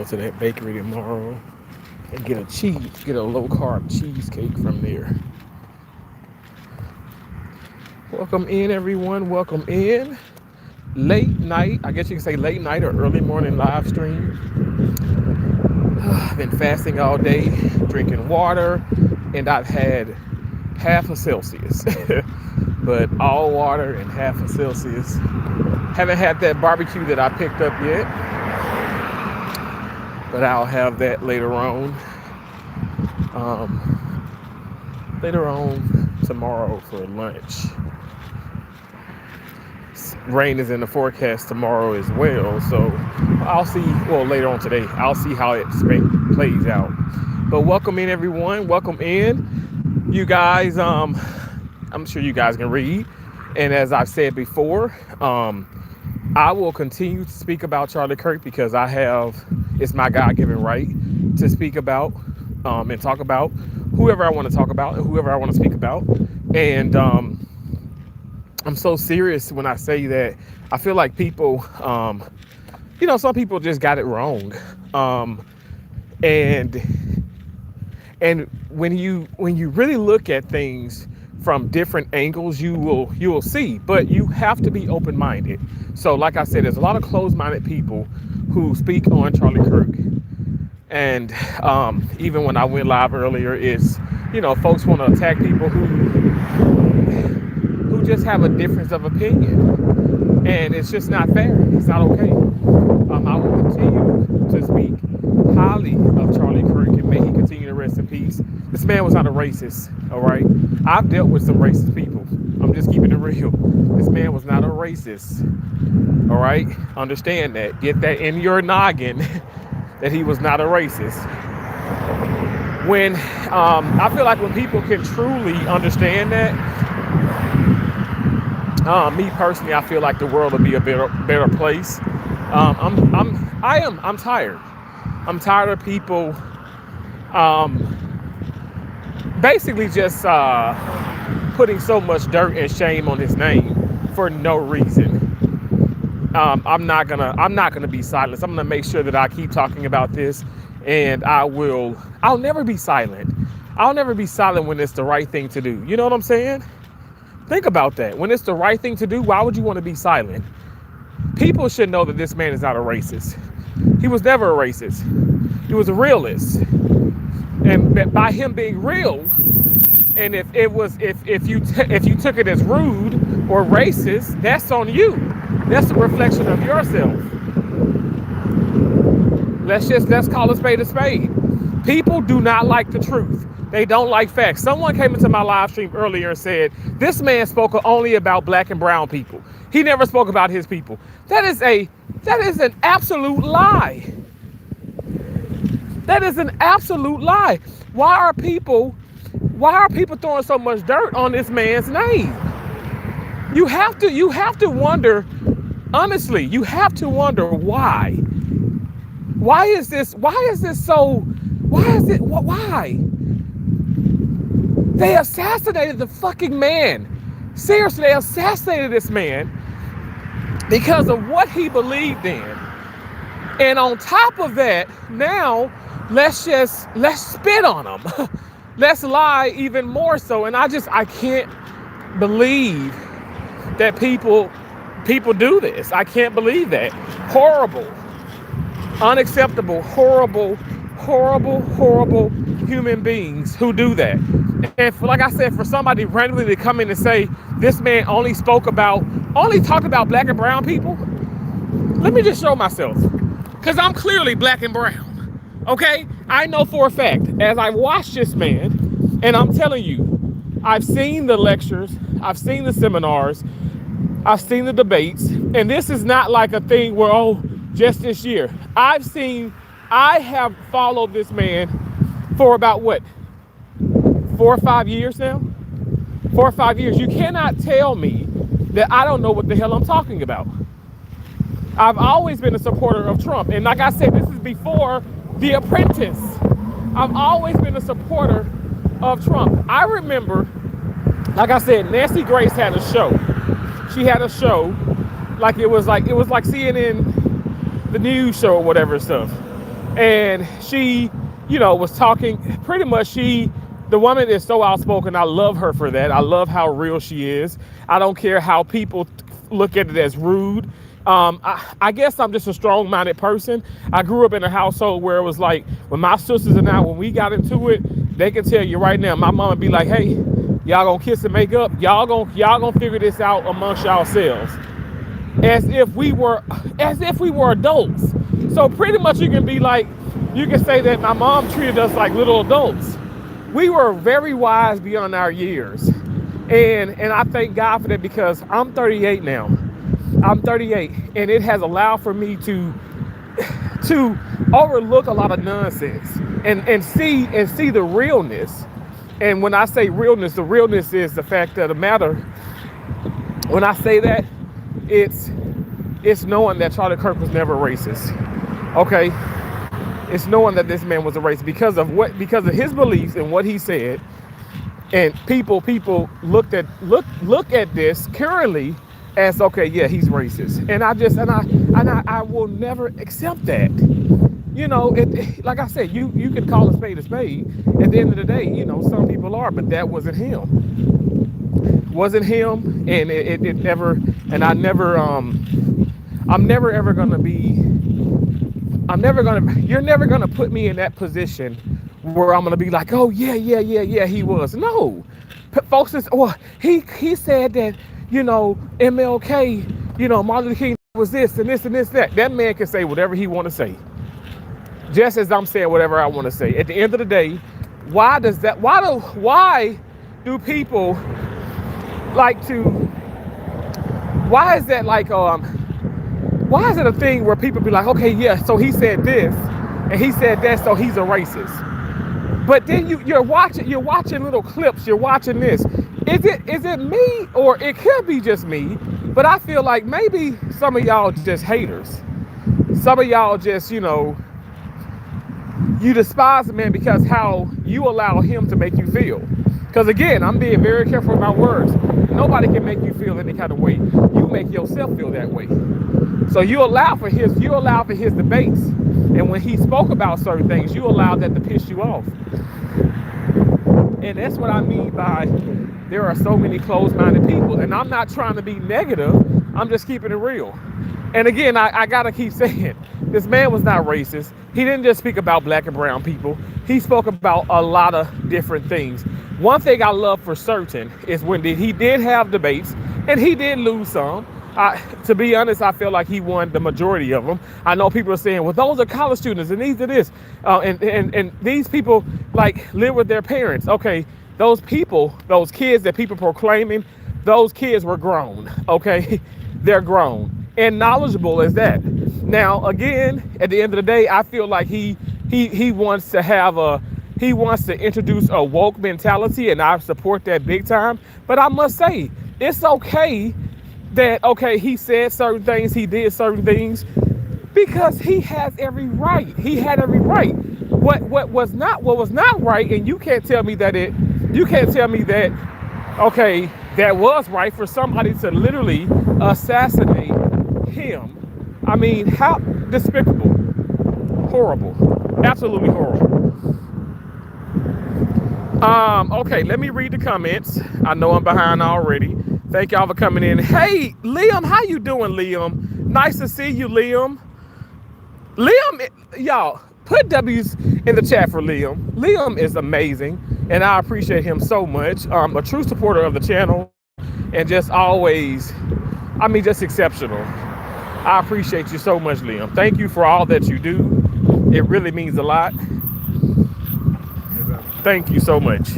to that bakery tomorrow and get a low carb cheesecake from there. Welcome in, everyone. Welcome in. Late night, I guess you can say late night or early morning live stream. I've been fasting all day, drinking water, and I've had half a Celsius. But all water and half a Celsius. Haven't had that barbecue that I picked up yet, but I'll have that later on. Later on tomorrow for lunch. Rain is in the forecast tomorrow as well, so I'll see. Well, later on today, I'll see how it plays out. But welcome in, everyone. Welcome in, you guys. I'm sure you guys can read, and as I've said before, I will continue to speak about Charlie Kirk because it's my God-given right to speak about and talk about whoever I want to talk about and whoever I want to speak about. And I'm so serious when I say that. I feel like people, some people just got it wrong. And when you really look at things from different angles, you will see, but you have to be open-minded. So like I said, there's a lot of closed-minded people who speak on Charlie Kirk. And even when I went live earlier, folks want to attack people who just have a difference of opinion. And it's just not fair. It's not okay. I will continue to speak highly of Charlie Kirk, and may he continue to rest in peace. This man was not a racist, all right? I've dealt with some racist people. I'm just keeping it real. This man was not a racist, all right? Understand that. Get that in your noggin that he was not a racist. When I feel like when people can truly understand that, me personally, I feel like the world will be a better place. I'm tired. I'm tired of people basically just putting so much dirt and shame on his name for no reason. I'm not gonna be silent. I'm gonna make sure that I keep talking about this, and I'll never be silent. I'll never be silent when it's the right thing to do. You know what I'm saying? Think about that. When it's the right thing to do, why would you want to be silent? People should know that this man is not a racist. He was never a racist. He was a realist. And by him being real, and if you took it as rude or racist, that's on you. That's a reflection of yourself. Let's call a spade a spade. People do not like the truth. They don't like facts. Someone came into my live stream earlier and said, this man spoke only about black and brown people. He never spoke about his people. That is an absolute lie. That is an absolute lie. Why are people throwing so much dirt on this man's name? You have to wonder, honestly, you have to wonder why. Why is this so, why? They assassinated the fucking man. Seriously, they assassinated this man because of what he believed in. And on top of that, now let's spit on him. Let's lie even more so. And I can't believe that people do this. I can't believe that. Horrible, unacceptable, horrible human beings who do that. And like I said, for somebody randomly to come in and say this man only talked about black and brown people, let me just show myself, because I'm clearly black and brown. Okay, I know for a fact as I watch this man, and I'm telling you, I've seen the lectures, I've seen the seminars, I've seen the debates, and this is not like a thing where just this year. I have followed this man for about 4 or 5 years now? 4 or 5 years. You cannot tell me that I don't know what the hell I'm talking about. I've always been a supporter of Trump. And like I said, this is before The Apprentice. I've always been a supporter of Trump. I remember, like I said, Nancy Grace had a show. She had a show like it was like CNN, the news show or whatever stuff. And she, was talking pretty much. The woman is so outspoken. I love her for that. I love how real she is. I don't care how people look at it as rude. I guess I'm just a strong-minded person. I grew up in a household where it was like, when my sisters and I, when we got into it, they can tell you right now, my mama be like, hey, y'all gonna kiss and make up? Y'all gonna figure this out amongst yourselves. As if we were adults. So pretty much you can say that my mom treated us like little adults. We were very wise beyond our years. And I thank God for that, because I'm 38 now. I'm 38, and it has allowed for me to overlook a lot of nonsense and see the realness. And when I say realness, the realness is the fact of the matter. When I say that, it's knowing that Charlie Kirk was never racist. Okay? It's knowing that this man was a racist because of his beliefs and what he said. And people look at this currently as, okay, yeah, he's racist. And I will never accept that. Like I said, you can call a spade a spade. At the end of the day, some people are, but that wasn't him. Wasn't him, and it never. And I'm never ever gonna be. You're never gonna put me in that position where I'm gonna be like, oh yeah, he was. No, folks is, he said that, MLK, Martin Luther King was this and this and this that. That man can say whatever he want to say, just as I'm saying whatever I want to say. At the end of the day, why do people like to? Why is that like Why is it a thing where people be like, okay, yeah, so he said this and he said that, so he's a racist? But then you're watching little clips, you're watching this. Is it me, or it could be just me, but I feel like maybe some of y'all just haters. Some of y'all just, you despise the man because how you allow him to make you feel. Because again, I'm being very careful with my words. Nobody can make you feel any kind of way. You make yourself feel that way. So you allow for his debates. And when he spoke about certain things, you allowed that to piss you off. And that's what I mean by there are so many closed-minded people. And I'm not trying to be negative. I'm just keeping it real. And again, I gotta keep saying, this man was not racist. He didn't just speak about black and brown people. He spoke about a lot of different things. One thing I love for certain is when he did have debates, and he did lose some. To be honest, I feel like he won the majority of them. I know people are saying, well, those are college students and these are this. And these people like live with their parents. Okay, those kids that people proclaiming, those kids were grown, okay? They're grown and knowledgeable as that. Now, again, at the end of the day, I feel like he wants to introduce a woke mentality, and I support that big time. But I must say, it's okay that, okay, he said certain things, he did certain things, because he has every right. He had every right. What was not right, and you can't tell me that, okay, that was right for somebody to literally assassinate him. I mean, how despicable. Horrible. Absolutely horrible. Okay, let me read the comments. I know I'm behind already. Thank y'all for coming in. Hey, Liam, how you doing, Liam? Nice to see you, Liam. Liam, y'all, put W's in the chat for Liam. Liam is amazing, and I appreciate him so much. A true supporter of the channel, and just always, just exceptional. I appreciate you so much, Liam. Thank you for all that you do. It really means a lot. Thank you so much.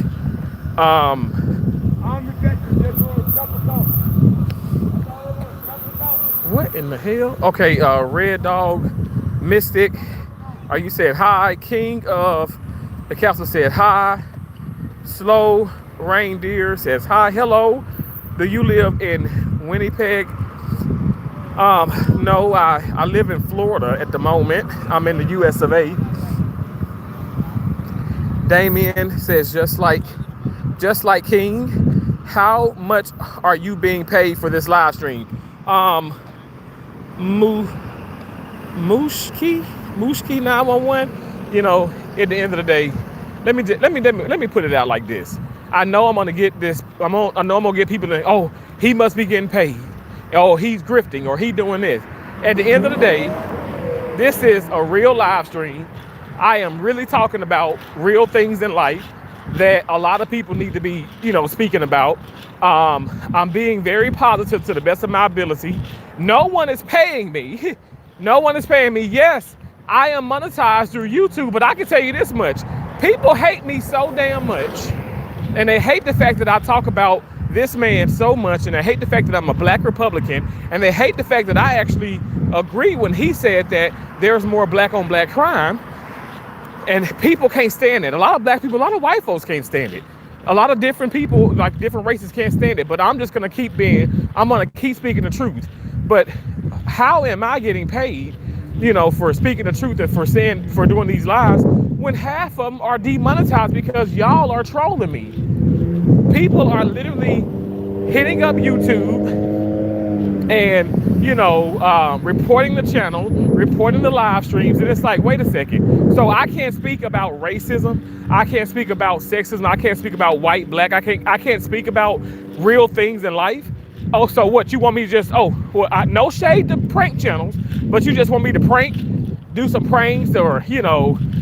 What in the hell? Okay, Red Dog Mystic. You said hi. King of the Castle said hi. Slow Reindeer says hi. Hello. Do you live in Winnipeg? No, I live in Florida at the moment. I'm in the US of A. Damien says, just like King, how much are you being paid for this live stream? Mushki, Mushki 911. You know, at the end of the day, let me put it out like this. I know I'm gonna get this. I know I'm gonna get people to, oh, he must be getting paid. Oh, he's grifting or he doing this. At the end of the day, this is a real live stream. I am really talking about real things in life that a lot of people need to be, speaking about. I'm being very positive to the best of my ability. No one is paying me. No one is paying me. Yes, I am monetized through YouTube, but I can tell you this much. People hate me so damn much. And they hate the fact that I talk about this man so much, and they hate the fact that I'm a black Republican, and they hate the fact that I actually agree when he said that there's more black on black crime, and people can't stand it. A lot of black people, a lot of white folks can't stand it. A lot of different people, like different races, can't stand it, but I'm just gonna keep speaking the truth. But how am I getting paid, for speaking the truth and for doing these lives when half of them are demonetized because y'all are trolling me? People are literally hitting up YouTube and, reporting the channel, reporting the live streams. And it's like, wait a second. So I can't speak about racism. I can't speak about sexism. I can't speak about white, black. I can't speak about real things in life. Oh, so what? You want me to just, no shade to prank channels, but you just want me to do some pranks or,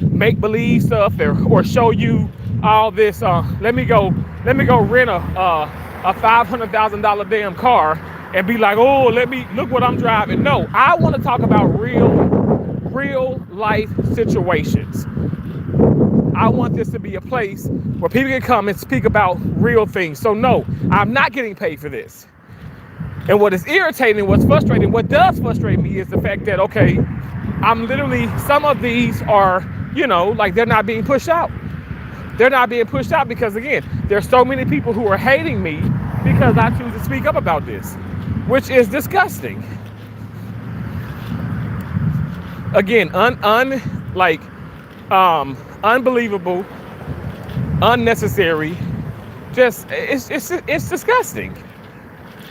make believe stuff or show you all this. Let me go rent a $500,000 damn car and be like, oh, look what I'm driving. No, I want to talk about real life situations. I want this to be a place where people can come and speak about real things. So no, I'm not getting paid for this. And what is irritating, what does frustrate me is the fact that, okay, I'm literally, some of these are, they're not being pushed out. They're not being pushed out because, again, there's so many people who are hating me because I choose to speak up about this, which is disgusting. Again, unbelievable, unnecessary. It's disgusting.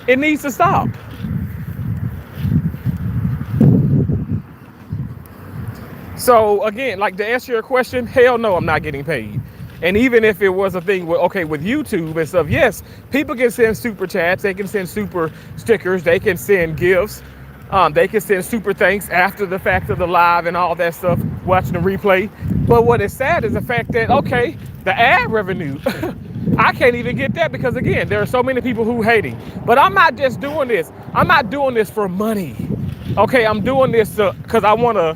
It needs to stop. So again, to answer your question, hell no, I'm not getting paid. And even if it was a thing with YouTube and stuff, yes, people can send super chats, they can send super stickers, they can send gifts, they can send super thanks after the fact of the live and all that stuff, watching the replay. But what is sad is the fact that, okay, the ad revenue, I can't even get that because, again, there are so many people who hating. But I'm not just doing this. I'm not doing this for money. Okay, I'm doing this because I want to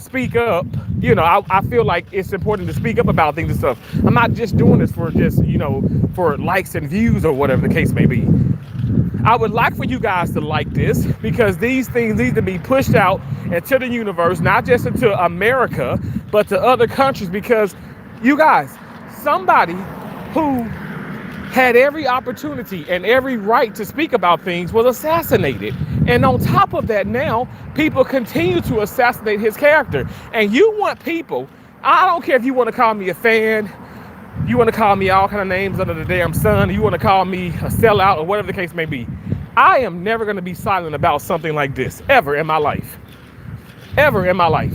speak up. I feel like it's important to speak up about things and stuff. I'm not just doing this for for likes and views or whatever the case may be. I would like for you guys to like this because these things need to be pushed out into the universe, not just into America, but to other countries, because you guys, somebody who had every opportunity and every right to speak about things was assassinated. And on top of that, now people continue to assassinate his character. And you want people, I don't care if you want to call me a fan, you want to call me all kind of names under the damn sun, you want to call me a sellout or whatever the case may be. I am never going to be silent about something like this, ever in my life. Ever in my life.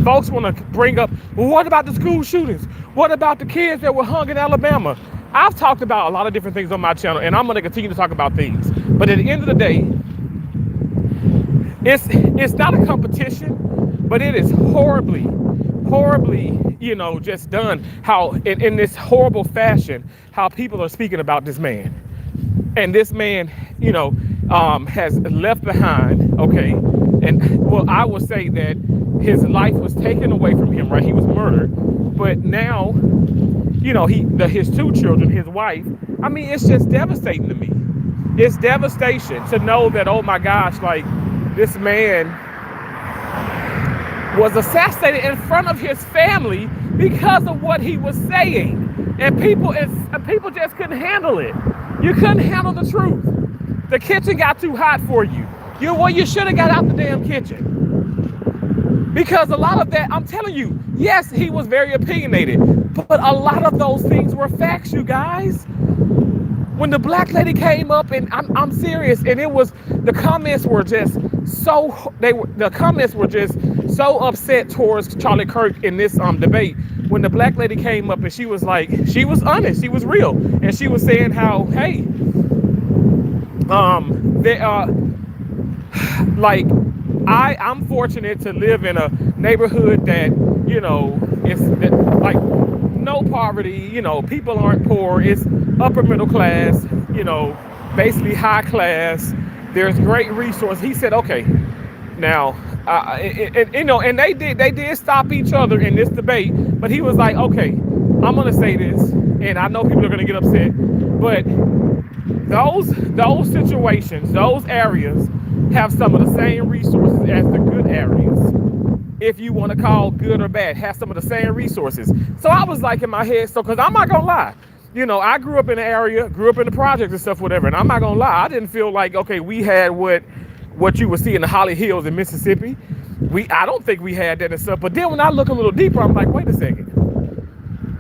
Folks want to bring up, well, what about the school shootings? What about the kids that were hung in Alabama? I've talked about a lot of different things on my channel, and I'm going to continue to talk about things. But at the end of the day, it's not a competition, but it is horribly, just done how in this horrible fashion, how people are speaking about this man. And this man, has left behind, okay? And well, I will say that his life was taken away from him, right? He was murdered. But now, his two children, his wife, it's just devastating to me. It's devastation to know that, oh my gosh, this man was assassinated in front of his family because of what he was saying. And people just couldn't handle it. You couldn't handle the truth. The kitchen got too hot for you. You should have got out the damn kitchen. Because a lot of that, I'm telling you, yes, he was very opinionated, but a lot of those things were facts, you guys. When the black lady came up, and I'm serious, and it was, the comments were just so, the comments were just so upset towards Charlie Kirk in this debate. When the black lady came up and she was like, she was honest, she was real, and she was saying how, hey, they like, I'm fortunate to live in a neighborhood that, you know, it's like no poverty, you know, people aren't poor, it's upper middle class, you know, basically high class. There's great resource. He said, okay, now, you know, and they did stop each other in this debate, but he was like, okay, I'm gonna say this, and I know people are gonna get upset, but those situations, those areas have some of the same resources as the good areas. If you want to call good or bad, have some of the same resources. So I was like in my head, so, because I'm not gonna lie, you know, I grew up in the area, grew up in the projects and stuff, whatever, and I'm not gonna lie, I didn't feel like, okay, we had what you would see in the Holly Hills in Mississippi. I don't think we had that and stuff. But then when I look a little deeper, I'm like, wait a second.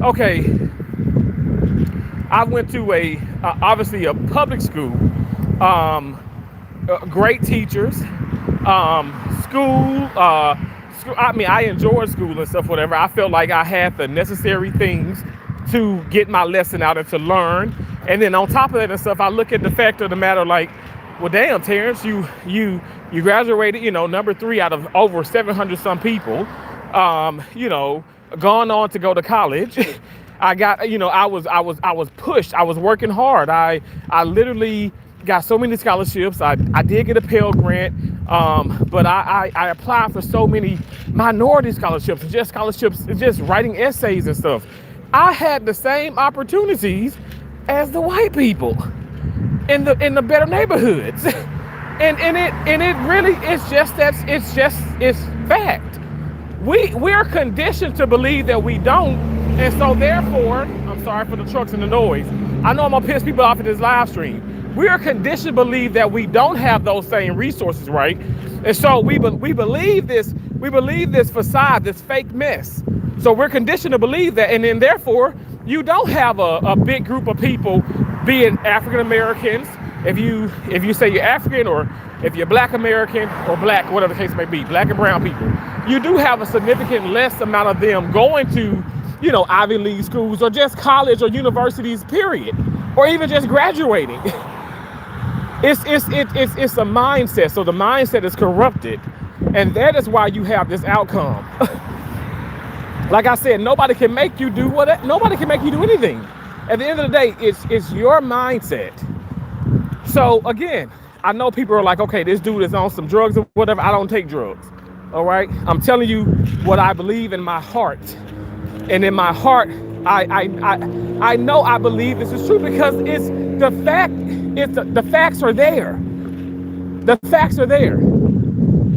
Okay, I went to obviously a public school, great teachers, school. I mean, I enjoyed school and stuff, whatever. I felt like I had the necessary things to get my lesson out and to learn. And then on top of that and stuff, I look at the fact of the matter, like, well, damn, Terrence, you graduated, you know, number 3 out of over 700 some people, you know, gone on to go to college. I got, you know, I was pushed. I was working hard. I literally got so many scholarships. I did get a Pell Grant, but I applied for so many minority scholarships, just writing essays and stuff. I had the same opportunities as the white people in the better neighborhoods, and it really, it's fact. We're conditioned to believe that we don't, and so therefore, I'm sorry for the trucks and the noise. I know I'm gonna piss people off in this live stream. We are conditioned to believe that we don't have those same resources, right? And so we believe this facade, this fake mess. So we're conditioned to believe that, and then therefore you don't have a big group of people, being African Americans, if you say you're African, or if you're Black American or Black, whatever the case may be, Black and brown people, you do have a significant less amount of them going to, you know, Ivy League schools or just college or universities, period, or even just graduating. It's a mindset. So the mindset is corrupted, and that is why you have this outcome. Like I said, nobody can make you do nobody can make you do anything. At the end of the day, it's your mindset. So again, I know people are like, okay, this dude is on some drugs or whatever. I don't take drugs. All right. I'm telling you what I believe in my heart. And in my heart, I know I believe this is true because it's the fact. The facts are there. The facts are there.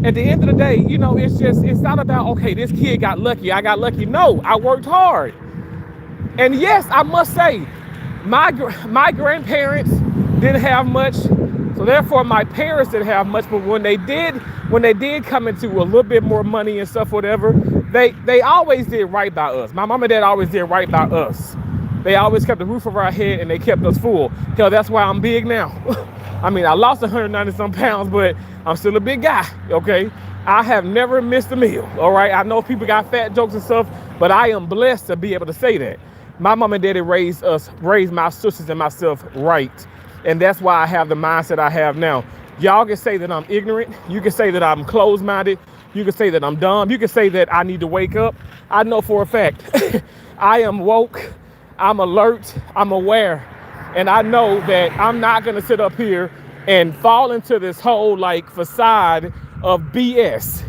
At the end of the day, you know, it's not about, okay, this kid got lucky, I got lucky. No, I worked hard. And yes, I must say, my grandparents didn't have much, so therefore my parents didn't have much, but when they did come into a little bit more money and stuff, whatever, they always did right by us. My mom and dad always did right by us. They always kept the roof over our head, and they kept us full. Hell, that's why I'm big now. I mean, I lost 190 some pounds, but I'm still a big guy, okay? I have never missed a meal, all right? I know people got fat jokes and stuff, but I am blessed to be able to say that. My mom and daddy raised my sisters and myself right, and that's why I have the mindset I have now. Y'all can say that I'm ignorant. You can say that I'm closed-minded. You can say that I'm dumb. You can say that I need to wake up. I know for a fact I am woke. I'm alert, I'm aware, and I know that I'm not gonna sit up here and fall into this whole like facade of BS.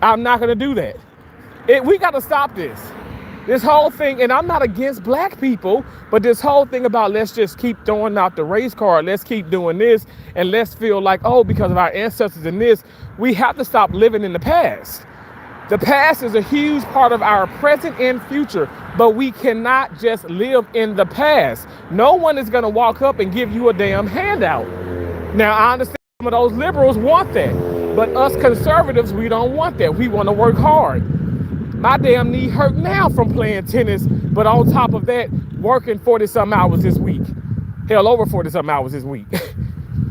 I'm not gonna do that. We gotta stop this whole thing, and I'm not against black people, but this whole thing about let's just keep throwing out the race card, let's keep doing this, and let's feel like, oh, because of our ancestors and this, we have to stop living in the past. The past is a huge part of our present and future, but we cannot just live in the past. No one is going to walk up and give you a damn handout. Now, I understand some of those liberals want that, but us conservatives, we don't want that. We want to work hard. My damn knee hurt now from playing tennis, but on top of that, working 40-some hours this week. hell, over 40-something hours this week.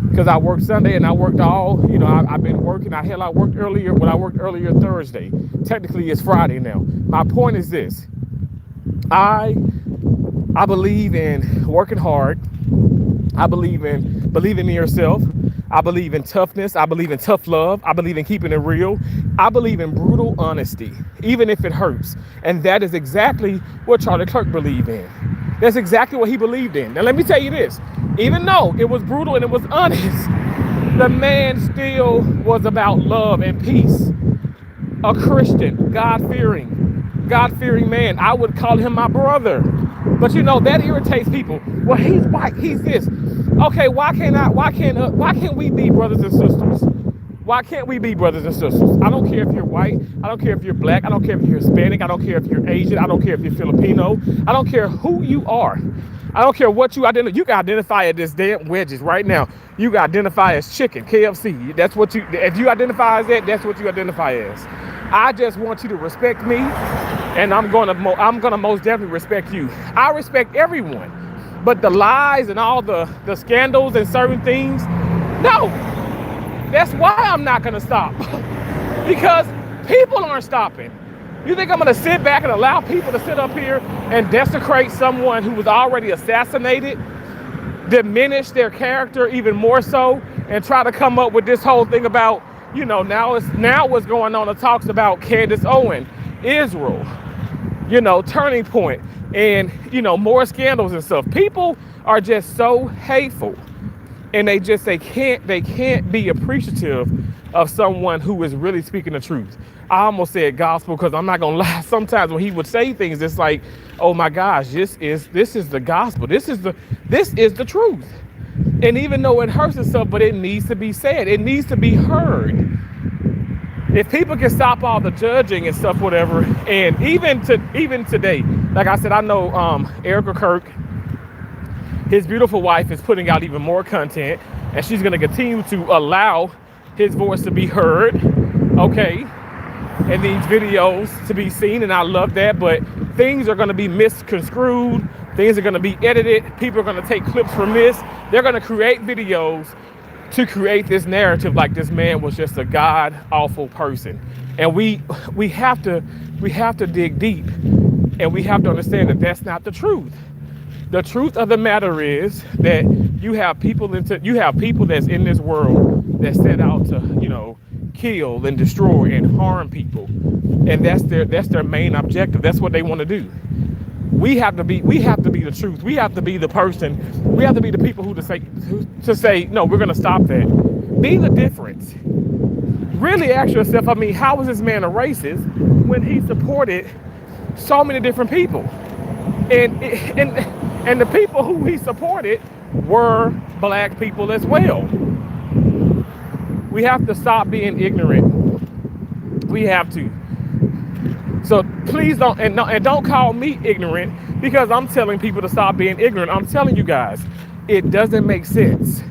Because I worked Sunday and I worked I've been working. I worked earlier. When I worked earlier Thursday. Technically, it's Friday now. My point is this. I believe in working hard. I believe in believing in yourself. I believe in toughness. I believe in tough love. I believe in keeping it real. I believe in brutal honesty, even if it hurts. And that is exactly what Charlie Kirk believed in. That's exactly what he believed in. Now, let me tell you this. Even though it was brutal and it was honest, the man still was about love and peace. A Christian, God-fearing man. I would call him my brother. But that irritates people. Well, he's white, he's this. Okay, why can't we be brothers and sisters? Why can't we be brothers and sisters? I don't care if you're white. I don't care if you're black. I don't care if you're Hispanic. I don't care if you're Asian. I don't care if you're Filipino. I don't care who you are. I don't care what you identify. You can identify as this damn wedges right now. You can identify as chicken, KFC. If you identify as that, that's what you identify as. I just want you to respect me, and I'm gonna most definitely respect you. I respect everyone, but the lies and all the scandals and certain things, no. That's why I'm not gonna stop. Because people aren't stopping. You think I'm gonna sit back and allow people to sit up here and desecrate someone who was already assassinated, diminish their character even more so, and try to come up with this whole thing about, now what's going on? It talks about Candace Owen, Israel, Turning Point, and, more scandals and stuff. People are just so hateful. And they can't be appreciative of someone who is really speaking the truth. I almost said gospel because I'm not gonna lie. Sometimes when he would say things, it's like, oh my gosh, this is the gospel. This is the truth. And even though it hurts and stuff, but it needs to be said. It needs to be heard. If people can stop all the judging and stuff, whatever, and even today, like I said, I know Erica Kirk. His beautiful wife is putting out even more content, and she's going to continue to allow his voice to be heard, okay, and these videos to be seen, and I love that, but things are going to be misconstrued, things are going to be edited, people are going to take clips from this, they're going to create videos to create this narrative like this man was just a god-awful person. And we have to dig deep, and we have to understand that that's not the truth. The truth of the matter is that you have people that's in this world that set out to, kill and destroy and harm people. And that's their main objective. That's what they want to do. We have to be the truth. We have to be the person. We have to be the people who say, no, we're going to stop that. Be the difference. Really ask yourself, how was this man a racist when he supported so many different people? And the people who he supported were black people as well. We have to stop being ignorant. We have to. So please don't call me ignorant because I'm telling people to stop being ignorant. I'm telling you guys, it doesn't make sense.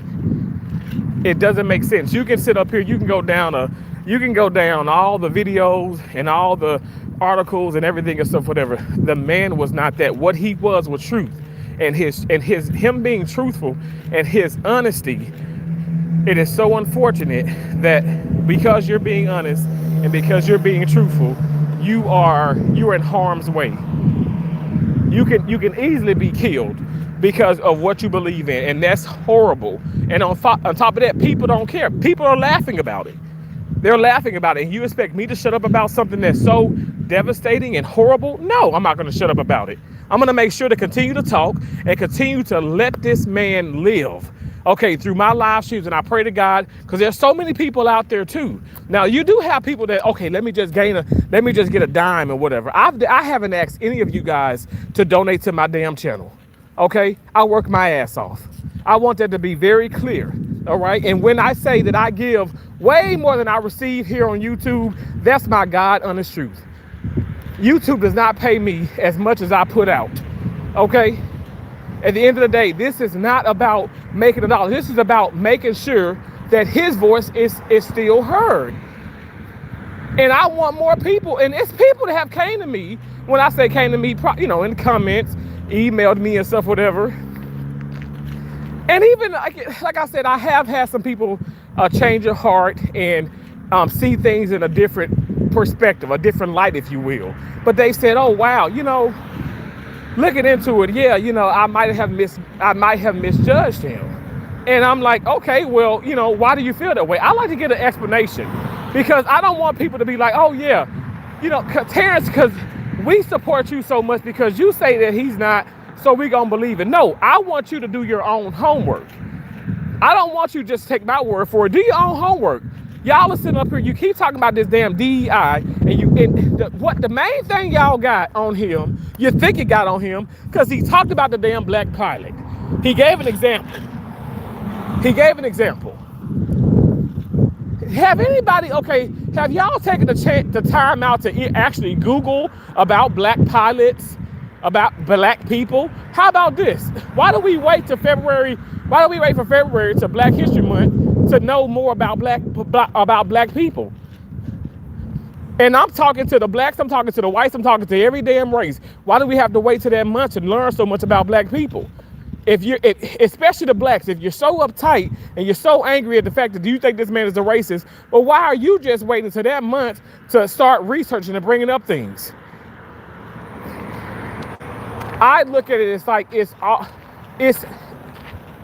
It doesn't make sense. You can sit up here, you can go down all the videos and all the articles and everything and stuff, whatever. The man was not that. What he was truth. And him being truthful and his honesty, it is so unfortunate that because you're being honest and because you're being truthful, you're in harm's way. You can easily be killed because of what you believe in, and that's horrible. And on top of that, people don't care. People are laughing about it. They're laughing about it. And you expect me to shut up about something that's so devastating and horrible? No, I'm not going to shut up about it. I'm going to make sure to continue to talk and continue to let this man live, okay, through my live streams. And I pray to God, because there's so many people out there too. Now, you do have people that, okay, let me just get a dime or whatever. I haven't asked any of you guys to donate to my damn channel, okay? I work my ass off. I want that to be very clear, all right? And when I say that I give way more than I receive here on YouTube, that's my God honest truth. YouTube does not pay me as much as I put out, okay? At the end of the day, this is not about making a dollar. This is about making sure that his voice is still heard. And I want more people, and it's people that have came to me, when I say came to me, in the comments, emailed me and stuff, whatever. And even like I said, I have had some people change of heart and see things in a different perspective, a different light, if you will. But they said, "Oh wow, looking into it, yeah, I might have misjudged him." And I'm like, okay, well, why do you feel that way? I like to get an explanation because I don't want people to be like, "Oh yeah, Terrence, because we support you so much because you say that he's not, so we gonna believe it." No, I want you to do your own homework. I don't want you to just take my word for it. Do your own homework. Y'all are sitting up here, you keep talking about this damn DEI, and what the main thing y'all got on him, you think you got on him, because he talked about the damn black pilot. He gave an example. Have y'all taken the time out to actually Google about black pilots, about black people? How about this? Why do we wait for February to Black History Month to know more about black people? And I'm talking to the blacks, I'm talking to the whites, I'm talking to every damn race. Why do we have to wait till that month to learn so much about black people? Especially the blacks, if you're so uptight and you're so angry at the fact that you think this man is a racist, well, why are you just waiting till that month to start researching and bringing up things? I look at it, it's like it's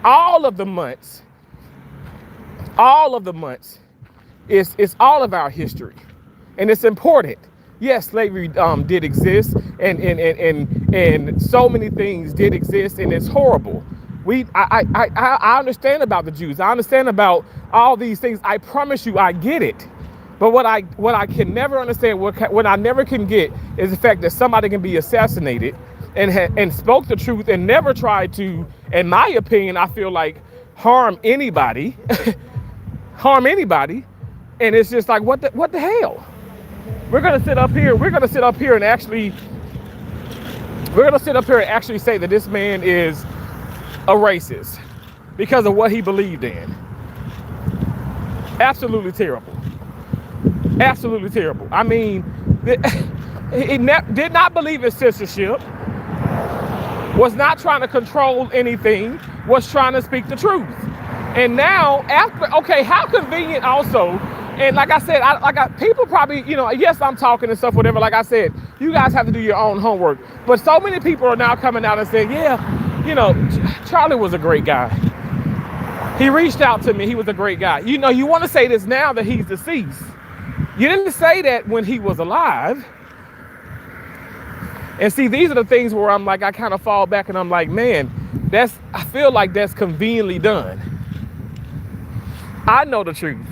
all of the months. It's all of our history, and it's important. Yes, slavery did exist, and so many things did exist, and it's horrible. I understand about the Jews. I understand about all these things. I promise you, I get it. But what I can never understand, what I never can get, is the fact that somebody can be assassinated and spoke the truth and never tried to, in my opinion, I feel like harm anybody, and it's just like what the hell? We're gonna sit up here and actually say that this man is a racist because of what he believed in. Absolutely terrible. Absolutely terrible. I mean, he did not believe in censorship, was not trying to control anything, was trying to speak the truth. And now, how convenient also. And like I said, people probably, yes, I'm talking and stuff, whatever. Like I said, you guys have to do your own homework. But so many people are now coming out and saying, yeah, Charlie was a great guy. He reached out to me. He was a great guy. You want to say this now that he's deceased. You didn't say that when he was alive. And see, these are the things where I'm like, I kind of fall back and I'm like, man, I feel like that's conveniently done. I know the truth.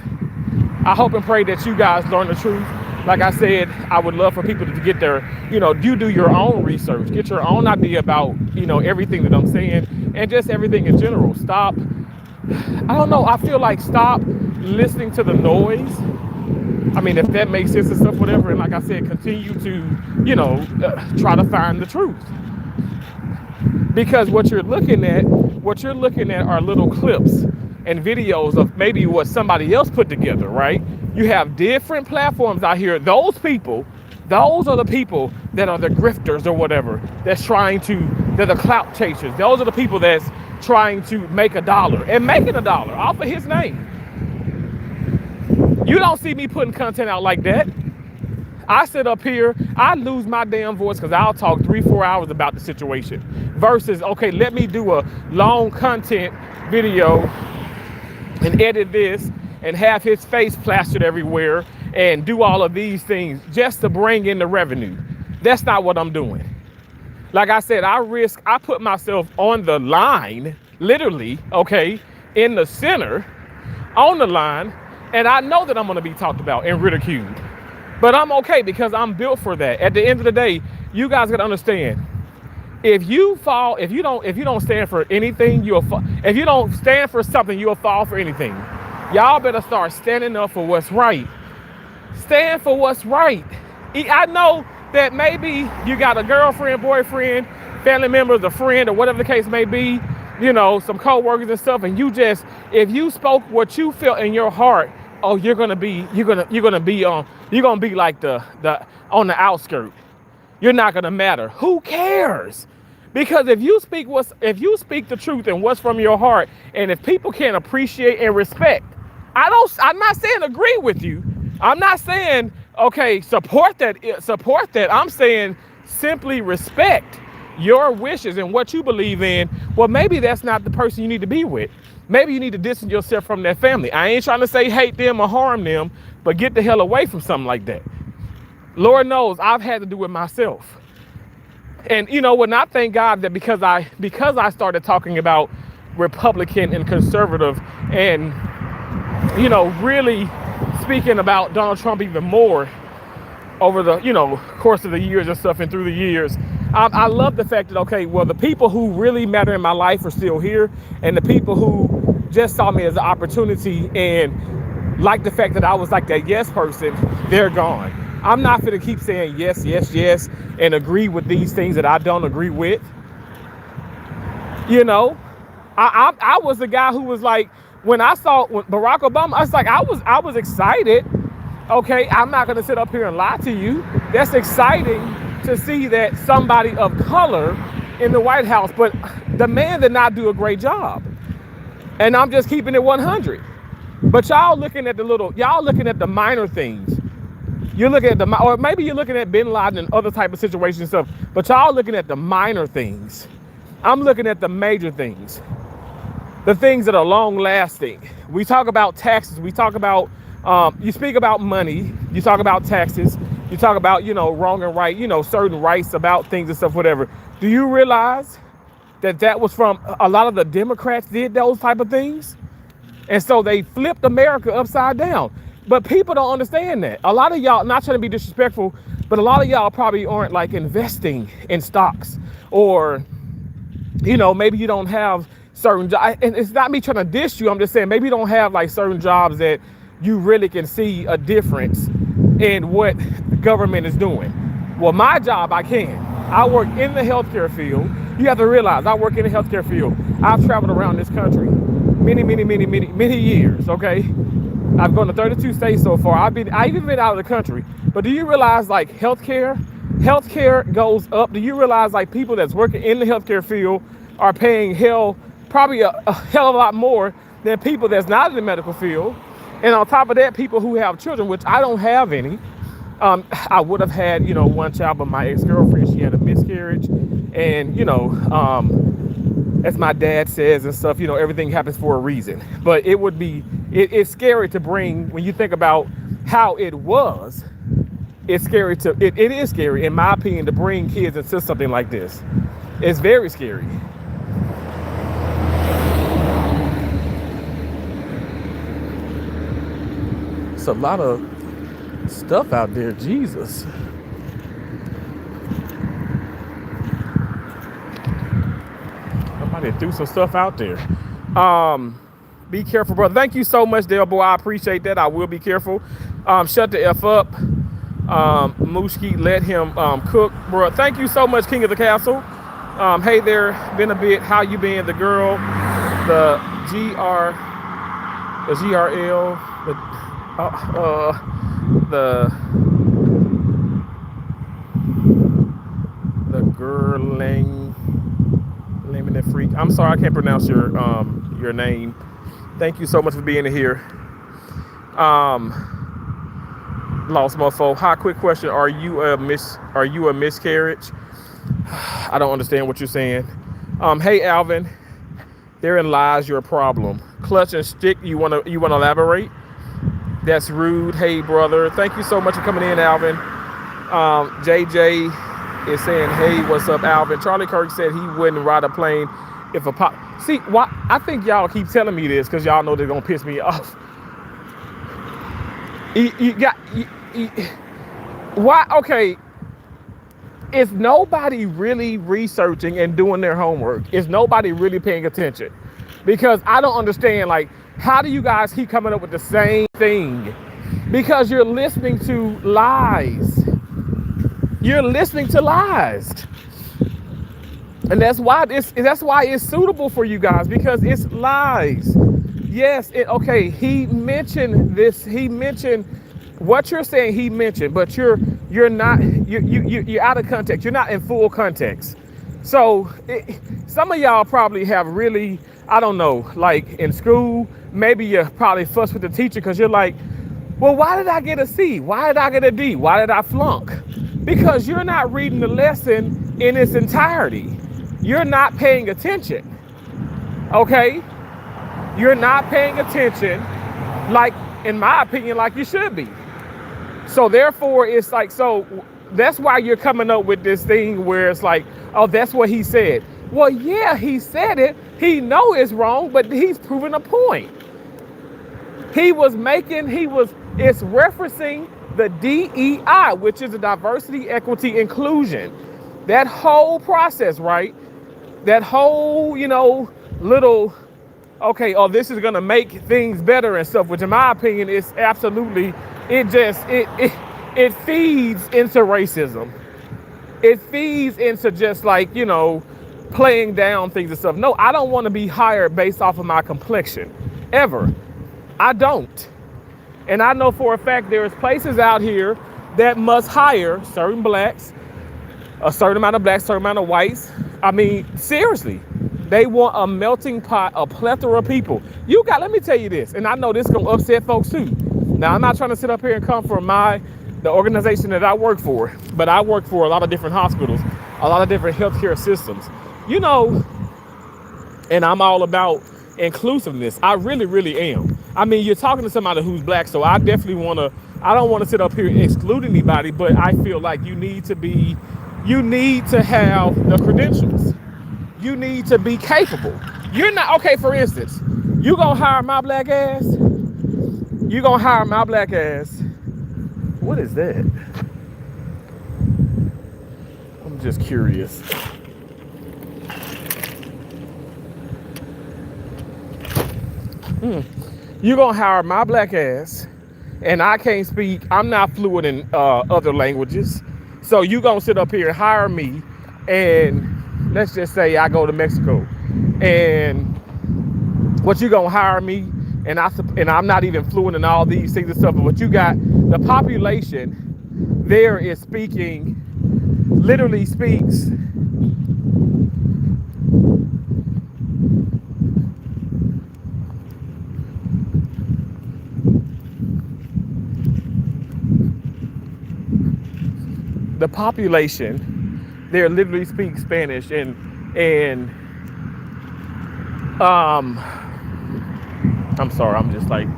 I hope and pray that you guys learn the truth. Like I said, I would love for people to get their, you do your own research, get your own idea about, everything that I'm saying and just everything in general. Stop. I don't know. I feel like stop listening to the noise. I mean, if that makes sense and stuff, whatever. And like I said, continue to, try to find the truth. Because what you're looking at are little clips and videos of maybe what somebody else put together, right? You have different platforms out here. Those are the people that are the grifters or whatever, they're the clout chasers. Those are the people that's trying to make $1 and making $1 off of his name. You don't see me putting content out like that. I sit up here, I lose my damn voice because I'll talk 3-4 hours about the situation versus, okay, let me do a long content video and edit this and have his face plastered everywhere and do all of these things just to bring in the revenue. That's not what I'm doing. Like I said, I put myself on the line, literally, okay, in the center, on the line, and I know that I'm gonna be talked about and ridiculed. But I'm okay because I'm built for that. At the end of the day, you guys gotta understand, if you don't stand for anything, if you don't stand for something, you'll fall for anything. Y'all better start standing up for what's right. Stand for what's right. I know that maybe you got a girlfriend, boyfriend, family members, a friend, or whatever the case may be, some co-workers and stuff, and if you spoke what you felt in your heart, oh, you're gonna be like the on the outskirt. You're not gonna matter. Who cares? Because if you speak the truth and what's from your heart, and if people can't appreciate and respect, I'm not saying agree with you. I'm not saying, okay, support that. I'm saying simply respect your wishes and what you believe in. Well, maybe that's not the person you need to be with. Maybe you need to distance yourself from that family. I ain't trying to say hate them or harm them, but get the hell away from something like that. Lord knows I've had to do it myself. And you know what? I thank God that because I started talking about Republican and conservative, and really speaking about Donald Trump even more over the course of the years and stuff, and through the years, I love the fact that, okay, well, the people who really matter in my life are still here, and the people who just saw me as an opportunity and like the fact that I was like that yes person, they're gone. I'm not going to keep saying yes, yes, yes, and agree with these things that I don't agree with. I was the guy who was like, when I saw Barack Obama, I was excited. Okay, I'm not going to sit up here and lie to you. That's exciting to see that somebody of color in the White House, but the man did not do a great job. And I'm just keeping it 100. But y'all looking at the minor things. You're looking at or maybe you're looking at Bin Laden and other type of situations and stuff, but y'all looking at the minor things. I'm looking at the major things, the things that are long lasting. We talk about taxes. We talk about, you speak about money. You talk about taxes. You talk about, wrong and right, certain rights about things and stuff, whatever. Do you realize that was from a lot of the Democrats did those type of things? And so they flipped America upside down. But people don't understand that. A lot of y'all, not trying to be disrespectful, but a lot of y'all probably aren't like investing in stocks, or, maybe you don't have certain jobs. And it's not me trying to diss you. I'm just saying maybe you don't have like certain jobs that you really can see a difference in what the government is doing. Well, my job, I can. I work in the healthcare field. You have to realize I work in the healthcare field. I've traveled around this country many years, okay? I've gone to 32 states so far. I've even been out of the country. But do you realize like healthcare goes up? Do you realize like people that's working in the healthcare field are paying probably a hell of a lot more than people that's not in the medical field? And on top of that, people who have children, which I don't have any. I would have had, one child, but my ex-girlfriend, she had a miscarriage. And, as my dad says and stuff, everything happens for a reason. But it's scary to bring, when you think about how it was, it is scary, in my opinion, to bring kids into something like this. It's very scary. It's a lot of stuff out there, Jesus. Somebody threw some stuff out there. Be careful, brother. Thank you so much, Dale Boy. I appreciate that. I will be careful. Shut the F up. Mooshki, let him cook, bro. Thank you so much, King of the Castle. Hey there, been a bit. How you been? The girl, the GRL, the girling, naming that freak. I'm sorry, I can't pronounce your name. Thank you so much for being here. Lost mofo. Hi, quick question. Are you a miscarriage? I don't understand what you're saying. Hey Alvin, therein lies your problem. Clutch and stick. You wanna elaborate? That's rude. Hey brother, thank you so much for coming in, Alvin. JJ is saying, hey, what's up, Alvin? Charlie Kirk said he wouldn't ride a plane if a pop. See, why? I think y'all keep telling me this because y'all know they're gonna piss me off. Why? Okay. Is nobody really researching and doing their homework? Is nobody really paying attention? Because I don't understand, like, how do you guys keep coming up with the same thing? Because you're listening to lies. You're listening to lies. And that's why it's suitable for you guys, because it's lies. Yes, okay, he mentioned this, he mentioned what you're saying, he mentioned, but you're not, you're out of context. You're not in full context. So some of y'all probably have really, I don't know, like in school, maybe you probably fuss with the teacher because you're like, well, why did I get a C? Why did I get a D? Why did I flunk? Because you're not reading the lesson in its entirety. You're not paying attention, okay? You're not paying attention, like, in my opinion, like you should be. So therefore, it's like, so that's why you're coming up with this thing where it's like, oh, that's what he said. Well, yeah, he said it. He know it's wrong, but he's proving a point. It's referencing the DEI, which is a diversity, equity, inclusion. That whole process, right? That whole, little, okay, oh, this is gonna make things better and stuff, which in my opinion is absolutely, it feeds into racism. It feeds into just like, playing down things and stuff. No, I don't want to be hired based off of my complexion, ever. I don't. And I know for a fact there's places out here that must hire certain blacks, a certain amount of blacks, certain amount of whites. I mean, seriously, they want a melting pot, a plethora of people. Let me tell you this, and I know this is gonna upset folks too. Now, I'm not trying to sit up here and come from the organization that I work for, but I work for a lot of different hospitals, a lot of different healthcare systems. And I'm all about inclusiveness. I really, really am. I mean, you're talking to somebody who's black, so I definitely I don't want to sit up here and exclude anybody, but I feel like you need to have the credentials. You need to be capable. You're not, okay, for instance, you gonna hire my black ass? You gonna hire my black ass? What is that? I'm just curious. You gonna hire my black ass, and I can't speak. I'm not fluent in other languages, so you gonna sit up here and hire me, and let's just say I go to Mexico, and what you gonna hire me, and I'm not even fluent in all these things and stuff. But you got the population there is literally speaks. The population there literally speaks Spanish, and I'm sorry, I'm just like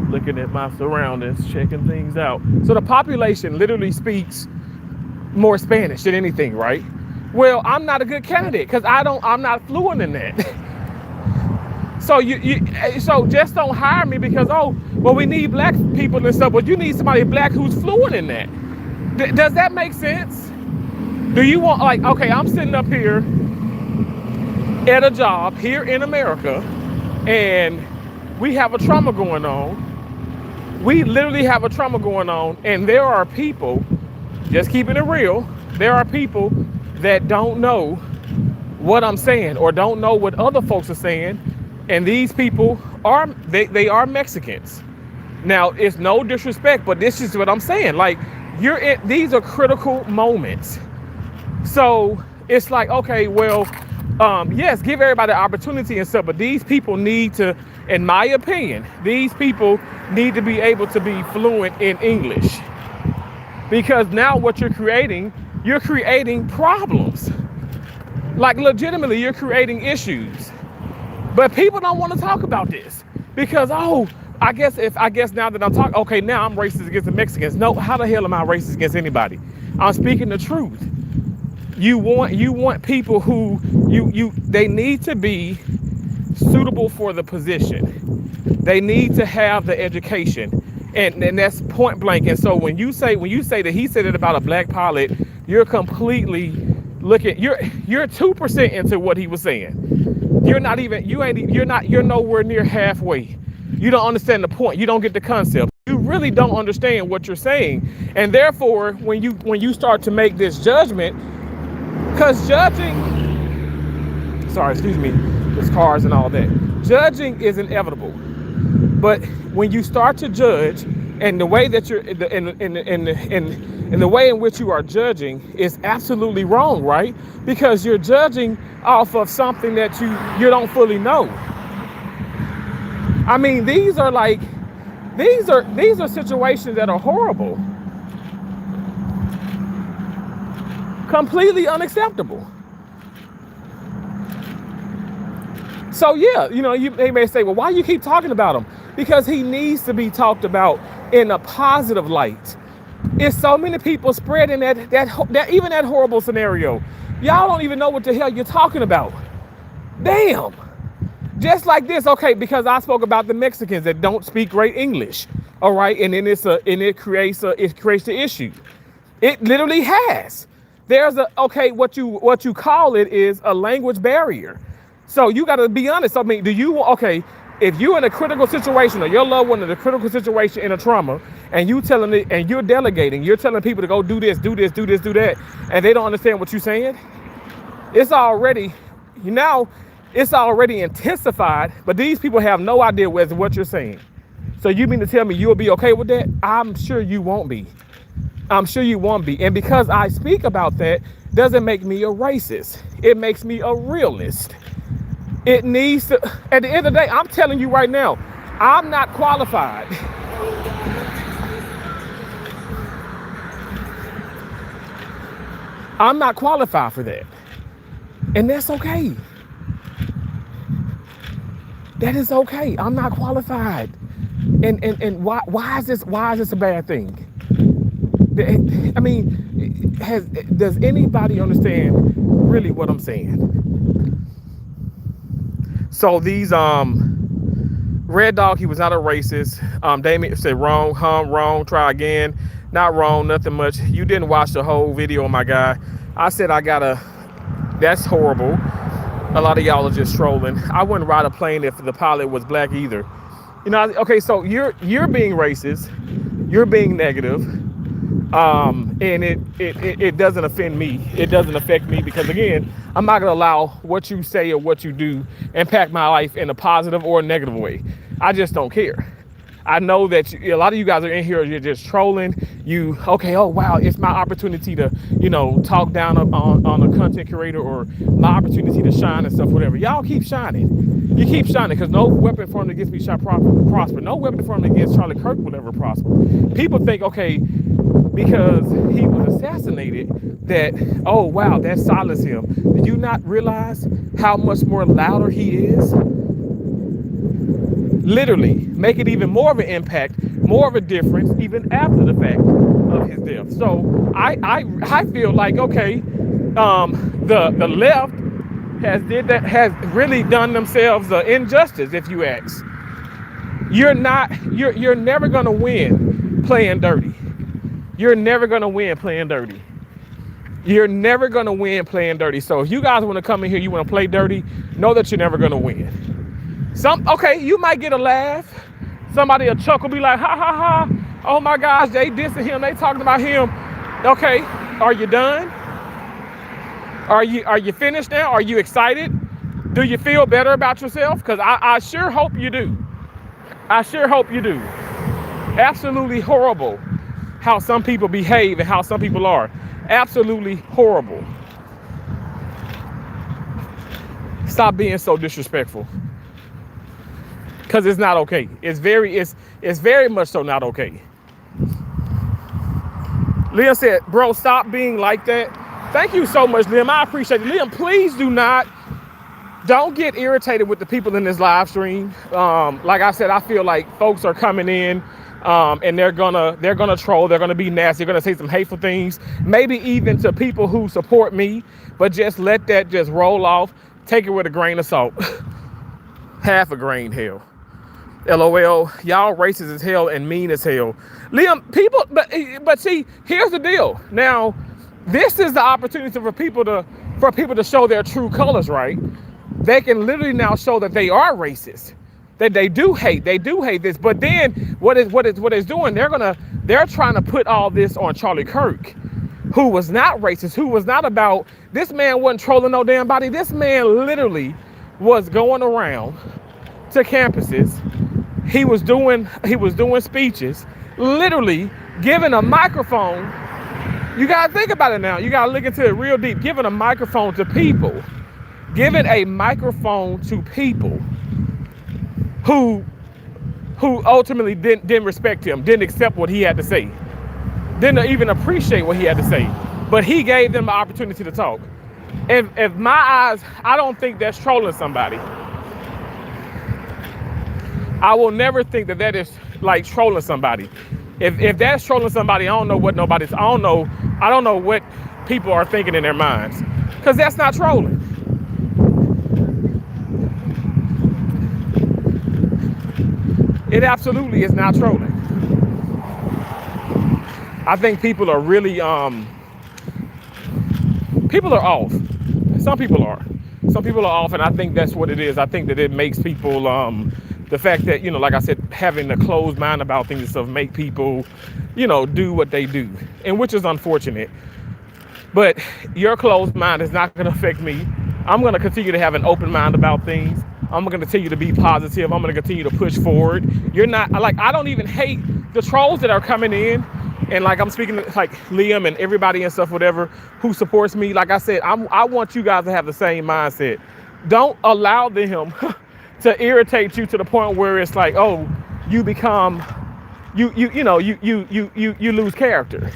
looking at my surroundings, checking things out. So the population literally speaks more Spanish than anything, right? Well, I'm not a good candidate because I'm not fluent in that. So so just don't hire me because, oh, well, we need black people and stuff, but you need somebody black who's fluent in that. Does that make sense? Do you want, like, okay, I'm sitting up here at a job here in America, and we have a trauma going on. We literally have a trauma going on, and there are people, just keeping it real, there are people that don't know what I'm saying or don't know what other folks are saying, and these people they are Mexicans. Now, it's no disrespect, but this is what I'm saying. Like, these are critical moments. So it's like, okay, well, yes, give everybody opportunity and stuff, but these people need to, in my opinion, these people need to be able to be fluent in English. Because now what you're creating problems. Like, legitimately, you're creating issues. But people don't want to talk about this because, oh, I guess now that I'm talking, okay, now I'm racist against the Mexicans. No, how the hell am I racist against anybody? I'm speaking the truth. You want people who they need to be suitable for the position. They need to have the education, and that's point blank. And so when you say that he said it about a black pilot, you're completely you're 2% into what he was saying. You're nowhere near halfway. You don't understand the point. You don't get the concept. You really don't understand what you're saying. And therefore, when you start to make this judgment, because there's cars and all that. Judging is inevitable. But when you start to judge, and the way that you're, And the way in which you are judging is absolutely wrong, right? Because you're judging off of something that you don't fully know. I mean, these are situations that are horrible. Completely unacceptable. So yeah, they may say, well, why do you keep talking about him? Because he needs to be talked about in a positive light. It's so many people spreading that even that horrible scenario. Y'all don't even know what the hell you're talking about. Damn. Just like this, okay, because I spoke about the Mexicans that don't speak great English. All right, and then it creates the issue. It literally has. There's what you call it is a language barrier. So you got to be honest. I mean, if you're in a critical situation or your loved one in a critical situation in a trauma, and you telling it and you're delegating, you're telling people to go do this, do this, do this, do that, and they don't understand what you're saying, it's already intensified, but these people have no idea what you're saying. So you mean to tell me you'll be okay with that? I'm sure you won't be. And because I speak about that doesn't make me a racist. It makes me a realist. It needs to, at the end of the day, I'm telling you right now, I'm not qualified. I'm not qualified for that. And that's okay. That is okay. I'm not qualified. And why is this a bad thing? I mean, does anybody understand really what I'm saying? So these Red Dog, he was not a racist. Damien said wrong, try again. Not wrong, nothing much. You didn't watch the whole video, my guy. I said that's horrible. A lot of y'all are just trolling. I wouldn't ride a plane if the pilot was black either. Okay, so you're being racist, you're being negative, and it doesn't offend me. It doesn't affect me because, again, I'm not gonna allow what you say or what you do impact my life in a positive or a negative way. I just don't care. I know that a lot of you guys are in here, you're just trolling. Oh wow, it's my opportunity to, talk down on a content creator, or my opportunity to shine and stuff, whatever. Y'all keep shining. You keep shining, because no weapon formed against me shall prosper. No weapon formed against Charlie Kirk will ever prosper. People think, okay, because he was assassinated, that, oh wow, that silenced him. Did you not realize how much more louder he is? Literally make it even more of an impact, more of a difference, even after the fact of his death. So I feel like, okay, the left has really done themselves an injustice, if you ask. You're never gonna win playing dirty. You're never gonna win playing dirty. You're never gonna win playing dirty. So if you guys want to come in here, you want to play dirty, know that you're never gonna win. You might get a laugh. Somebody will chuckle, be like, ha ha ha. Oh my gosh, they dissing him, they talking about him. Okay, are you done? Are you finished now? Are you excited? Do you feel better about yourself? Because I sure hope you do. I sure hope you do. Absolutely horrible how some people behave and how some people are. Absolutely horrible. Stop being so disrespectful. Because it's not okay. It's very much so not okay. Liam said, bro, stop being like that. Thank you so much, Liam. I appreciate it. Liam, please don't get irritated with the people in this live stream. Like I said, I feel like folks are coming in and they're gonna troll, they're gonna be nasty, they're gonna say some hateful things, maybe even to people who support me, but just let that just roll off. Take it with a grain of salt. Half a grain, hell. LOL, y'all racist as hell and mean as hell. Liam, but see, here's the deal. Now, this is the opportunity for people to show their true colors, right? They can literally now show that they are racist, that they do hate this. But then what it's doing, they're trying to put all this on Charlie Kirk, who was not racist, who was not about, this man wasn't trolling no damn body. This man literally was going around to campuses. He was doing speeches, literally giving a microphone You got to think about it now. You got to look into it real deep. Giving a microphone to people. Giving a microphone to people who ultimately didn't respect him, didn't accept what he had to say, didn't even appreciate what he had to say. But he gave them the opportunity to talk. If my eyes, I don't think that's trolling somebody. I will never think that is like trolling somebody. If that's trolling somebody, I don't know what people are thinking in their minds. Because that's not trolling. It absolutely is not trolling. I think people are really, people are off. Some people are. Some people are off, and I think that's what it is. I think that it makes people, the fact that, like I said, having a closed mind about things and stuff make people, do what they do, and which is unfortunate. But your closed mind is not going to affect me. I'm going to continue to have an open mind about things. I'm going to continue to be positive. I'm going to continue to push forward. I don't even hate the trolls that are coming in. And like I'm speaking to like Liam and everybody and stuff, whatever, who supports me. Like I said, I want you guys to have the same mindset. Don't allow them to irritate you to the point where it's like, oh, you become, you lose character.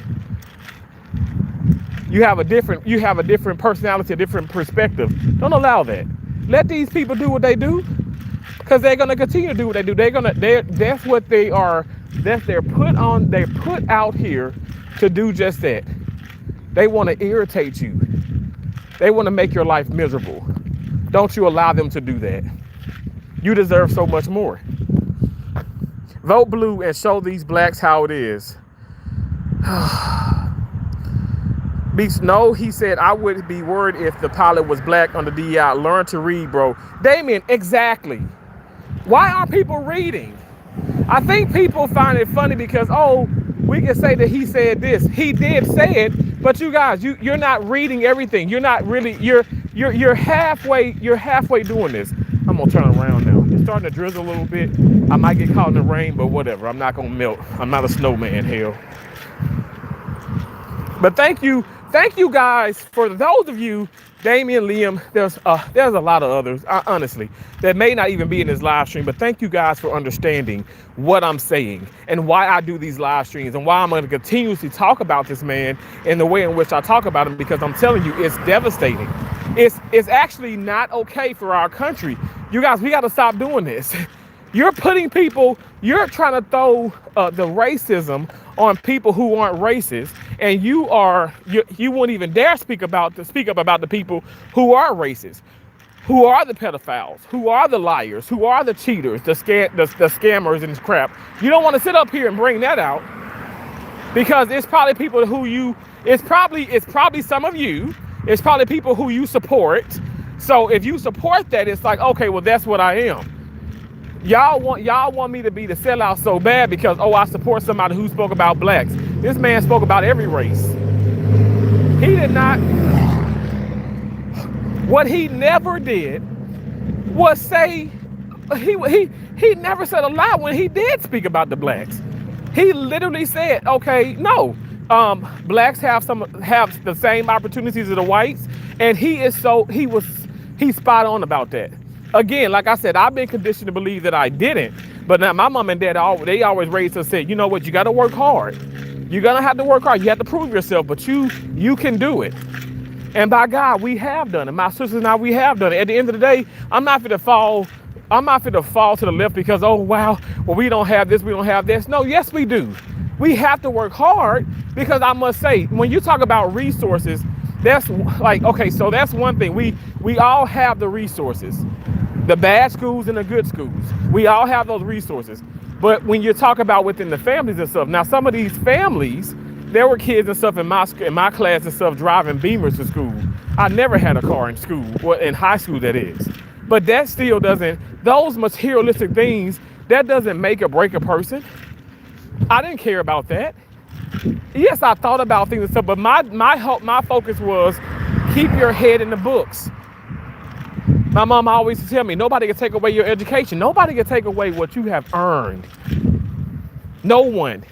You have a different personality, a different perspective. Don't allow that. Let these people do what they do, because they're gonna continue to do what they do. That's what they are. They're put out here to do just that. They want to irritate you. They want to make your life miserable. Don't you allow them to do that. You deserve so much more. Vote blue and show these blacks how it is. Beats, no, he said, I would be worried if the pilot was black on the DEI. Learn to read, bro. Damien, exactly. Why aren't people reading? I think people find it funny because, oh, we can say that he said this. He did say it, but you guys, you're not reading everything. You're not really, you're halfway doing this. I'm gonna turn around now. It's starting to drizzle a little bit. I might get caught in the rain, but whatever. I'm not gonna melt. I'm not a snowman, hell. But thank you guys, for those of you, Damien, Liam, there's a lot of others, honestly, that may not even be in this live stream, but thank you guys for understanding what I'm saying and why I do these live streams and why I'm going to continuously talk about this man in the way in which I talk about him, because I'm telling you, it's devastating. It's actually not okay for our country. You guys, we got to stop doing this. You're trying to throw the racism on people who aren't racist, and you won't even dare speak up about the people who are racist, who are the pedophiles, who are the liars, who are the cheaters, the scammers and crap. You don't want to sit up here and bring that out, because it's probably people it's probably some of you, it's probably people who you support. So if you support that, it's like, okay, well, that's what I am. Y'all want me to be the sellout so bad because, oh, I support somebody who spoke about blacks. This man spoke about every race. He did not. What he never did was say, he never said a lie when he did speak about the blacks. He literally said, okay, no, blacks have the same opportunities as the whites, and he's spot on about that. Again, like I said, I've been conditioned to believe that I didn't. But now my mom and dad, they always raised us, said, you know what, you got to work hard. You're going to have to work hard. You have to prove yourself, but you can do it. And by God, we have done it. My sisters and I, we have done it. At the end of the day, I'm not going to fall to the left because, oh, wow, well, we don't have this, we don't have this. No, yes, we do. We have to work hard, because I must say, when you talk about resources, that's like, okay, so that's one thing. We all have the resources. The bad schools and the good schools. We all have those resources. But when you talk about within the families and stuff, now some of these families, there were kids and stuff in my class and stuff driving Beamers to school. I never had a car in school, well, in high school that is. But that still doesn't, those materialistic things, that doesn't make or break a person. I didn't care about that. Yes, I thought about things and stuff, but my focus was keep your head in the books. My mom always used to tell me, nobody can take away your education. Nobody can take away what you have earned. No one.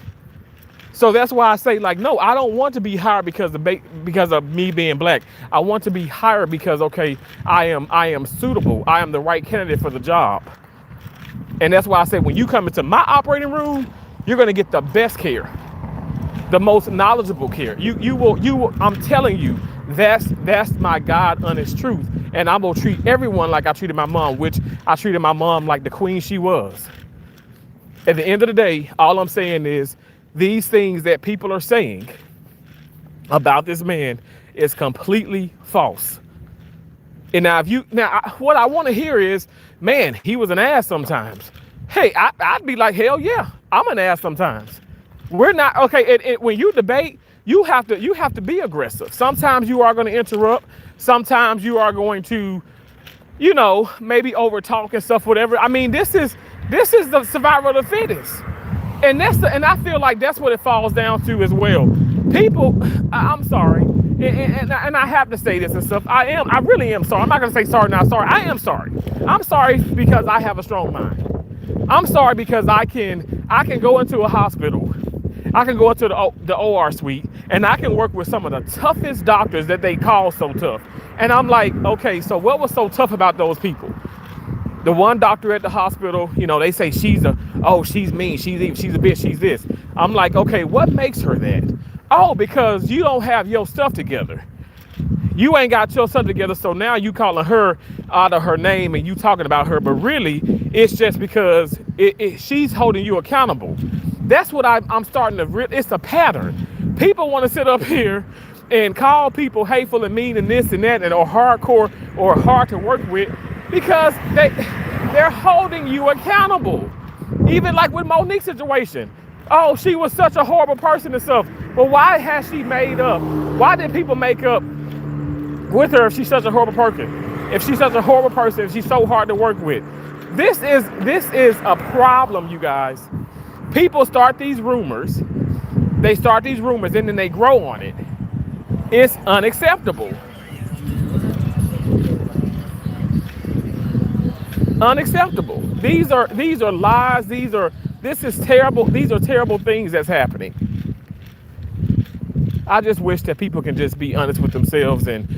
So that's why I say, like, no, I don't want to be hired because of me being black. I want to be hired because, okay, I am suitable. I am the right candidate for the job. And that's why I say, when you come into my operating room, you're going to get the best care, the most knowledgeable care. You will, I'm telling you, that's my God honest truth. And I'm going to treat everyone like I treated my mom, which I treated my mom like the queen she was. At the end of the day, all I'm saying is these things that people are saying about this man is completely false. And now, what I want to hear is, man, he was an ass sometimes. Hey, I'd be like, hell yeah, I'm an ass sometimes. We're not okay. When you debate, you have to be aggressive. Sometimes you are going to interrupt. Sometimes you are going to, maybe over talk and stuff, whatever. I mean, this is the survival of the fittest. And I feel like that's what it falls down to as well. People, I'm sorry, and I have to say this and stuff. I really am sorry. I'm not gonna say sorry, not sorry. I am sorry. I'm sorry because I have a strong mind. I'm sorry because I can go into a hospital. I can go into the OR suite and I can work with some of the toughest doctors that they call so tough. And I'm like, okay, so what was so tough about those people? The one doctor at the hospital, they say she's mean, she's a bitch, she's this. I'm like, okay, what makes her that? Oh, because you don't have your stuff together. You ain't got your stuff together, so now you calling her out of her name and you talking about her, but really, it's just because she's holding you accountable. That's what I'm starting to, it's a pattern. People want to sit up here and call people hateful and mean and this and that or hardcore or hard to work with because they're holding you accountable. Even like with Monique's situation. Oh, she was such a horrible person and stuff. But why has she made up? Why did people make up with her if she's such a horrible person? If she's such a horrible person, if she's so hard to work with. This is a problem, you guys. People start these rumors. They start these rumors and then they grow on it. It's unacceptable. Unacceptable. These are lies. This is terrible. These are terrible things that's happening. I just wish that people can just be honest with themselves and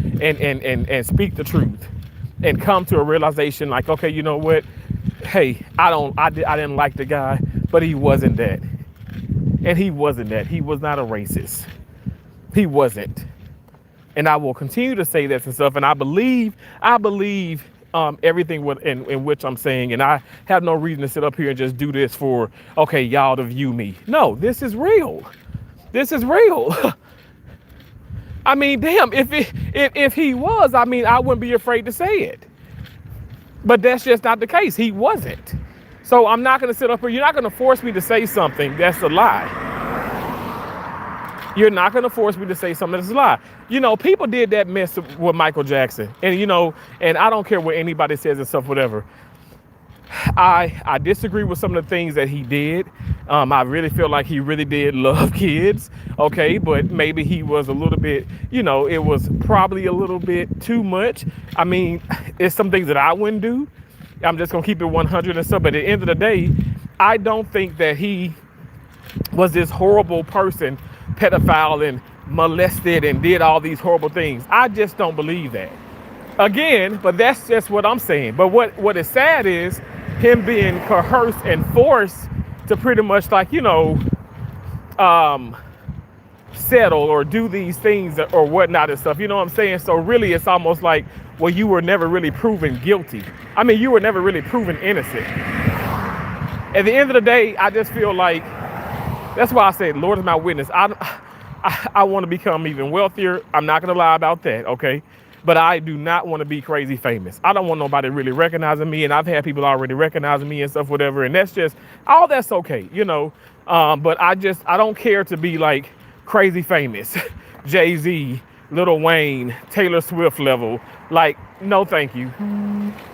speak the truth and come to a realization like, okay, you know what? Hey, I didn't like the guy, but he wasn't that. And he wasn't that. He was not a racist. He wasn't. And I will continue to say that and stuff. And I believe everything in which I'm saying. And I have no reason to sit up here and just do this for, okay, y'all to view me. No, this is real. This is real. I mean, damn, if he was, I mean, I wouldn't be afraid to say it. But that's just not the case. He wasn't. So I'm not going to sit up here. You're not going to force me to say something that's a lie. You're not going to force me to say something that's a lie. People did that mess with Michael Jackson. And, and I don't care what anybody says and stuff, whatever. I disagree with some of the things that he did. I really feel like he really did love kids. Okay, but maybe he was a little bit, it was probably a little bit too much. I mean, it's some things that I wouldn't do. I'm just going to keep it 100 and stuff. But at the end of the day, I don't think that he was this horrible person, pedophile and molested and did all these horrible things. I just don't believe that. Again, but that's just what I'm saying. But what is sad is him being coerced and forced to pretty much like, settle or do these things or whatnot and stuff. You know what I'm saying? So really, it's almost like, well, you were never really proven guilty. I mean, you were never really proven innocent. At the end of the day, I just feel like, that's why I say, Lord is my witness. I want to become even wealthier. I'm not going to lie about that, okay? But I do not want to be crazy famous. I don't want nobody really recognizing me, and I've had people already recognizing me and stuff, whatever, and that's just, all that's okay, but I don't care to be like crazy famous, Jay-Z, Lil Wayne, Taylor Swift level. Like, no, thank you.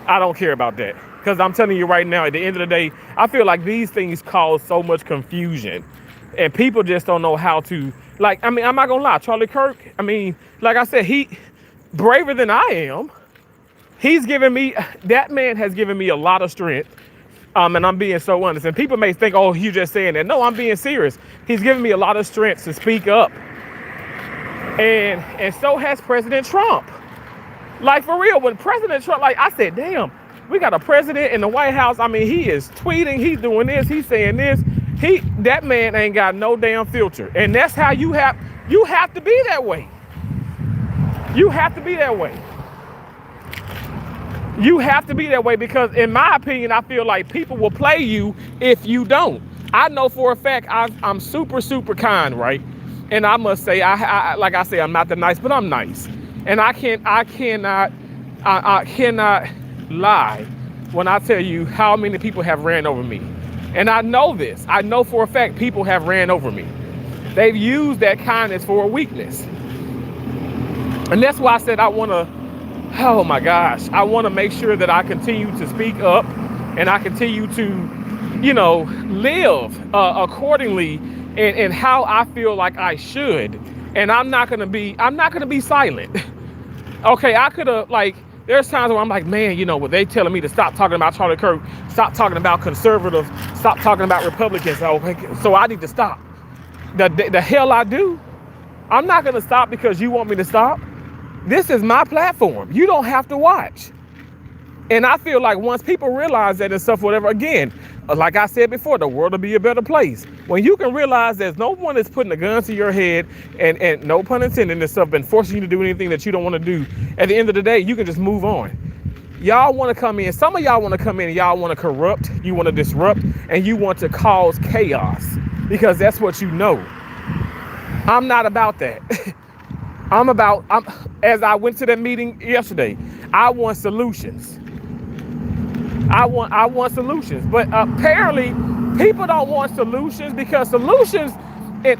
I don't care about that. Because I'm telling you right now, at the end of the day, I feel like these things cause so much confusion. And people just don't know how to, like, I mean, I'm not going to lie. Charlie Kirk, I mean, like I said, he braver than I am. That man has given me a lot of strength. And I'm being so honest. And people may think, oh, you just saying that. No, I'm being serious. He's giving me a lot of strength to speak up. And so has President Trump. Like, for real, when President Trump, like, I said, damn, we got a president in the White House. I mean, he is tweeting, he's doing this, he's saying this. That man ain't got no damn filter. And that's how you have to be that way. You have to be that way. You have to be that way because, in my opinion, I feel like people will play you if you don't. I know for a fact I'm super, super kind, right? And I must say, I like I say, I'm not that nice, but I'm nice. And I cannot lie when I tell you how many people have ran over me. And I know this. I know for a fact people have ran over me. They've used that kindness for a weakness. And that's why I said I want to, oh my gosh, I want to make sure that I continue to speak up and I continue to, live accordingly in how I feel like I should. And I'm not going to be silent. Okay, I could have, there's times where I'm like, man, what they telling me to stop talking about Charlie Kirk, stop talking about conservatives, stop talking about Republicans. So I need to stop. The hell I do. I'm not going to stop because you want me to stop. This is my platform. You don't have to watch. And I feel like once people realize that and stuff, whatever, again, like I said before, the world will be a better place. When you can realize there's no one that's putting a gun to your head and no pun intended and stuff, and forcing you to do anything that you don't want to do, at the end of the day, you can just move on. Y'all want to come in. Some of y'all want to come in and y'all want to corrupt, you want to disrupt, and you want to cause chaos because that's what you know. I'm not about that. As I went to that meeting yesterday, I want solutions. I want solutions. But apparently, people don't want solutions because solutions,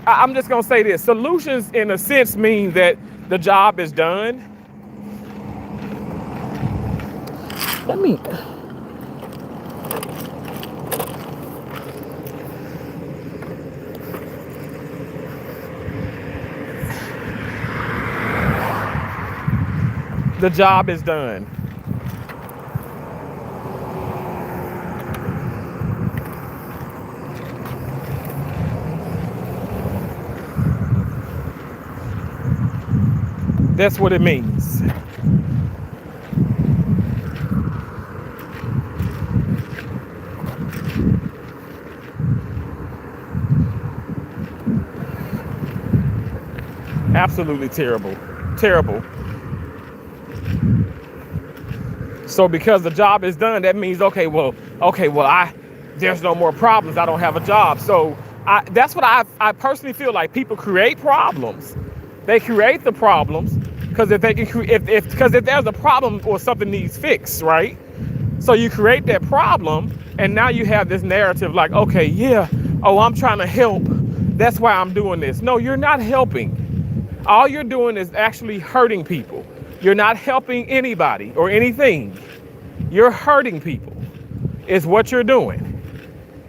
I'm just going to say this, solutions in a sense mean that the job is done. The job is done. That's what it means. Absolutely terrible. Terrible. So because the job is done, that means, there's no more problems. I don't have a job. So that's what I personally feel like. People create problems. They create the problems because if there's a problem or something needs fixed, right? So you create that problem and now you have this narrative like, I'm trying to help. That's why I'm doing this. No, you're not helping. All you're doing is actually hurting people. You're not helping anybody or anything. You're hurting people is what you're doing.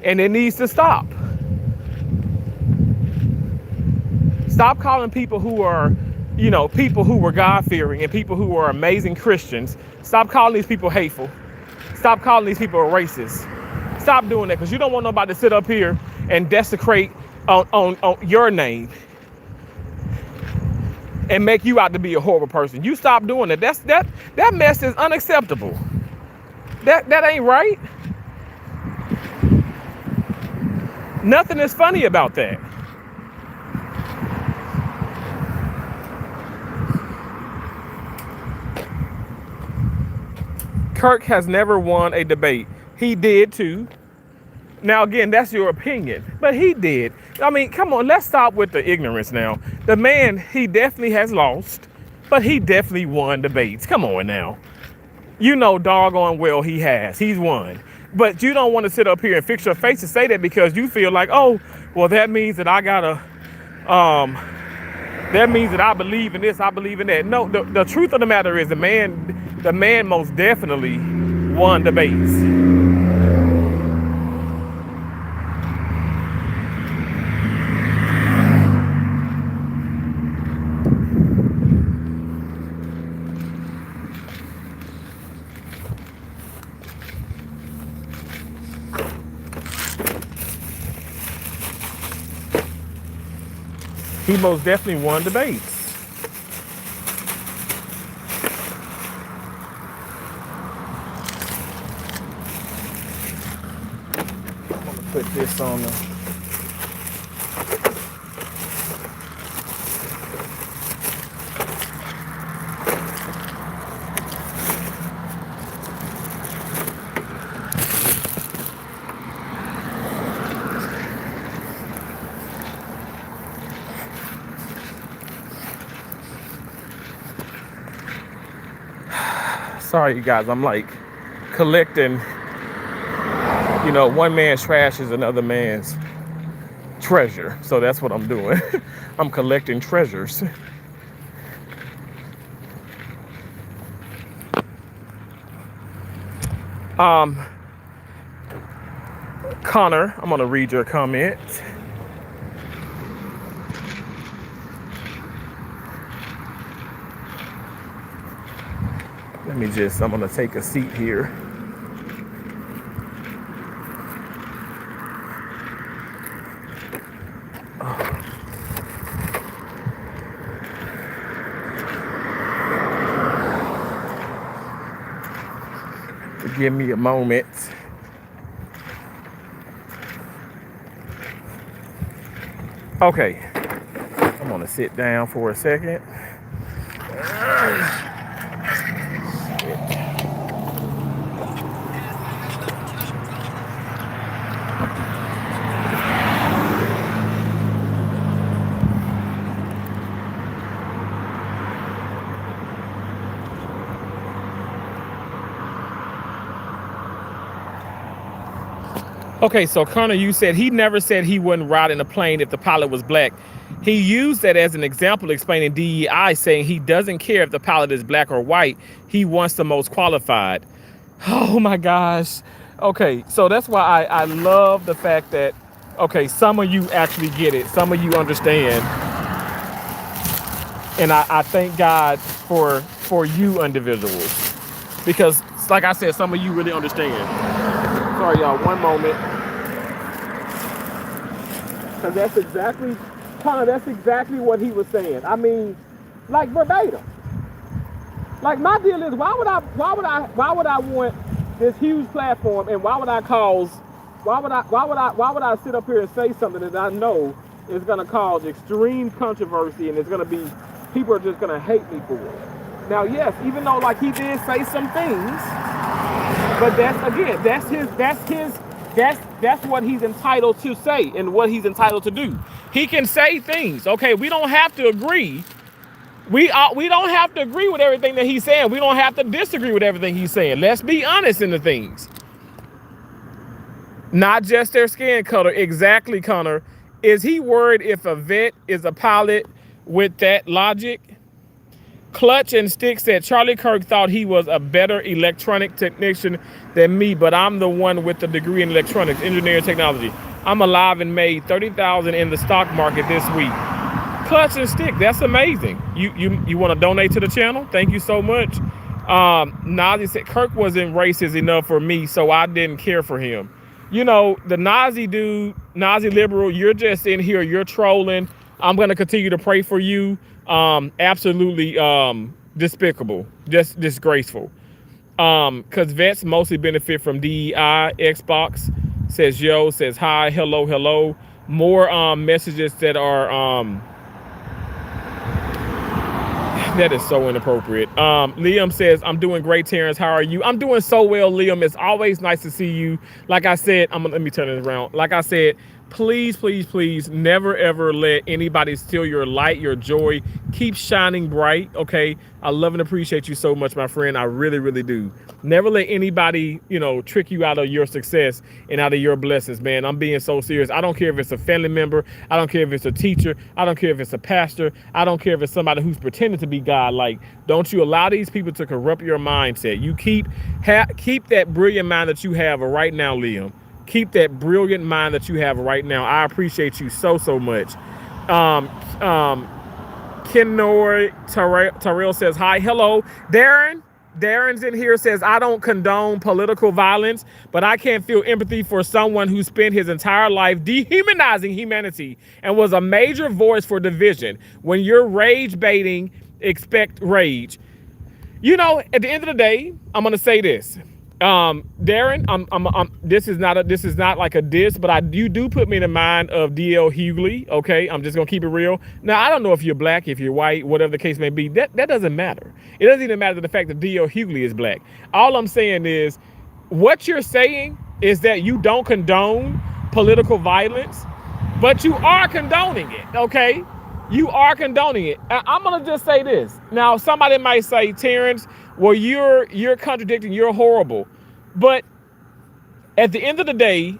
And it needs to stop. Stop calling people who are, people who were God-fearing and people who are amazing Christians. Stop calling these people hateful. Stop calling these people racist. Stop doing that because you don't want nobody to sit up here and desecrate on your name and make you out to be a horrible person. You stop doing it. That mess is unacceptable. That ain't right. Nothing is funny about that. Kirk has never won a debate. He did too. Now, again, that's your opinion, but he did. I mean, come on, let's stop with the ignorance now. The man, he definitely has lost, but he definitely won debates. Come on now. You know doggone well he has. He's won. But you don't want to sit up here and fix your face to say that because you feel like, that means that I gotta, that means that I believe in this, I believe in that. No, the truth of the matter is the man most definitely won debates. He most definitely won debates. I'm gonna put this on the. Sorry, you guys. I'm like collecting. You know, one man's trash is another man's treasure. So that's what I'm doing. I'm collecting treasures. Connor, I'm gonna read your comment. I'm gonna take a seat here. Give me a moment. Okay, I'm gonna sit down for a second. Okay, so Connor, you said he never said he wouldn't ride in a plane if the pilot was black. He used that as an example explaining DEI, saying he doesn't care if the pilot is black or white. He wants the most qualified. Oh my gosh. Okay, so that's why I love the fact that, okay, some of you actually get it. Some of you understand. And I thank God for you individuals. Because like I said, some of you really understand. Sorry, y'all, one moment. Because that's exactly what he was saying. I mean, like verbatim. Like my deal is, why would I want this huge platform, and why would I sit up here and say something that I know is gonna cause extreme controversy, and it's gonna be, people are just gonna hate me for it. Now, yes, even though like he did say some things, but that's what he's entitled to say and what he's entitled to do. He can say things. Okay, we don't have to agree. We don't have to agree with everything that he's saying. We don't have to disagree with everything he's saying. Let's be honest in the things. Not just their skin color. Exactly, Connor. Is he worried if a vet is a pilot with that logic? Clutch and Stick said Charlie Kirk thought he was a better electronic technician than me, but I'm the one with the degree in electronics, engineering, technology. I'm alive and made $30,000 in the stock market this week. Clutch and Stick, that's amazing. You want to donate to the channel? Thank you so much. Nazi said Kirk wasn't racist enough for me, so I didn't care for him. You know, the Nazi dude, Nazi liberal, you're just in here, you're trolling. I'm going to continue to pray for you. Absolutely despicable, just disgraceful. Because vets mostly benefit from DEI. Xbox says yo, says hi, hello, hello. More messages that are that is so inappropriate. Liam says, I'm doing great, Terrence. How are you? I'm doing so well, Liam. It's always nice to see you. Like I said, let me turn it around. Like I said, please, please, please never, ever let anybody steal your light, your joy. Keep shining bright, okay? I love and appreciate you so much, my friend. I really, really do. Never let anybody, trick you out of your success and out of your blessings, man. I'm being so serious. I don't care if it's a family member. I don't care if it's a teacher. I don't care if it's a pastor. I don't care if it's somebody who's pretending to be God. Like, don't you allow these people to corrupt your mindset. You keep that brilliant mind that you have right now, Liam. Keep that brilliant mind that you have right now. I appreciate you so, so much. Kennoy Terrell says, hi. Hello, Darren. Darren's in here says, I don't condone political violence, but I can't feel empathy for someone who spent his entire life dehumanizing humanity and was a major voice for division. When you're rage baiting, expect rage. You know, at the end of the day, I'm gonna say this, Darren. This is not like a diss, but you do put me in the mind of D.L. Hughley. Okay, I'm just gonna keep it real. Now, I don't know if you're black, if you're white, whatever the case may be. That doesn't matter. It doesn't even matter the fact that D.L. Hughley is black. All I'm saying is, what you're saying is that you don't condone political violence, but you are condoning it. Okay. You are condoning it. I'm gonna just say this. Now, somebody might say, Terrence, well, you're contradicting, you're horrible. But at the end of the day,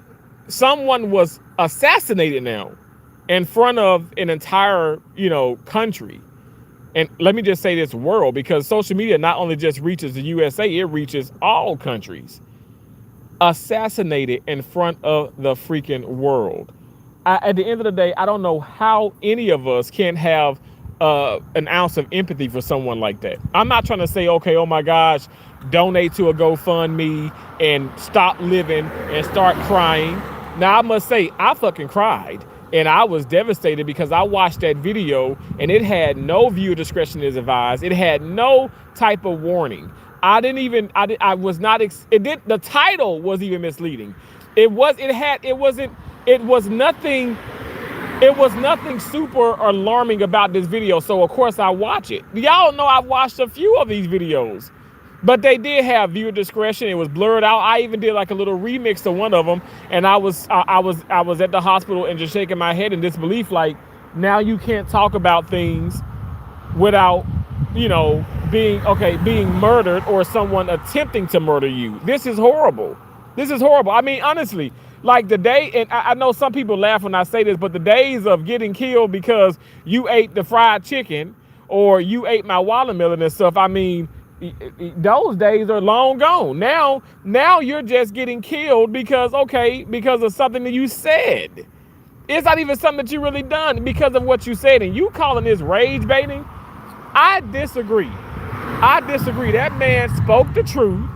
someone was assassinated now in front of an entire, country. And let me just say this, world, because social media not only just reaches the USA, it reaches all countries. Assassinated in front of the freaking world. At the end of the day, I don't know how any of us can have an ounce of empathy for someone like that. I'm not trying to say, okay, oh my gosh, donate to a GoFundMe and stop living and start crying. Now, I must say, I fucking cried. And I was devastated because I watched that video and it had no viewer discretion is advised. It had no type of warning. The title was even misleading. It was nothing super alarming about this video. So of course I watch it. Y'all know I've watched a few of these videos, but they did have viewer discretion. It was blurred out. I even did like a little remix to one of them. And I was at the hospital and just shaking my head in disbelief. Like, now you can't talk about things without, being murdered or someone attempting to murder you. This is horrible. This is horrible. I mean, honestly, like the day, and I know some people laugh when I say this, but the days of getting killed because you ate the fried chicken or you ate my watermelon and stuff, I mean, those days are long gone. Now you're just getting killed because of something that you said. It's not even something that you really done because of what you said. And you calling this rage baiting? I disagree. That man spoke the truth.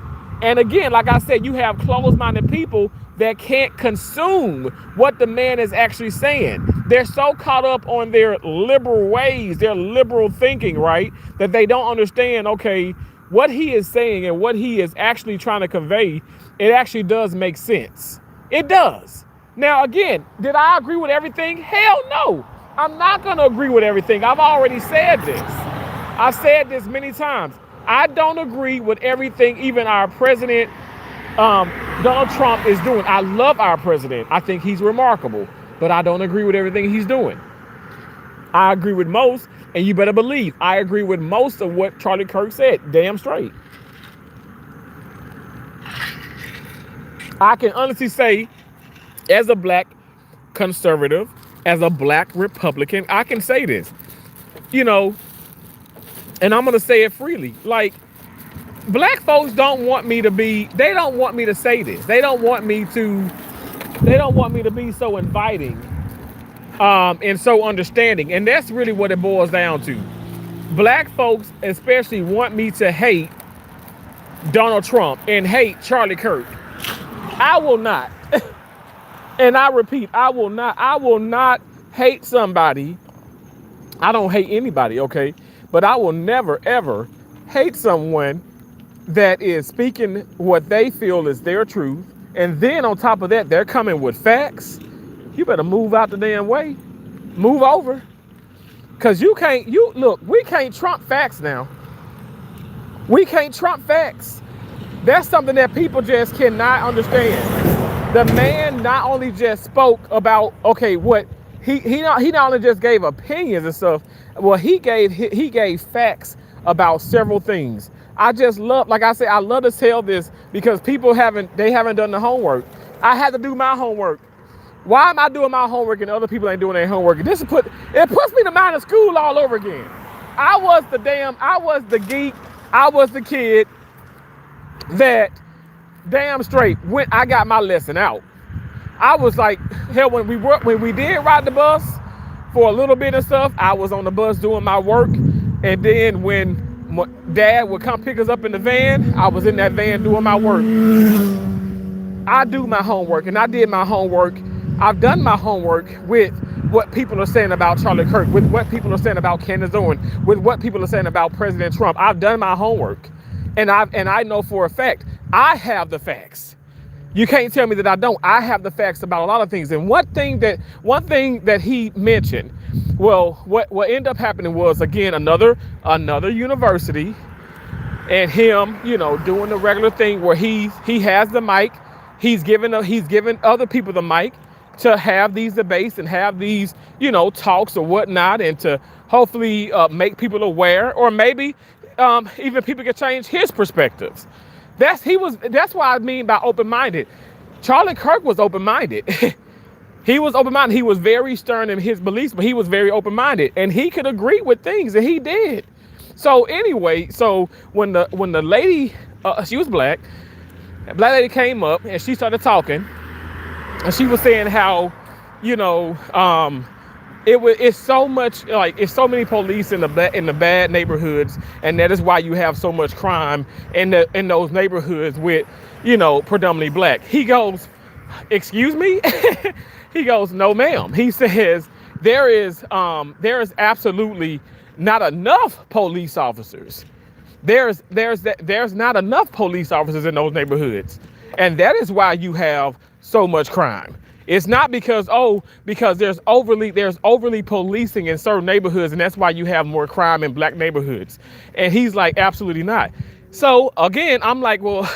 And again, like I said, you have closed-minded people that can't consume what the man is actually saying. They're so caught up on their liberal ways, their liberal thinking, right, that they don't understand, okay, what he is saying and what he is actually trying to convey, it actually does make sense. It does. Now, again, did I agree with everything? Hell no. I'm not going to agree with everything. I've already said this. I've said this many times. I don't agree with everything even our president, Donald Trump, is doing. I love our president. I think he's remarkable, but I don't agree with everything he's doing. I agree with most, and you better believe I agree with most of what Charlie Kirk said. Damn straight. I can honestly say, as a black conservative, as a black Republican, I can say this, and I'm going to say it freely. Like, black folks don't want me to say this. They don't want me to be so inviting, and so understanding. And that's really what it boils down to. Black folks especially want me to hate Donald Trump and hate Charlie Kirk. I will not. And I repeat, I will not hate somebody. I don't hate anybody, okay? But I will never, ever hate someone that is speaking what they feel is their truth. And then on top of that, they're coming with facts. You better move out the damn way. Move over. Because we can't trump facts now. We can't trump facts. That's something that people just cannot understand. The man not only just spoke about, okay, what he not only just gave opinions and stuff. Well, he gave facts about several things. I just love, like I said, I love to tell this because people haven't done the homework. I had to do my homework. Why am I doing my homework and other people ain't doing their homework? It puts me to mind of school all over again. I was the geek, I was the kid that damn straight when I got my lesson out. I was like, hell, when we did ride the bus for a little bit and stuff, I was on the bus doing my work. And then when Dad would come pick us up in the van. I was in that van doing my work. I do my homework, and I did my homework. I've done my homework with what people are saying about Charlie Kirk, with what people are saying about Candace Owen, with what people are saying about President Trump. I've done my homework, and I know for a fact I have the facts. You can't tell me that I don't. I have the facts about a lot of things. And one thing that he mentioned, well, what ended up happening was, again, another university, and him, doing the regular thing where he has the mic. He's given other people the mic to have these debates and have these, talks or whatnot, and to hopefully make people aware, or maybe even people can change his perspectives. That's what I mean by open-minded. Charlie Kirk was open-minded. He was open-minded. He was very stern in his beliefs, but he was very open-minded, and he could agree with things, and he did. So anyway, when the lady, she was black lady came up and she started talking, and she was saying how, it's so much, like, it's so many police in the bad neighborhoods, and that is why you have so much crime in those neighborhoods with, predominantly black. He goes, excuse me? He goes, no, ma'am. He says there is absolutely not enough police officers. There's not enough police officers in those neighborhoods, and that is why you have so much crime. It's not because there's overly policing in certain neighborhoods, and that's why you have more crime in black neighborhoods. And he's like, absolutely not. So again, I'm like, well,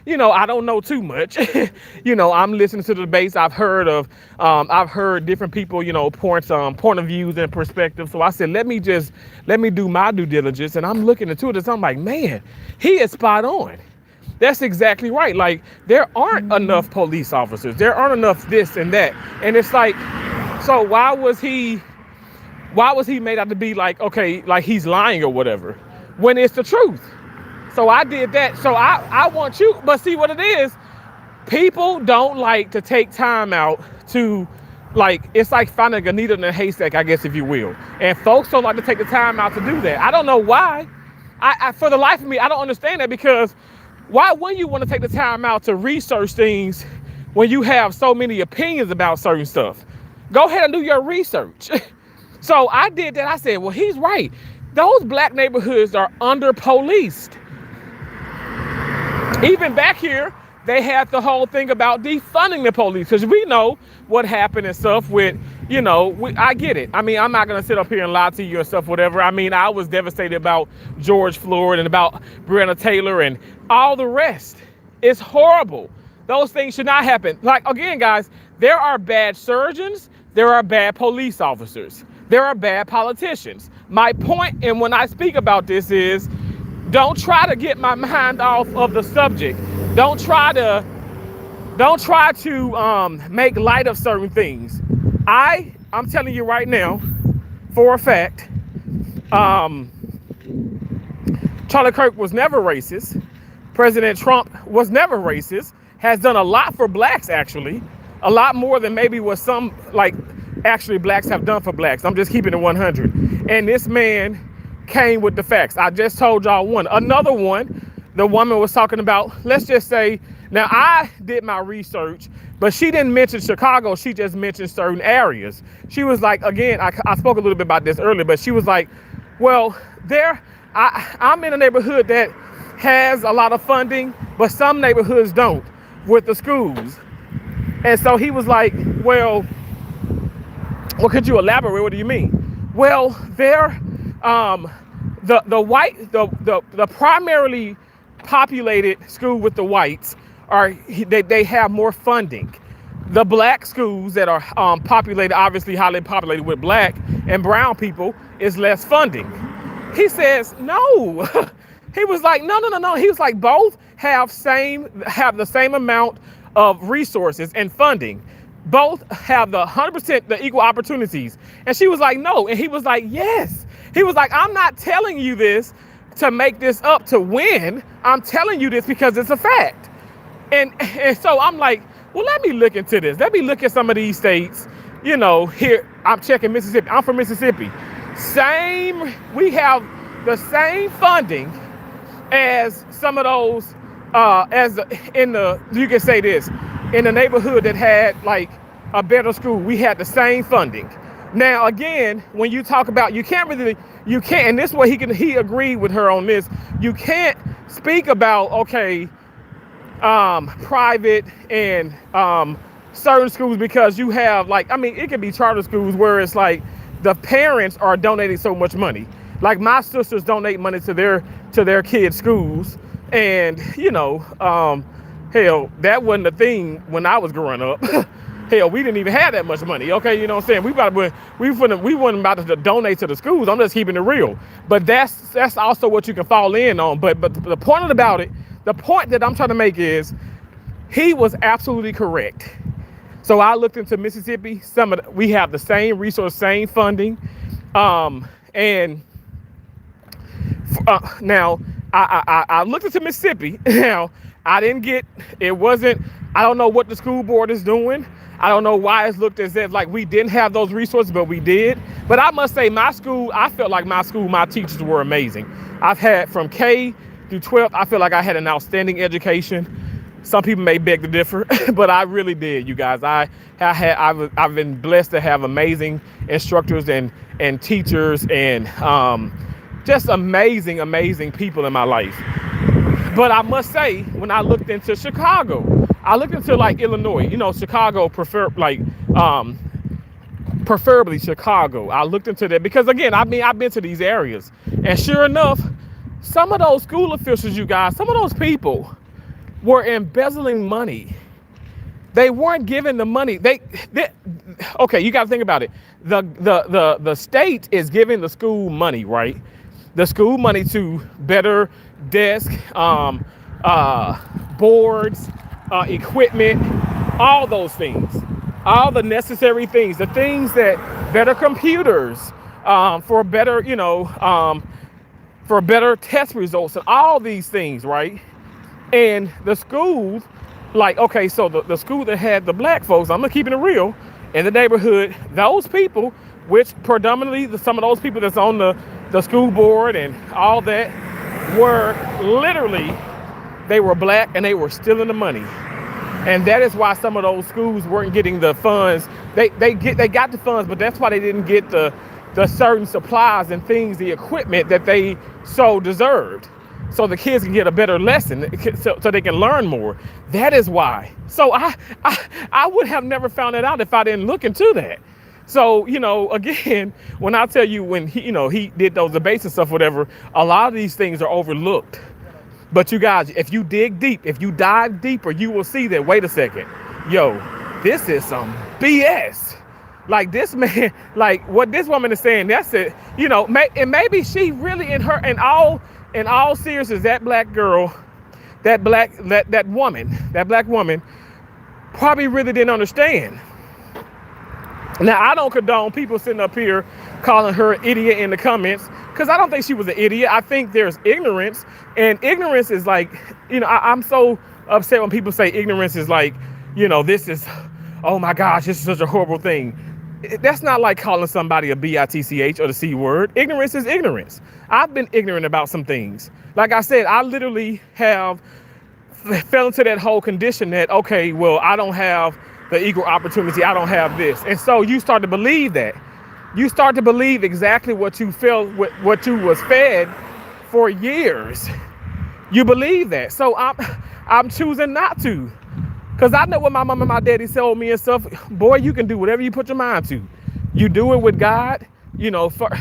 I don't know too much. I'm listening to the debates. I've heard different people, point of views and perspectives. So I said, let me do my due diligence. And I'm looking into it. I'm like, man, he is spot on. That's exactly right. Like, there aren't enough police officers. There aren't enough this and that. And it's like, so why was he made out to be like, okay, like he's lying or whatever, when it's the truth? So I did that. So I want you, but see what it is, people don't like to take time out to, like, it's like finding a needle in a haystack, I guess, if you will. And folks don't like to take the time out to do that. I don't know why. I for the life of me, I don't understand that, because why wouldn't you want to take the time out to research things when you have so many opinions about certain stuff? Go ahead and do your research. So I did that. I said, well, he's right. Those black neighborhoods are under-policed. Even back here, they had the whole thing about defunding the police, because we know what happened and stuff with, I get it. I mean, I'm not going to sit up here and lie to you and stuff, whatever. I mean, I was devastated about George Floyd and about Breonna Taylor and all the rest. It's horrible. Those things should not happen. Like, again, guys, there are bad surgeons. There are bad police officers. There are bad politicians. My point, and when I speak about this, is don't try to get my mind off of the subject. Don't try to make light of certain things. I'm telling you right now, for a fact, Charlie Kirk was never racist. President Trump was never racist. Has done a lot for blacks, actually. A lot more than maybe what some, actually blacks have done for blacks. I'm just keeping it 100. And this man came with the facts. I just told y'all one. Another one, the woman was talking about, let's just say, now I did my research, but she didn't mention Chicago. She just mentioned certain areas. She was like, again, I spoke a little bit about this earlier, but she was like, well, I'm in a neighborhood that has a lot of funding, but some neighborhoods don't, with the schools. And so he was like, well, could you elaborate? What do you mean? Well, the primarily populated school with the whites they have more funding. The black schools that are populated, obviously highly populated with black and brown people, is less funding. He says, no. He was like, no. He was like, both have the same amount of resources and funding. Both have the 100% the equal opportunities. And she was like, no. And he was like, yes. He was like, I'm not telling you this to make this up to win. I'm telling you this because it's a fact. And so I'm like, well, let me look into this. Let me look at some of these states. Here, I'm checking Mississippi. I'm from Mississippi. We have the same funding as some of those, you can say this, in the neighborhood that had like a better school, we had the same funding. Now, again, when you talk about, and this way he agreed with her on this, you can't speak about, okay, private and certain schools, because you have it can be charter schools where it's like the parents are donating so much money. Like my sisters donate money to their kids' schools, and hell, that wasn't a thing when I was growing up. Hell, we didn't even have that much money. Okay, you know what I'm saying? We weren't about to donate to the schools. I'm just keeping it real. But that's also what you can fall in on. But the point about it, the point that I'm trying to make is, he was absolutely correct. So I looked into Mississippi. We have the same resource, same funding, and now I looked into Mississippi. Now I didn't get. It wasn't. I don't know what the school board is doing. I don't know why it's looked as if like we didn't have those resources, but we did. But I must say, my school, I felt like my teachers were amazing. I've had from K through 12. I feel like I had an outstanding education. Some people may beg to differ, but I really did, you guys. I've been blessed to have amazing instructors and teachers and just amazing people in my life. But I must say, when I looked into Chicago, I looked into like Illinois, Chicago preferably Chicago. I looked into that because, again, I've been to these areas, and sure enough, some of those school officials, you guys, some of those people were embezzling money. They weren't giving the money. Okay, you got to think about it. The state is giving the school money, right? The school money to better desk, boards, equipment, all those things, all the necessary things, the things that better computers, for better, for better test results and all these things, right? And the schools, okay, so the school that had the black folks, I'm keeping it real, in the neighborhood, those people, which predominantly some of those people that's on the school board and all that, were literally, they were black and they were stealing the money. And that is why some of those schools weren't getting the funds. They got the funds, but that's why they didn't get the certain supplies and things, the equipment that they so deserved, so the kids can get a better lesson, so they can learn more. That is why. So I would have never found that out if I didn't look into that. So, again, when I tell you, when he did those debates and stuff, whatever, a lot of these things are overlooked. But you guys, if you dig deep, if you dive deeper, you will see that, wait a second, this is some BS. Like this man, like what this woman is saying, that's it. And maybe she really in all seriousness, that black girl, that black woman probably really didn't understand. Now, I don't condone people sitting up here calling her an idiot in the comments, because I don't think she was an idiot. I think there's ignorance, and ignorance is like, I'm so upset when people say ignorance is like, this is, oh my gosh, this is such a horrible thing. That's not like calling somebody a bitch or the C word. Ignorance is ignorance. I've been ignorant about some things. Like I said, I literally have fell into that whole condition that, okay, well, I don't have the equal opportunity. I don't have this. And so you start to believe that. You start to believe exactly what you felt, what you was fed for years. You believe that. So I'm choosing not to. Because I know what my mom and my daddy told me and stuff. Boy, you can do whatever you put your mind to. You do it with God,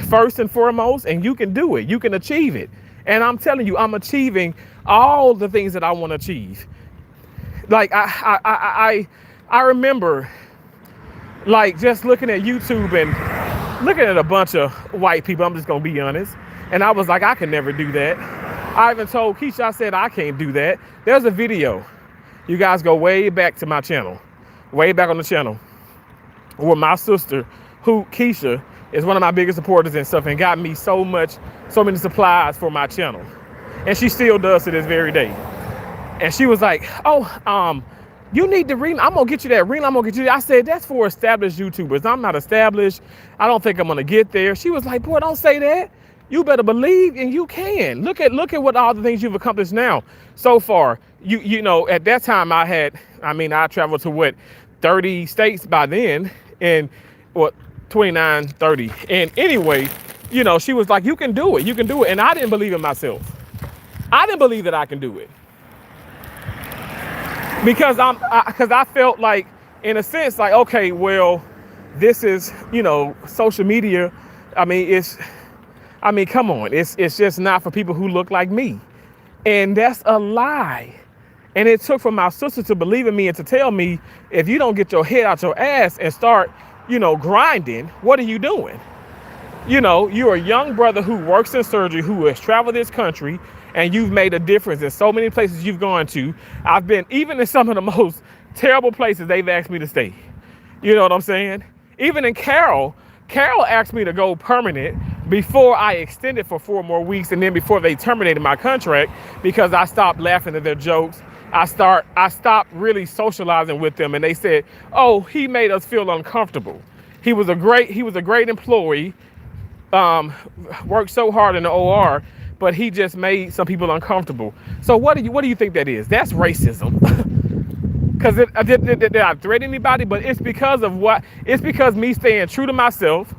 first and foremost, and you can do it. You can achieve it. And I'm telling you, I'm achieving all the things that I want to achieve. Like I remember, like, just looking at YouTube and looking at a bunch of white people. I'm just gonna be honest, and I was like, I can never do that. I even told Keisha, I said, I can't do that. There's a video. You guys go way back to my channel, way back on the channel, where my sister, who Keisha is one of my biggest supporters and stuff, and got me so many supplies for my channel, and she still does to this very day. And she was like, oh, you need the ring. I'm gonna get you that ring. I'm gonna get you that. I said, that's for established YouTubers. I'm not established. I don't think I'm gonna get there. She was like, boy, don't say that. You better believe and you can. Look at what all the things you've accomplished now so far. You know, at that time I traveled to what, 30 states by then, and what, 29, 30. And anyway, you know, she was like, you can do it. You can do it. And I didn't believe in myself. I didn't believe that I can do it. Because I felt like, in a sense, like, okay, well, this is, you know, social media. Come on, it's just not for people who look like me. And that's a lie. And it took for my sister to believe in me and to tell me, if you don't get your head out your ass and start, you know, grinding, what are you doing? You know, you're a young brother who works in surgery, who has traveled this country, and you've made a difference in so many places you've gone to. I've been even in some of the most terrible places they've asked me to stay. You know what I'm saying? Even in Carroll asked me to go permanent before I extended for 4 more weeks, and then before they terminated my contract, because I stopped laughing at their jokes. I stopped really socializing with them, and they said, "Oh, he made us feel uncomfortable. He was a great employee, worked so hard in the OR, but he just made some people uncomfortable." So what do you think that is? That's racism. Because did I threaten anybody? But it's because of what? It's because me staying true to myself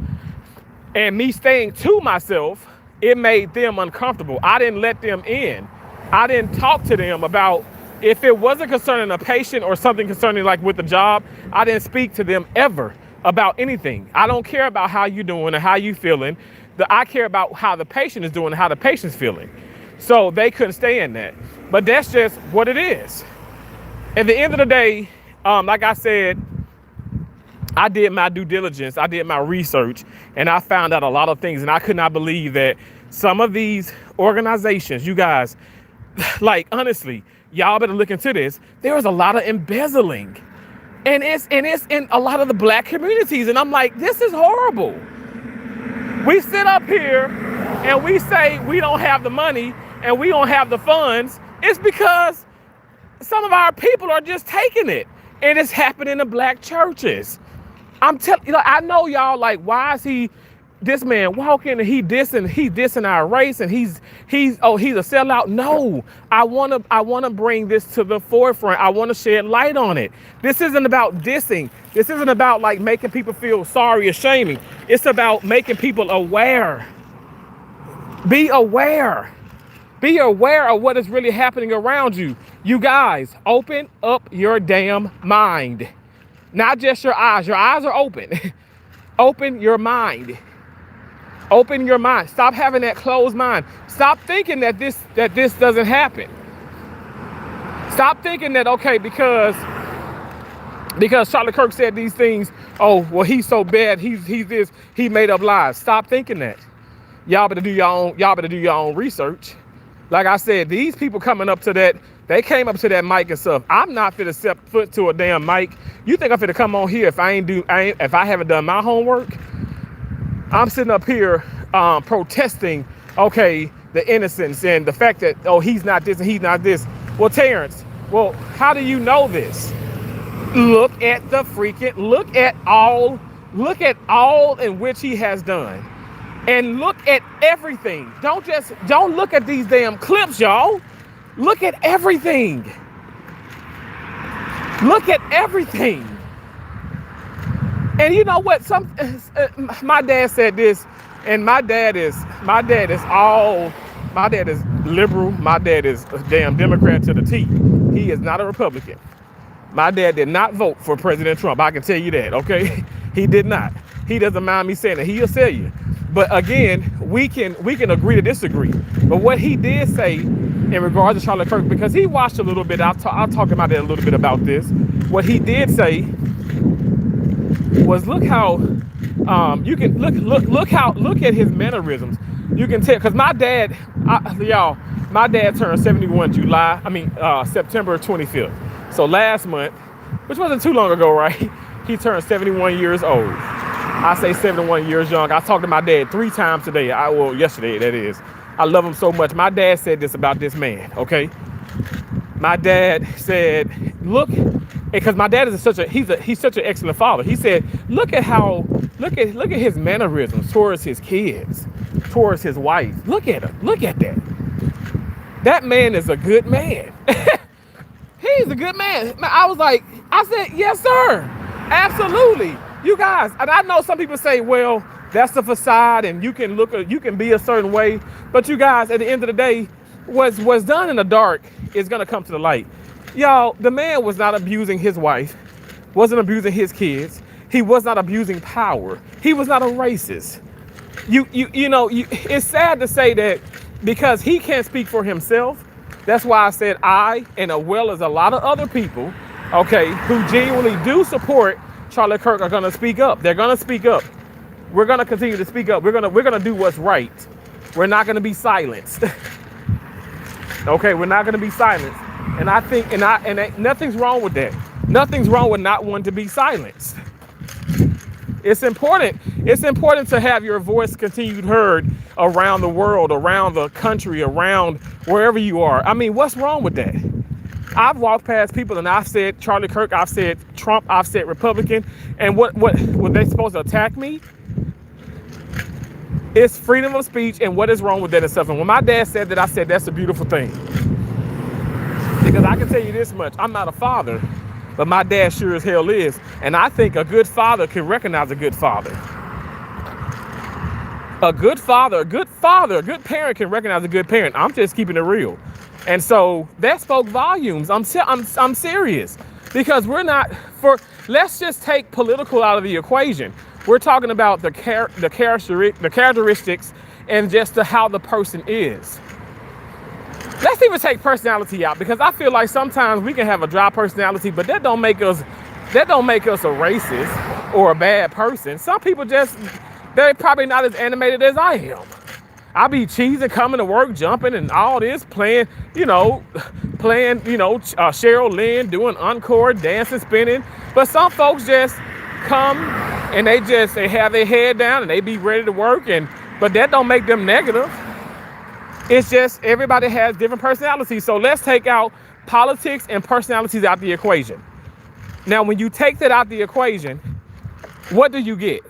and me staying to myself, it made them uncomfortable. I didn't let them in. I didn't talk to them about, if it wasn't concerning a patient or something concerning like with the job, I didn't speak to them ever about anything. I don't care about how you doing or how you feeling. I care about how the patient is doing and how the patient's feeling. So they couldn't stay in that. But that's just what it is. At the end of the day, like I said, I did my due diligence, I did my research, and I found out a lot of things. And I could not believe that some of these organizations, you guys, like, honestly, y'all better look into this. There was a lot of embezzling. And it's in a lot of the black communities. And I'm like, this is horrible. We sit up here and we say we don't have the money and we don't have the funds. It's because some of our people are just taking it. And it's happening in black churches. I'm telling you, I know y'all like, why is this man walking and he dissing our race and he's a sellout? No, I wanna bring this to the forefront. I wanna shed light on it. This isn't about dissing. This isn't about like making people feel sorry or shaming. It's about making people aware. Be aware. Be aware of what is really happening around you. You guys, open up your damn mind. Not just your eyes. Your eyes are open. Open your mind. Open your mind. Stop having that closed mind. Stop thinking that this doesn't happen. Stop thinking that, okay, because Charlie Kirk said these things, oh, well, he's so bad, he's this, he made up lies. Stop thinking that. Y'all better do your own research. Like I said, these people coming up to that, they came up to that mic and stuff. I'm not finna step foot to a damn mic. You think I'm finna come on here if I haven't done my homework? I'm sitting up here protesting, okay, the innocence and the fact that, oh, he's not this and he's not this. Well, Terrence, well, how do you know this? Look at all in which he has done. And look at everything. Don't look at these damn clips, y'all. Look at everything. Look at everything. And you know what? My dad said this, and my dad is liberal. My dad is a damn Democrat to the T. He is not a Republican. My dad did not vote for President Trump. I can tell you that, okay? He did not. He doesn't mind me saying it. He'll tell you. But again, we can agree to disagree. But what he did say in regards to Charlie Kirk, because he watched a little bit, I'll talk about it a little bit about this. What he did say was, look how you can look at his mannerisms. You can tell, because my dad turned 71 September 25th. So last month, which wasn't too long ago, right? He turned 71 years old. I say 71 years young. I talked to my dad 3 times today. Yesterday, that is. I love him so much. My dad said this about this man, okay? My dad said, look, because my dad is he's such an excellent father. He said, look at his mannerisms towards his kids. towards his wife. Look at him. Look at that. That man is a good man. He's a good man. I said, yes, sir. Absolutely. You guys, and I know some people say, well, that's the facade and you can be a certain way. But you guys, at the end of the day, what's done in the dark is going to come to the light. Y'all, the man was not abusing his wife, wasn't abusing his kids. He was not abusing power. He was not a racist. It's sad to say that because he can't speak for himself. That's why I said I, and as well as a lot of other people, okay, who genuinely do support Charlie Kirk are going to speak up. They're going to speak up. We're going to continue to speak up. We're going to do what's right. We're not going to be silenced. Okay, we're not going to be silenced. And I think, nothing's wrong with that. Nothing's wrong with not wanting to be silenced. It's important. It's important to have your voice continued heard around the world, around the country, around wherever you are. I mean, what's wrong with that? I've walked past people and I've said Charlie Kirk, I've said Trump, I've said Republican, and what were they supposed to attack me? It's freedom of speech, and what is wrong with that and stuff. And when my dad said that, I said that's a beautiful thing. Because I can tell you this much, I'm not a father, but my dad sure as hell is. And I think a good father can recognize a good father. A good good parent can recognize a good parent. I'm just keeping it real. And so that spoke volumes. I'm serious. Because let's just take political out of the equation. We're talking about the characteristics and just how the person is. Let's even take personality out, because I feel like sometimes we can have a dry personality, but that don't make us a racist or a bad person. Some people they're probably not as animated as I am. I be cheesing, coming to work, jumping and all this, playing, Cheryl Lynn, doing encore, dancing, spinning. But some folks just come and they have their head down and they be ready to work, but that don't make them negative. It's just everybody has different personalities. So let's take out politics and personalities out the equation. Now, when you take that out the equation, what do you get?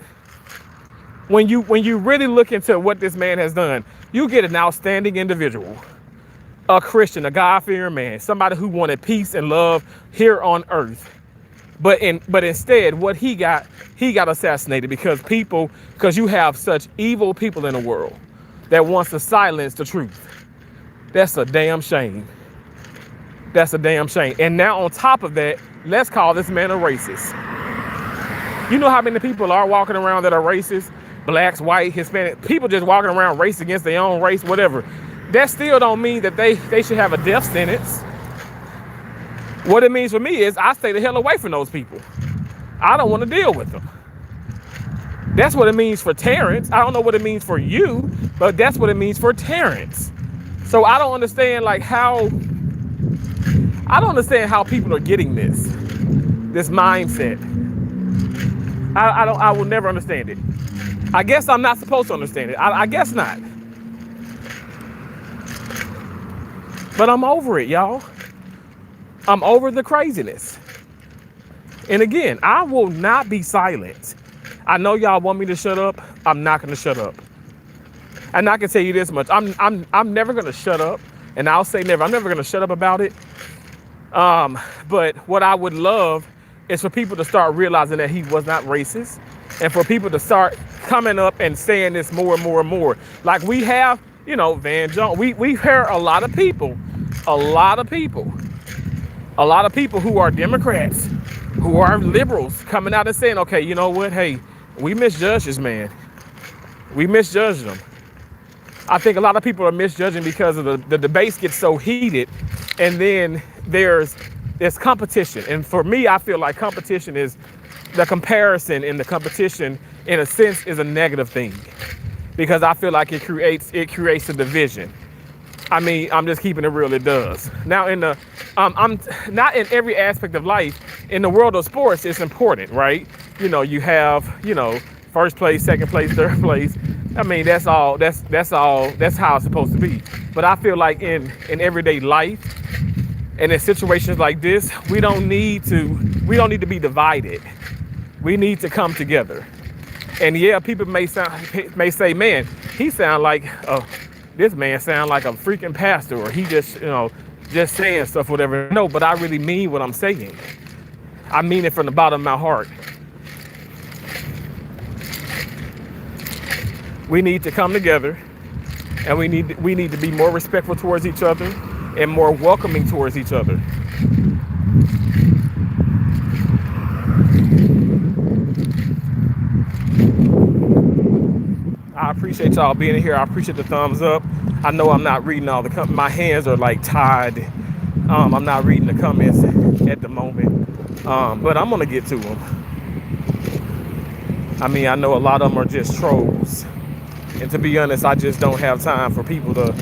When you really look into what this man has done, you get an outstanding individual, a Christian, a God-fearing man, somebody who wanted peace and love here on earth. But instead, what he got assassinated because you have such evil people in the world that wants to silence the truth. That's a damn shame. That's a damn shame. And now on top of that, let's call this man a racist. You know how many people are walking around that are racist? Blacks, white, Hispanic, people just walking around race against their own race, whatever. That still don't mean that they should have a death sentence. What it means for me is I stay the hell away from those people. I don't want to deal with them. That's what it means for Terrence. I don't know what it means for you, but that's what it means for Terrence. So I don't understand how people are getting this mindset. I will never understand it. I guess I'm not supposed to understand it. I guess not. But I'm over it, y'all. I'm over the craziness. And again, I will not be silent. I know y'all want me to shut up. I'm not going to shut up. And I can tell you this much. I'm never going to shut up. And I'll say never. I'm never going to shut up about it. But what I would love is for people to start realizing that he was not racist. And for people to start coming up and saying this more and more and more. Like we have, Van Jones. We've heard a lot of people who are Democrats, who are liberals coming out and saying, okay, you know what? Hey, we misjudged this man. We misjudged him. I think a lot of people are misjudging because of the debates get so heated, and then there's competition. And for me, I feel like competition is the comparison, and the competition in a sense is a negative thing, because I feel like it creates a division. I mean, I'm just keeping it real. It does. Now, I'm not in every aspect of life. In the world of sports, it's important, right? You have, first place, second place, third place. I mean, that's all. That's how it's supposed to be. But I feel like in everyday life and in situations like this, we don't need to be divided. We need to come together. And yeah, people may say, man, he sound like this man sound like a freaking pastor, or he just just saying stuff, whatever. No, but I really mean what I'm saying. I mean it from the bottom of my heart. We need to come together, and we need to be more respectful towards each other and more welcoming towards each other. I appreciate y'all being here. I appreciate the thumbs up. I know I'm not reading all the my hands are like tied. I'm not reading the comments at the moment, but I'm gonna get to them. I mean, I know a lot of them are just trolls, and to be honest, I just don't have time for people to,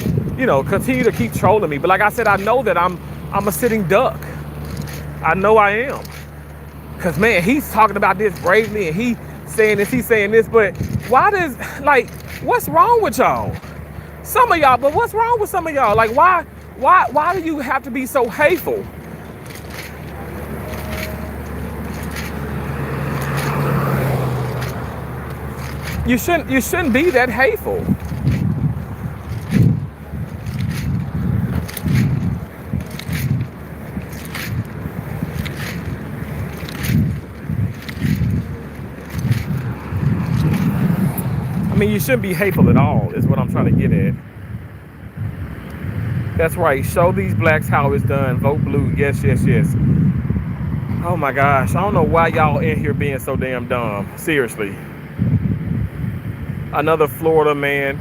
continue to keep trolling me. But like I said, I know that I'm a sitting duck. I know I am, cause man, he's talking about this bravely, and he's saying this, but why what's wrong with y'all? Some of y'all, but what's wrong with some of y'all? Like, why do you have to be so hateful? You shouldn't be that hateful. I mean, you shouldn't be hateful at all, is what I'm trying to get at. That's right. Show these blacks how it's done. Vote blue. Yes, yes, yes. Oh my gosh. I don't know why y'all in here being so damn dumb. Seriously. Another Florida man.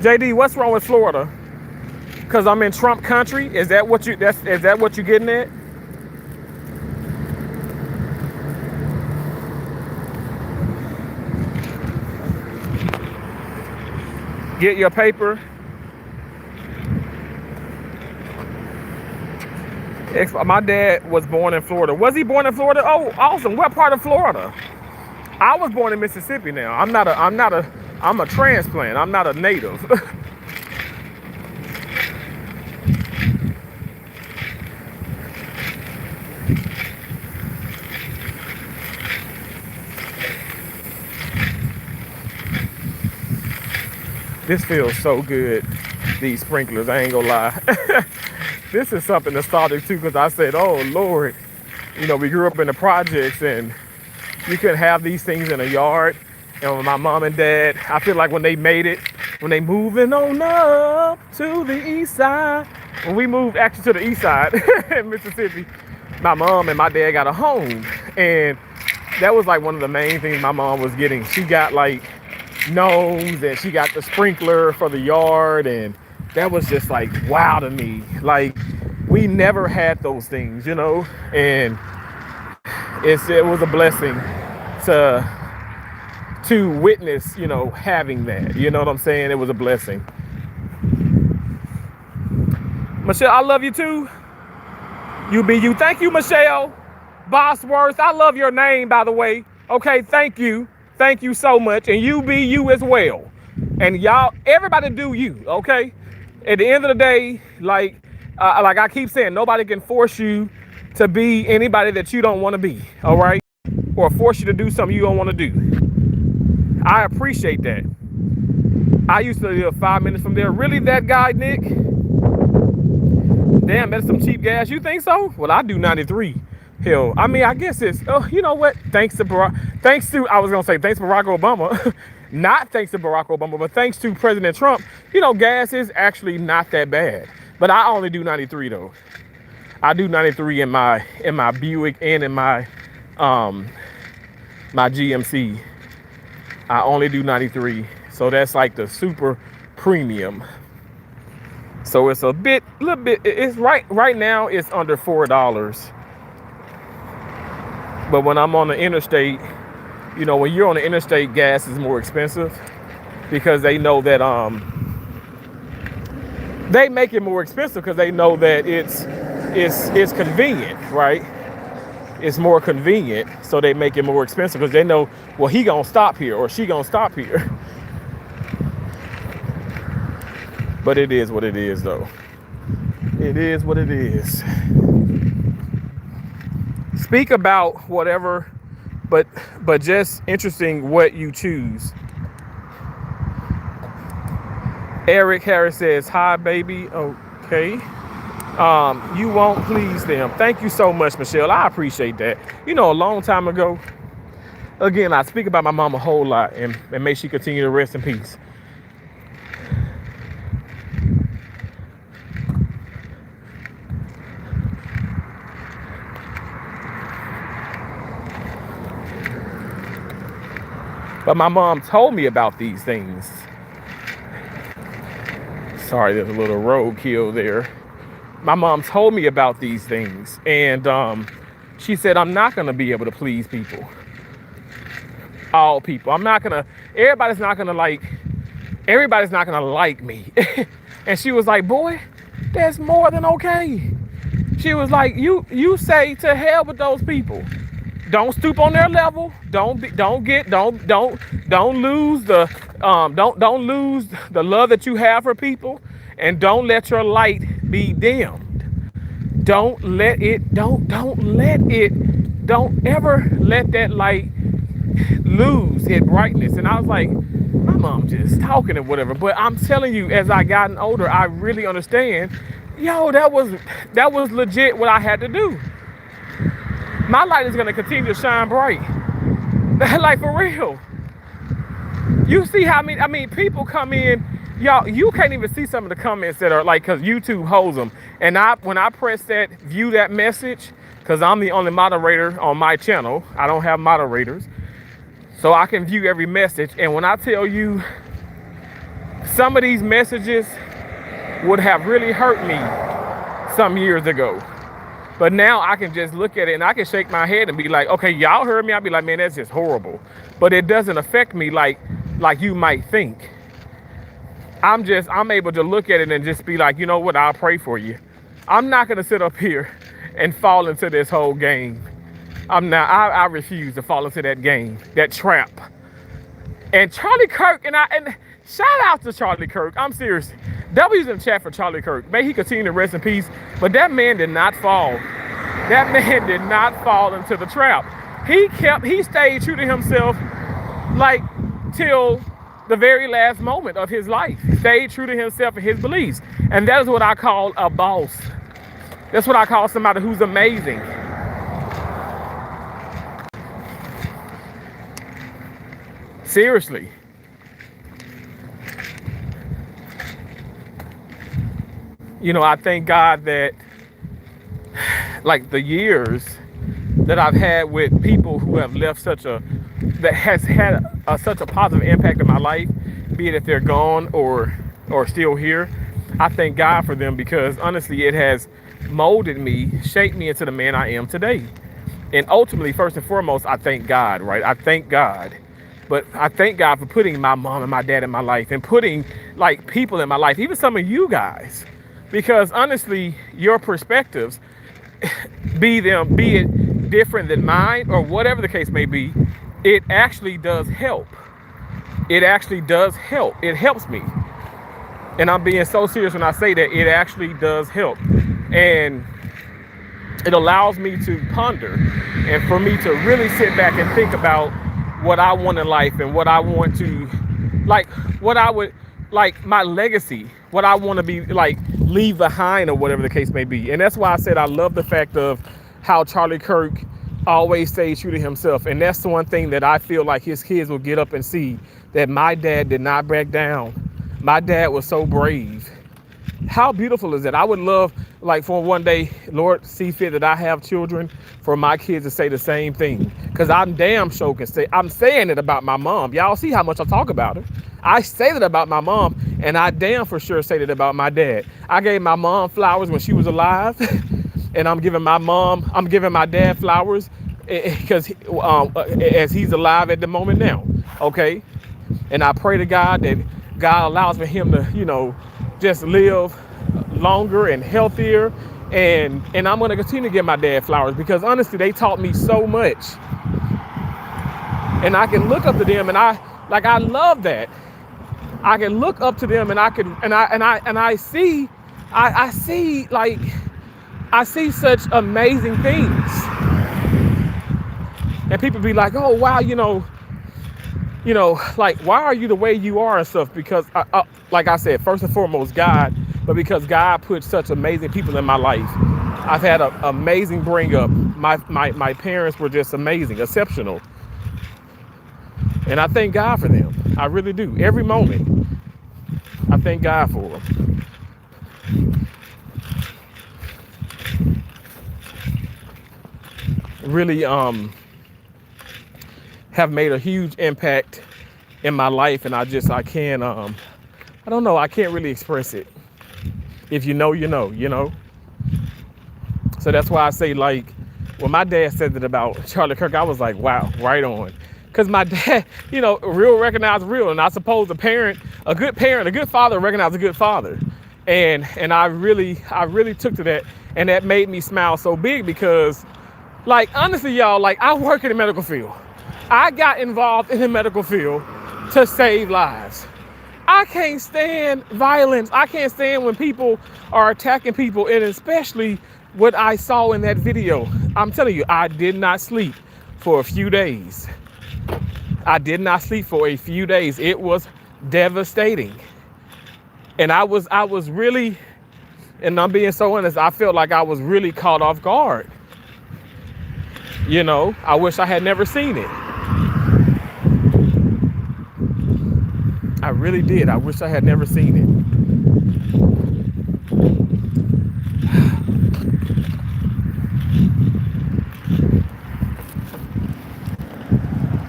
JD, what's wrong with Florida? Because I'm in Trump country? Is that what you're getting at? Get your paper. My dad was born in Florida. Was he born in Florida? Oh, awesome. What part of Florida? I was born in Mississippi now. I'm a transplant. I'm not a native. This feels so good, these sprinklers, I ain't gonna lie. This is something nostalgic too, because I said, oh Lord, we grew up in the projects and you couldn't have these things in a yard. And with my mom and dad, I feel like when they moving on up to the east side, when we moved actually to the east side in Mississippi, my mom and my dad got a home. And that was like one of the main things my mom was getting. She got like gnomes and she got the sprinkler for the yard, and that was just like wow to me. Like, we never had those things, and it was a blessing to witness, having that. You know what I'm saying? It was a blessing. Michelle, I love you too. You be you. Thank you, Michelle Bosworth. I love your name, by the way. Okay, thank you. Thank you so much. And you be you as well. And y'all, everybody do you, okay? At the end of the day, like I keep saying, nobody can force you to be anybody that you don't want to be, all right? Or force you to do something you don't want to do. I appreciate that. I used to live 5 minutes from there. Really, that guy, Nick? Damn, that's some cheap gas. You think so? Well, I do 93. Hell, I mean, I guess it's, you know what? Thanks to Barack Obama. Not thanks to Barack Obama, but thanks to President Trump, gas is actually not that bad. But I only do 93 though. I do 93 in my Buick and in my GMC. I only do 93. So that's like the super premium. So it's little bit, it's right now it's under $4. But when I'm on the interstate, when you're on the interstate, gas is more expensive because they know that they make it more expensive because they know that it's convenient, right? It's more convenient, so they make it more expensive because they know, well, he gonna stop here or she gonna stop here. But it is what it is, though. It is what it is. Speak about whatever, but but just interesting what you choose. Eric Harris says, hi, baby. Okay. You won't please them. Thank you so much, Michelle. I appreciate that. You know, a long time ago, again, I speak about my mom a whole lot, and may she continue to rest in peace. But my mom told me about these things. Sorry, there's a little roadkill there. My mom told me about these things, and she said, I'm not going to be able to please people. All people. Everybody's not going to like me. And she was like, boy, that's more than okay. She was like, you say to hell with those people. Don't stoop on their level. Don't lose the love that you have for people, and don't let your light be dimmed. Don't ever let that light lose its brightness. And I was like, my mom just talking and whatever. But I'm telling you, as I gotten older, I really understand. Yo, that was legit what I had to do. My light is gonna continue to shine bright. Like, for real. You see how many people come in, y'all, you can't even see some of the comments that are like, cause YouTube holds them. And when I press that, view that message, cause I'm the only moderator on my channel. I don't have moderators. So I can view every message. And when I tell you, some of these messages would have really hurt me some years ago. But now I can just look at it and I can shake my head and be like, okay, y'all heard me. I'll be like, man, that's just horrible. But it doesn't affect me like you might think. I'm able to look at it and just be like, you know what? I'll pray for you. I'm not going to sit up here and fall into this whole game. I refuse to fall into that game, that trap. And Charlie Kirk, and shout out to Charlie Kirk. I'm serious. W's in the chat for Charlie Kirk. May he continue to rest in peace. But that man did not fall. That man did not fall into the trap. He stayed true to himself, like, till the very last moment of his life. He stayed true to himself and his beliefs. And that is what I call a boss. That's what I call somebody who's amazing. Seriously. You know, I thank God that, like, the years that I've had with people who have left such a positive impact in my life, be it if they're gone or still here. I thank God for them, because honestly, it has molded me, shaped me into the man I am today. And ultimately, first and foremost, I thank God, right? I thank God. But I thank God for putting my mom and my dad in my life, and putting, like, people in my life, even some of you guys. Because honestly, your perspectives, be it different than mine or whatever the case may be, it actually does help. It actually does help. It helps me. And I'm being so serious when I say that. It actually does help. And it allows me to ponder, and for me to really sit back and think about what I want in life, and what I want to, like, what I would, like, my legacy, what I want to be, like, leave behind, or whatever the case may be. And that's why I said I love the fact of how Charlie Kirk always stays true to himself. And that's the one thing that I feel like his kids will get up and see, that my dad did not back down. My dad was so brave. How beautiful is that? I would love, like, for one day, Lord, see fit that I have children, for my kids to say the same thing. Because I'm damn sure can say, I'm saying it about my mom. Y'all see how much I talk about her. I say that about my mom, and I damn for sure say that about my dad. I gave my mom flowers when she was alive, and I'm giving my dad flowers because as he's alive at the moment now, okay? And I pray to God that God allows for him to, you know, just live longer and healthier, and I'm going to continue to give my dad flowers, because honestly, they taught me so much. And I can look up to them, and I love that. I can look up to them, and I see such amazing things. And people be like, oh, wow, like, why are you the way you are and stuff? Because, like I said, first and foremost, God, but because God put such amazing people in my life. I've had an amazing bring up. My parents were just amazing, exceptional. And I thank God for them. I really do. Every moment, I thank God for them. Really have made a huge impact in my life. And I can't, I don't know, I can't really express it. If you know, you know. So that's why I say, like, when my dad said that about Charlie Kirk, I was like, wow, right on. Because my dad, real recognize real. And I suppose a good father recognize a good father. And I really took to that. And that made me smile so big because, like, honestly, y'all, like, I work in the medical field. I got involved in the medical field to save lives. I can't stand violence. I can't stand when people are attacking people, and especially what I saw in that video. I'm telling you, I did not sleep for a few days. I did not sleep for a few days. It was devastating. And I was really, and I'm being so honest, I felt like I was really caught off guard. I wish I had never seen it. I really did. I wish I had never seen it.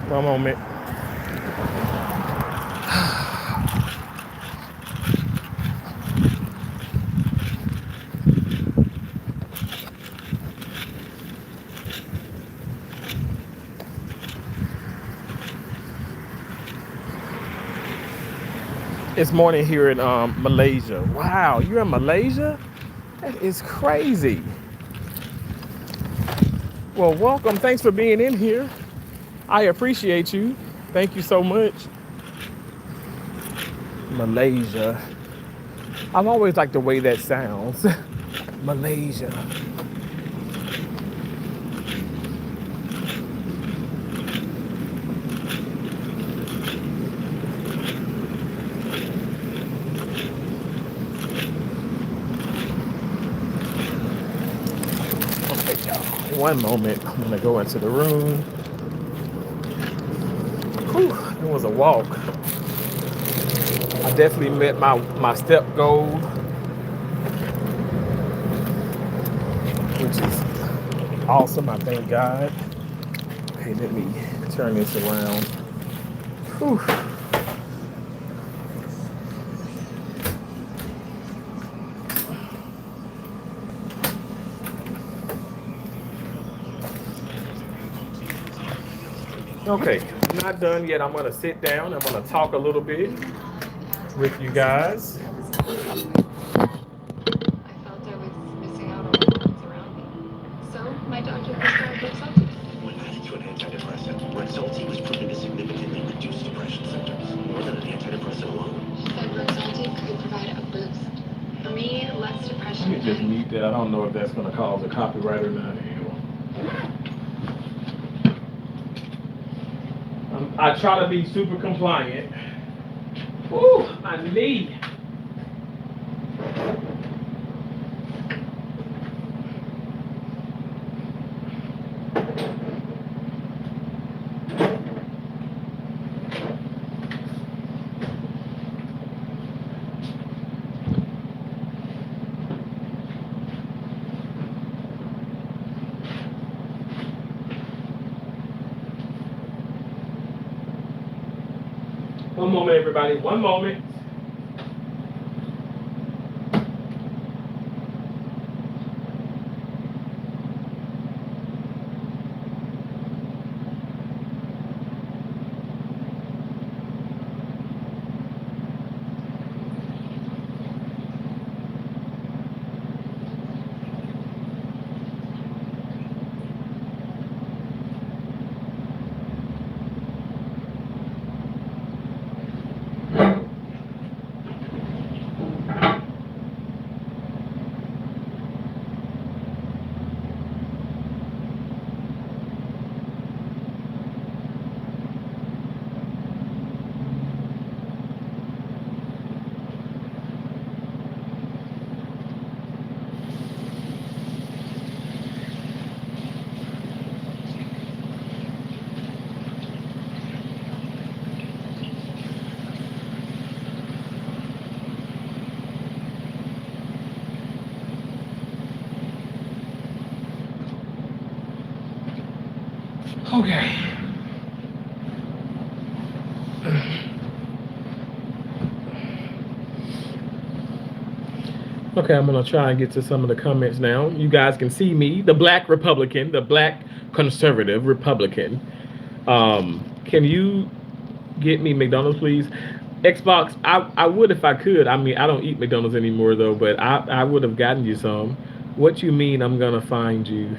One moment. It's morning here in Malaysia. Wow, you're in Malaysia? That is crazy. Well, welcome. Thanks for being in here. I appreciate you. Thank you so much. Malaysia. I've always liked the way that sounds. Malaysia. One moment, I'm gonna go into the room. Whew, it was a walk. I definitely met my step goal, which is awesome. I thank God. Okay, let me turn this around. Whew. Okay, I'm not done yet. I'm gonna sit down. I'm gonna talk a little bit with you guys. I felt I was missing out on the ones around me. So my doctor prescribed Rexulti. When added to an antidepressant, Rexulti was proven to significantly reduce depression symptoms, more than an antidepressant alone. She said Rexulti could provide a boost. For me, less depression. Let me just mute that. I don't know if that's gonna cause a copyright or not. I try to be super compliant. Ooh, my knee. One moment, everybody. One moment. Okay. Okay, I'm gonna try and get to some of the comments now. You guys can see me, the black Republican, the black conservative Republican. Can you get me McDonald's, please? Xbox, I would if I could. I mean, I don't eat McDonald's anymore though, but I would have gotten you some. What you mean? I'm gonna find you.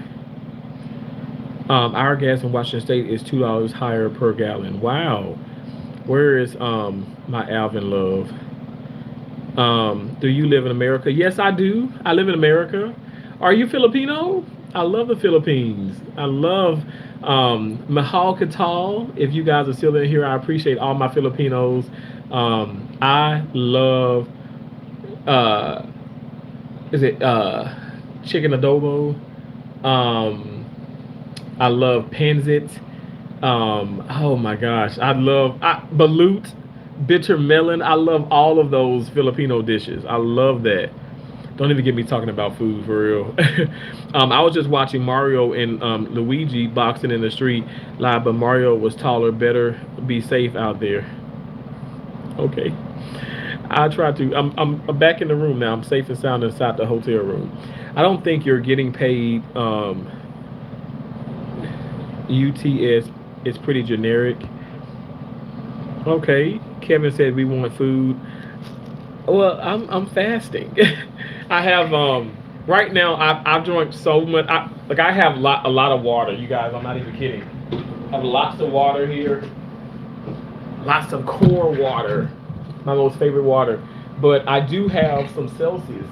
Our gas in Washington State is $2 higher per gallon. Wow. Where is my Alvin love? Do you live in America? Yes, I do. I live in America. Are you Filipino? I love the Philippines. I love Mahal Katal. If you guys are still in here, I appreciate all my Filipinos. I love uh, is it chicken adobo? Um, I love pansit. Oh my gosh, balut, bitter melon. I love all of those Filipino dishes. I love that. Don't even get me talking about food for real. I was just watching Mario and Luigi boxing in the street live, but Mario was taller. Better be safe out there. Okay. I try to. I'm back in the room now. I'm safe and sound inside the hotel room. I don't think you're getting paid. UTS is pretty generic. Okay. Kevin said we want food. Well, I'm fasting. I have right now I've drunk so much. I have a lot of water. You guys, I'm not even kidding. I have lots of water here. Lots of core water. My most favorite water. But I do have some Celsius.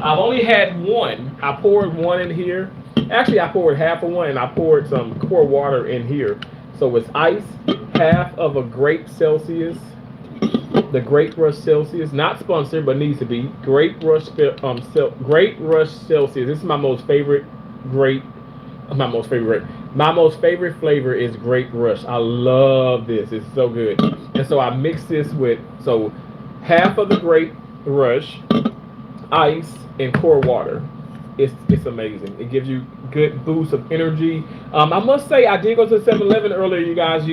I've only had one. I poured one in here. Actually, I poured half of one and I poured some core water in here. So it's ice, half of a grape Celsius. The Great Rush Celsius, not sponsored, but needs to be. Great Rush Celsius. This is my most favorite grape. My most favorite. My most favorite flavor is Great Rush. I love this. It's so good. And so I mix this with half of the Great Rush, ice, and core water. It's amazing. It gives you good boost of energy. I must say I did go to 7-Eleven earlier. You guys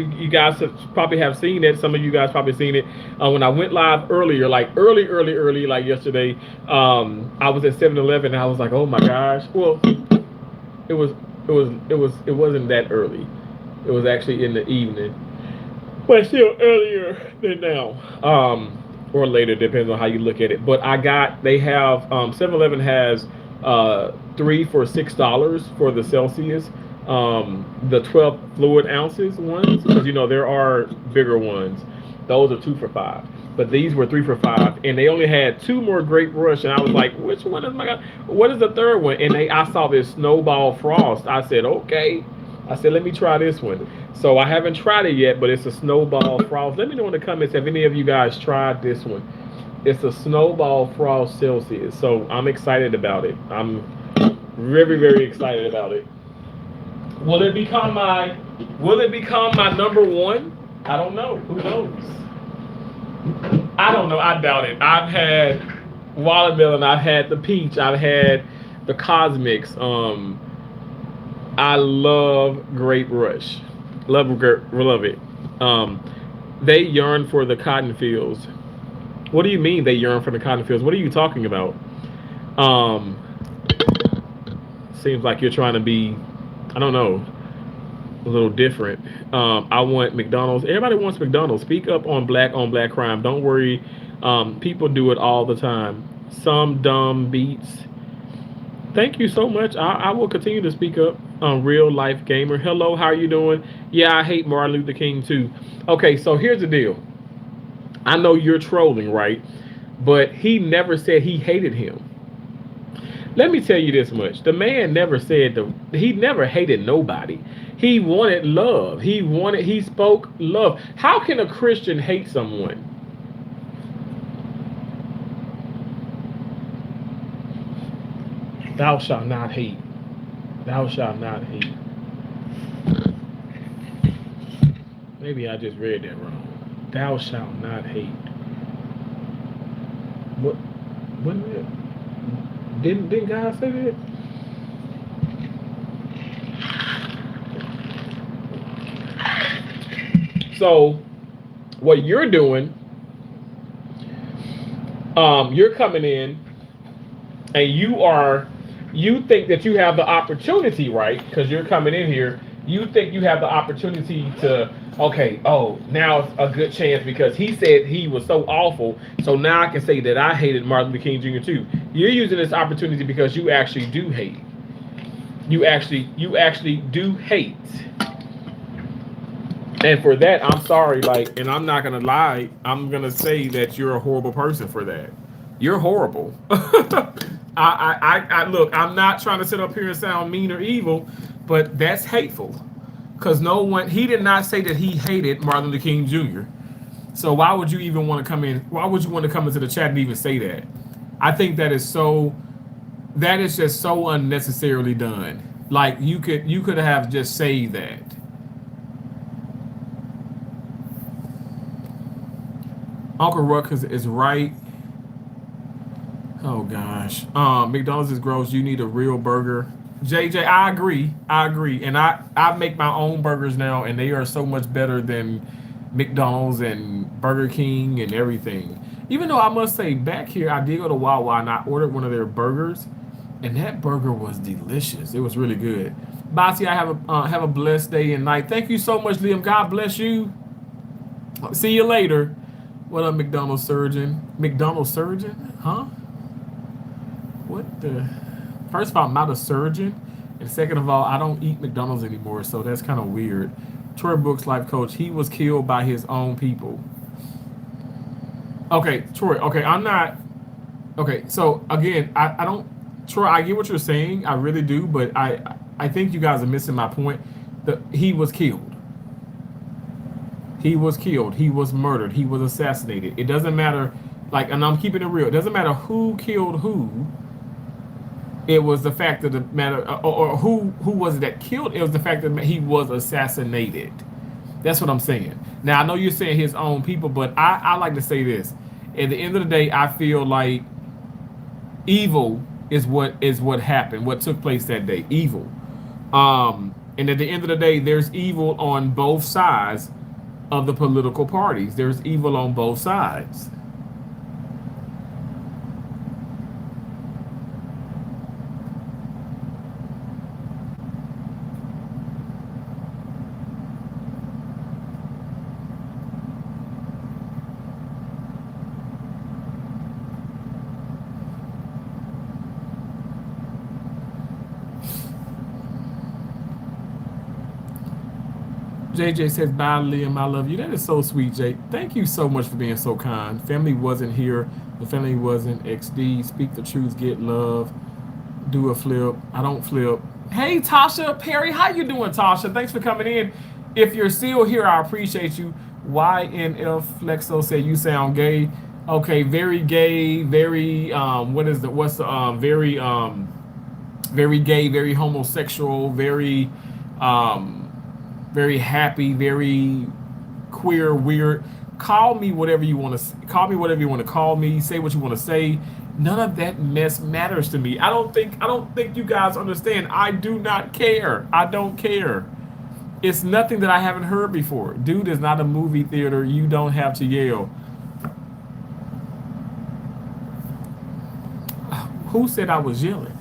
probably have seen it. Some of you guys probably seen it when I went live earlier, like early, like yesterday. I was at 7-Eleven and I was like, oh my gosh. Well, it wasn't that early. It was actually in the evening, but still earlier than now. Or later, depends on how you look at it. But they have 7-Eleven has 3 for $6 for the Celsius, the 12 fluid ounces ones, because there are bigger ones. Those are 2 for $5, but these were 3 for $5, and they only had 2 more Grape Rush, and I was like, which one is my God? What is the third one? And I saw this Snowball Frost. I said, okay. I said, let me try this one. So I haven't tried it yet, but it's a Snowball Frost. Let me know in the comments if any of you guys tried this one. It's a Snowball Frost Celsius. So I'm excited about it. I'm very, very excited about it. Will it become my number one? I don't know. Who knows? I don't know. I doubt it. I've had watermelon. I've had the peach. I've had the Cosmics. I love Grape Rush. Love it. They yearn for the cotton fields. What do you mean they yearn for the cotton fields? What are you talking about? Seems like you're trying to be, I don't know, a little different. I want McDonald's. Everybody wants McDonald's. Speak up on black crime. Don't worry. People do it all the time. Some dumb beats. Thank you so much. I will continue to speak up. Real life gamer. Hello, how are you doing? Yeah, I hate Martin Luther King too. Okay, so here's the deal. I know you're trolling, right? But he never said he hated him. Let me tell you this much. The man never said he never hated nobody. He wanted love. He spoke love. How can a Christian hate someone? Thou shalt not hate. Thou shalt not hate. Maybe I just read that wrong. Thou shalt not hate. What is it? Didn't God say that? So what you're doing, you're coming in and you think that you have the opportunity, right? Because you're coming in here, you think you have the opportunity to, okay, oh, now it's a good chance because he said he was so awful, so now I can say that I hated Martin Luther King Jr. too. You're using this opportunity because you actually do hate. You actually do hate. And for that, I'm sorry, like, and I'm not gonna lie, I'm gonna say that you're a horrible person for that. You're horrible. I look, I'm not trying to sit up here and sound mean or evil, but that's hateful. Because no one, he did not say that he hated Martin Luther King Jr. So why would you even want to come in? Why would you want to come into the chat and even say that? I think that is just so unnecessarily done. Like you could have just saved that. Uncle Ruckus is right. Oh gosh. McDonald's is gross. You need a real burger. JJ, I agree. I agree. And I make my own burgers now and they are so much better than McDonald's and Burger King and everything. Even though I must say back here I did go to Wawa and I ordered one of their burgers and that burger was delicious. It was really good. Bossy, I have a blessed day and night. Thank you so much, Liam. God bless you. See you later. What up, McDonald's surgeon? McDonald's surgeon? Huh? What the? First of all, I'm not a surgeon. And second of all, I don't eat McDonald's anymore, so that's kind of weird. Troy Brooks, life coach, he was killed by his own people. Okay, Troy, okay, I'm not. Okay, so again, I don't. Troy, I get what you're saying. I really do, but I think you guys are missing my point. He was killed. He was killed. He was murdered. He was assassinated. It doesn't matter, like, and I'm keeping it real. It doesn't matter who killed who. It was the fact of the matter, or who was it that killed? It was the fact that he was assassinated. That's what I'm saying. Now I know you're saying his own people, but I like to say this. At the end of the day, I feel like evil is what happened, what took place that day. Evil. And at the end of the day, there's evil on both sides of the political parties. There's evil on both sides. JJ says, bye, Liam. I love you. That is so sweet, Jay. Thank you so much for being so kind. Family wasn't here. The family wasn't XD. Speak the truth, get love. Do a flip. I don't flip. Hey, Tasha Perry. How you doing, Tasha? Thanks for coming in. If you're still here, I appreciate you. YNF Flexo said you sound gay. Okay, very gay, very, very gay, very homosexual, very happy, very queer, weird. Call me whatever you want to call me, whatever you want to call me. Say what you want to say. None of that mess matters to me. I don't think you guys understand. I do not care. I don't care. It's nothing that I haven't heard before. Dude, is not a movie theater. You don't have to yell. Who said I was yelling?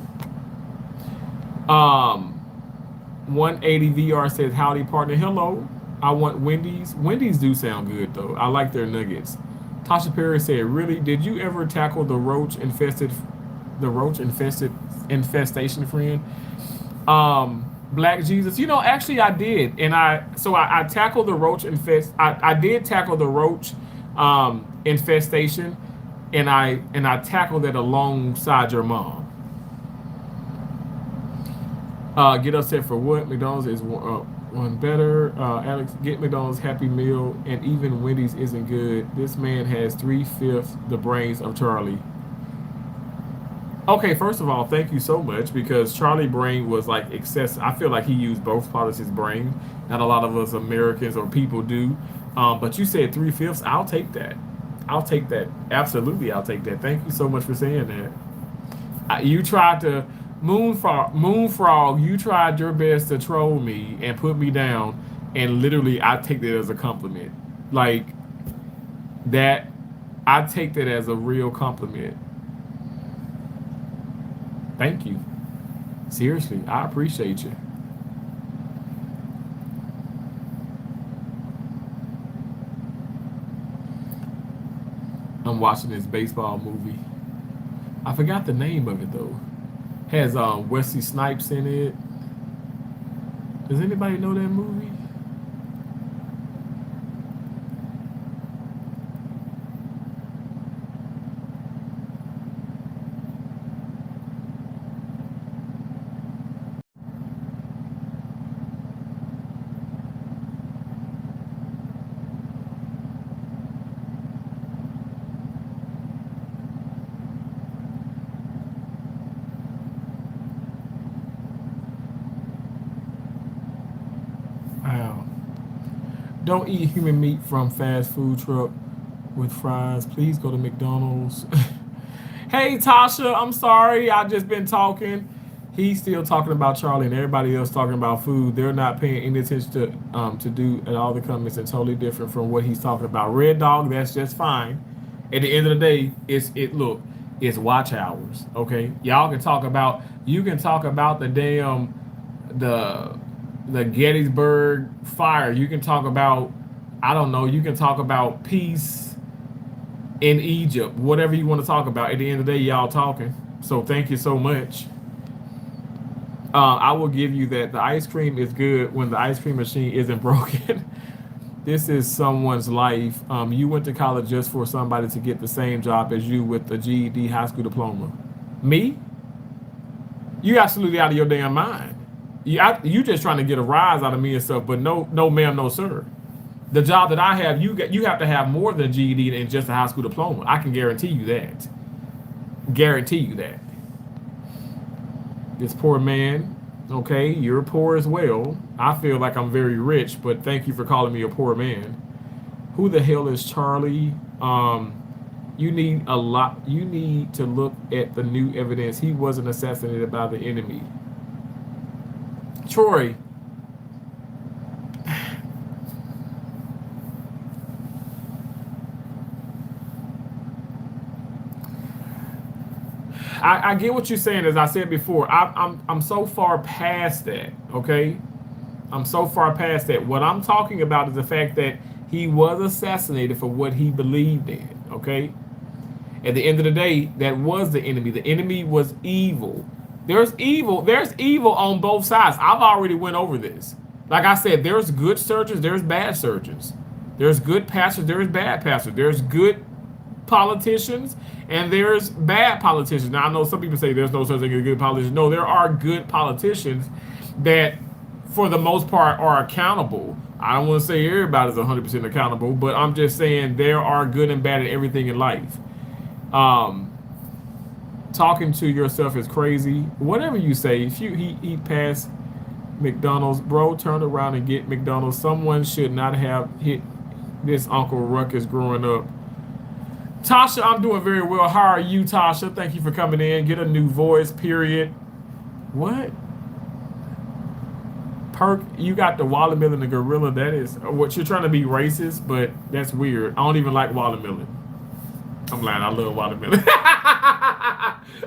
180 VR says, howdy, partner. Hello. I want Wendy's. Wendy's do sound good, though. I like their nuggets. Tasha Perry said, really? Did you ever tackle the roach infestation, friend? Black Jesus. You know, actually I did. And I tackled the roach I did tackle the roach infestation, and I tackled it alongside your mom. Get upset for what? McDonald's is one better. Alex, get McDonald's Happy Meal, and even Wendy's isn't good. This man has 3/5 the brains of Charlie. Okay, first of all, thank you so much, because Charlie brain was like excessive. I feel like he used both parts of his brain. Not a lot of us Americans or people do. But you said 3/5. I'll take that. I'll take that. Absolutely, I'll take that. Thank you so much for saying that. You tried to Moonfrog, you tried your best to troll me and put me down, And literally, I take that as a compliment. Like that, I take that as a real compliment. Thank you. Seriously, I appreciate you. I'm watching this baseball movie. I forgot the name of it though. Has Wesley Snipes in it. Does anybody know that movie? Wow. Don't eat human meat from fast food truck with fries. Please go to McDonald's. Hey Tasha, I'm sorry. I just been talking. He's still talking about Charlie and everybody else talking about food. They're not paying any attention to do at all the comments are totally different from what he's talking about. Red Dog, that's just fine. At the end of the day, it's watch hours. Okay. Y'all can talk about the damn the the Gettysburg fire. You can talk about, I don't know, you can talk about peace in Egypt, whatever you want to talk about. At the end of the day, y'all talking. So thank you so much. I will give you that. The ice cream is good when the ice cream machine isn't broken. This is someone's life. You went to college just for somebody to get the same job as you with a GED high school diploma. Me? You absolutely out of your damn mind. You just trying to get a rise out of me and stuff, but no, ma'am, no, sir. The job that I have, you have to have more than a GED than just a high school diploma. I can guarantee you that. Guarantee you that. This poor man, okay, you're poor as well. I feel like I'm very rich, but thank you for calling me a poor man. Who the hell is Charlie? You need to look at the new evidence. He wasn't assassinated by the enemy. Troy. I get what you're saying. As I said before, I'm so far past that. Okay, I'm so far past that. What I'm talking about is the fact that he was assassinated for what he believed in. Okay, at the end of the day, that was the enemy. The enemy was evil. There's evil. There's evil on both sides. I've already went over this. Like I said, there's good surgeons. There's bad surgeons. There's good pastors. There's bad pastors. There's good politicians and there's bad politicians. Now I know some people say there's no such thing as good politicians. No, there are good politicians that for the most part are accountable. I don't want to say everybody's 100% accountable, but I'm just saying there are good and bad at everything in life. Talking to yourself is crazy. Whatever you say, if you eat past McDonald's, bro, turn around and get McDonald's. Someone should not have hit this Uncle Ruckus growing up. Tasha, I'm doing very well. How are you, Tasha? Thank you for coming in. Get a new voice, period. What? Perk, you got the watermelon and the gorilla. That is what you're trying to be racist, but that's weird. I don't even like watermelon. I'm lying. I love watermelon.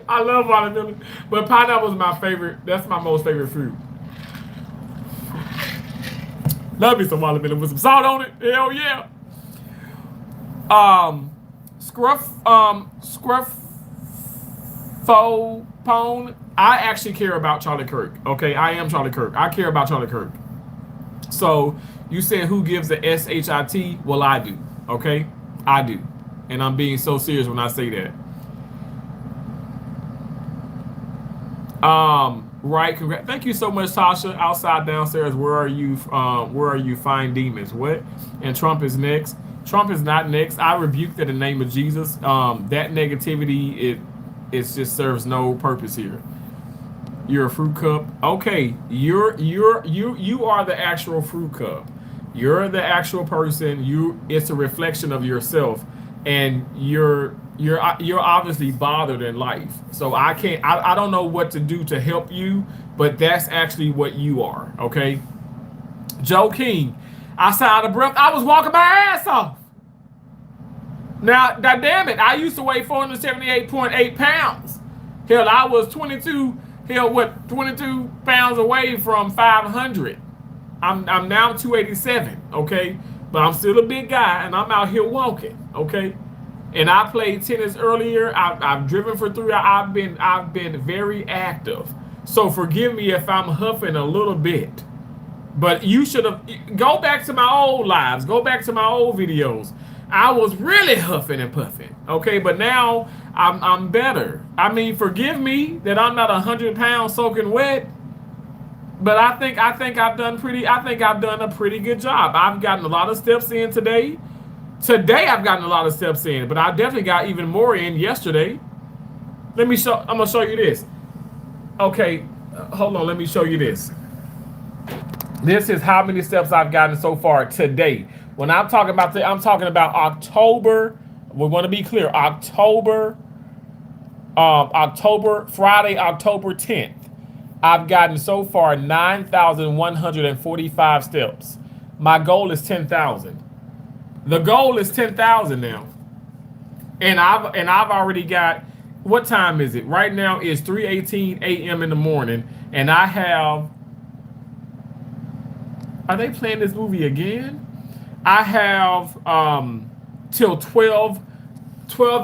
I love watermelon. But pineapple is my favorite. That's my most favorite fruit. Love me some watermelon with some salt on it. Hell yeah. Scruffone. I actually care about Charlie Kirk. Okay, I am Charlie Kirk. I care about Charlie Kirk. So you said who gives the SHIT? Well, I do. Okay, I do, and I'm being so serious when I say that. Right. Thank you so much, Tasha. Outside, downstairs. Where are you? Where are you? Find demons. What? And Trump is next. Trump is not next. I rebuke that in the name of Jesus. That negativity, it just serves no purpose here. You're a fruit cup. Okay, you are the actual fruit cup. You're the actual person. It's a reflection of yourself, and you're obviously bothered in life. So I don't know what to do to help you, but that's actually what you are. Okay. Joe King. I said out of breath. I was walking my ass off. Now, damn it, I used to weigh 478.8 pounds. Hell, I was 22 pounds away from 500. I'm now 287, okay? But I'm still a big guy, and I'm out here walking, okay? And I played tennis earlier. I've driven for 3 hours. I've been very active. So forgive me if I'm huffing a little bit. But you should have go back to my old lives. Go back to my old videos. I was really huffing and puffing. Okay, but now I'm better. I mean, forgive me that I'm not 100 pounds soaking wet. But I think I've done a pretty good job. I've gotten a lot of steps in today. Today I've gotten a lot of steps in, but I definitely got even more in yesterday. I'm gonna show you this. Okay, hold on, let me show you this. This is how many steps I've gotten so far today. When I'm talking about I'm talking about October. We want to be clear. Friday, October 10th. I've gotten so far 9,145 steps. My goal is 10,000. The goal is 10,000 now. And I've already got, what time is it? Right now it's 3:18 a.m. in the morning, and I have, are they playing this movie again? I have till 12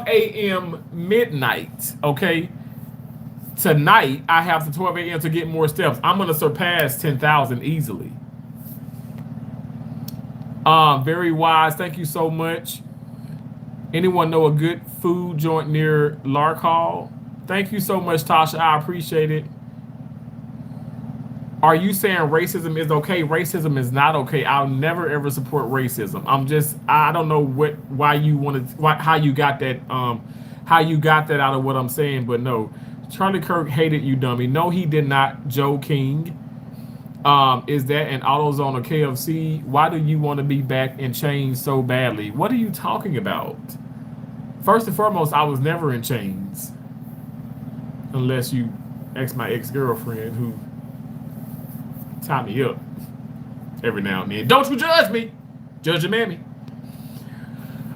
a.m. midnight, okay? Tonight, I have to 12 a.m. to get more steps. I'm going to surpass 10,000 easily. Very wise. Thank you so much. Anyone know a good food joint near Lark Hall? Thank you so much, Tasha. I appreciate it. Are you saying racism is okay? Racism is not okay. I'll never ever support racism. I don't know how you got that out of what I'm saying, but no. Charlie Kirk hated you, dummy. No, he did not. Joe King. Is that an AutoZone or KFC? Why do you want to be back in chains so badly? What are you talking about? First and foremost, I was never in chains. Unless you my ex-girlfriend who tie me up every now and then. Don't you judge me. Judge your mammy.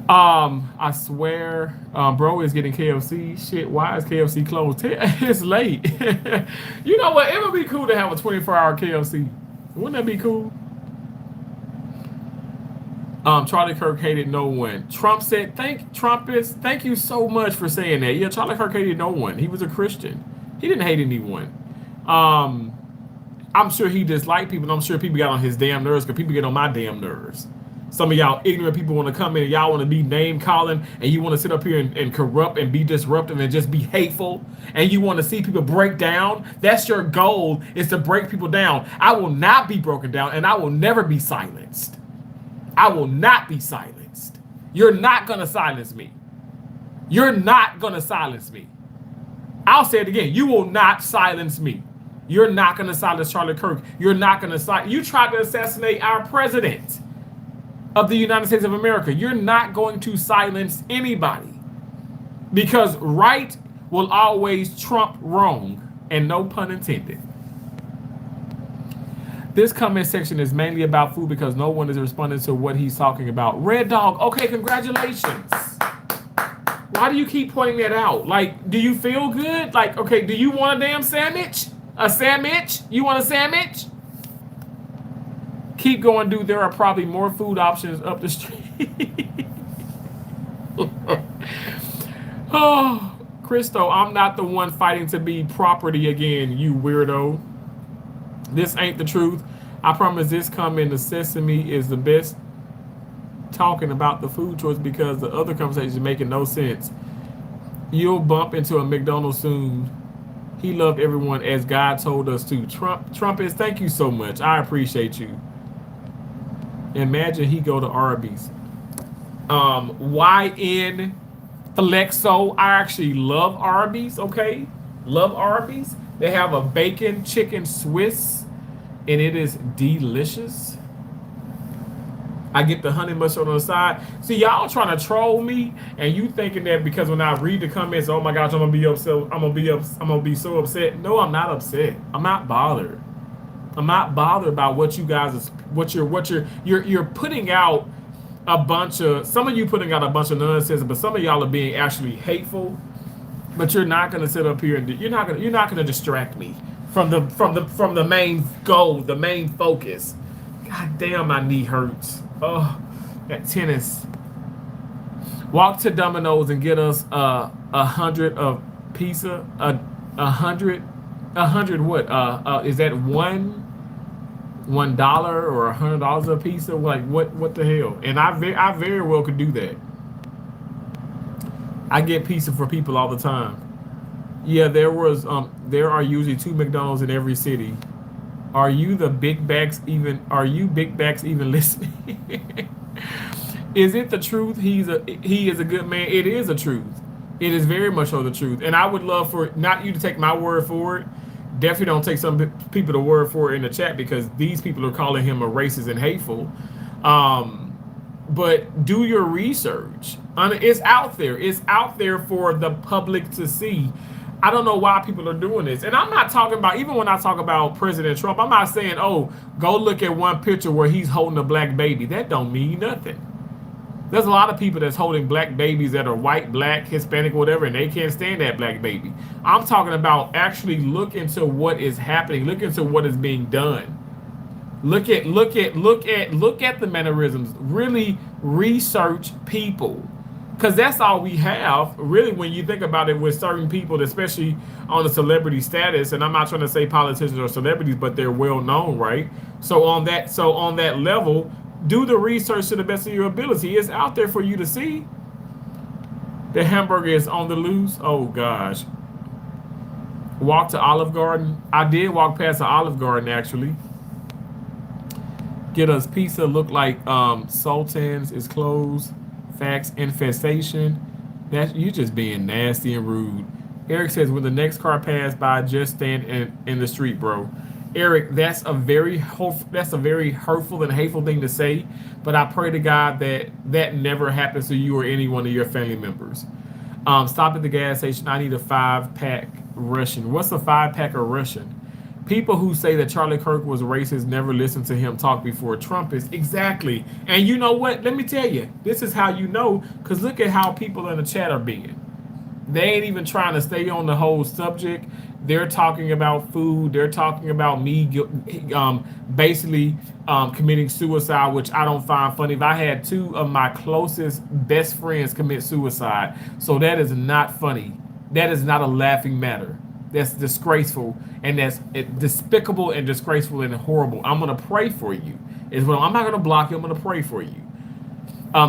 I swear, bro is getting KFC. Shit, why is KFC closed? It's late. You know what? It would be cool to have a 24-hour KFC. Wouldn't that be cool? Charlie Kirk hated no one. Trump said, thank you so much for saying that. Yeah, Charlie Kirk hated no one. He was a Christian. He didn't hate anyone. I'm sure he disliked people, and I'm sure people got on his damn nerves because people get on my damn nerves. Some of y'all ignorant people want to come in and y'all want to be name calling, and you want to sit up here and corrupt and be disruptive and just be hateful, and you want to see people break down. That's your goal, is to break people down. I will not be broken down, and I will never be silenced. I will not be silenced. You're not going to silence me. You're not going to silence me. I'll say it again. You will not silence me. You're not going to silence Charlie Kirk. You're not going to silence. You tried to assassinate our president of the United States of America. You're not going to silence anybody, because right will always trump wrong, and no pun intended. This comment section is mainly about food because no one is responding to what he's talking about. Red Dog, okay, congratulations. Why do you keep pointing that out? Like, do you feel good? Like, okay, do you want a damn sandwich? A sandwich? You want a sandwich? Keep going, dude. There are probably more food options up the street. Oh, Christo, I'm not the one fighting to be property again, you weirdo. This ain't the truth. I promise this comment in Sesame is the best talking about the food choice because the other conversations are making no sense. You'll bump into a McDonald's soon. He loved everyone as God told us to. Trump is, thank you so much. I appreciate you. Imagine he go to Arby's. YN Flexo. I actually love Arby's, okay? Love Arby's. They have a bacon chicken Swiss, and it is delicious. I get the honey mustard on the side. See, y'all trying to troll me, and you thinking that because when I read the comments, oh my gosh, I'm gonna be upset. I'm gonna be so upset. No, I'm not upset. I'm not bothered. I'm not bothered about what you guys is you're putting out a bunch of some of you putting out a bunch of nonsense, but some of y'all are being actually hateful. But you're not gonna sit up here and you're not gonna distract me from the main goal, the main focus. God damn, my knee hurts. Oh, that tennis. Walk to Domino's and get us 100 of pizza. A hundred what? Is that $1 or $100 a pizza? Like what the hell? And I very well could do that. I get pizza for people all the time. Yeah, there are usually two McDonald's in every city. Are you big backs even listening? Is it the truth? He is a good man. It is a truth. It is very much so the truth. And I would love for not you to take my word for it. Definitely don't take some people to word for it in the chat because these people are calling him a racist and hateful. But do your research. It's out there. It's out there for the public to see. I don't know why people are doing this. And I'm not talking about, even when I talk about President Trump, I'm not saying, oh, go look at one picture where he's holding a black baby. That don't mean nothing. There's a lot of people that's holding black babies that are white, black, Hispanic, whatever, and they can't stand that black baby. I'm talking about actually look into what is happening. Look into what is being done. Look at the mannerisms. Really research people. Because that's all we have, really, when you think about it with certain people, especially on a celebrity status. And I'm not trying to say politicians or celebrities, but they're well known, right? So on that level, do the research to the best of your ability. It's out there for you to see. The hamburger is on the loose. Oh gosh. Walk to Olive Garden. I did walk past the Olive Garden actually. Get us pizza. Look like Sultan's is closed. Facts infestation. That you just being nasty and rude. Eric says when the next car pass by, just stand in the street, bro. Eric, that's a very hurtful and hateful thing to say. But I pray to God that that never happens to you or any one of your family members. Stop at the gas station. I need a 5-pack Russian. What's a 5-pack of Russian? People who say that Charlie Kirk was racist never listened to him talk before Trump is exactly. And you know what? Let me tell you, this is how you know, because look at how people in the chat are being. They ain't even trying to stay on the whole subject. They're talking about food. They're talking about me basically committing suicide, which I don't find funny. If I had two of my closest best friends commit suicide, so that is not funny. That is not a laughing matter. That's disgraceful, and that's despicable and disgraceful and horrible. I'm going to pray for you. I'm not going to block you. I'm going to pray for you.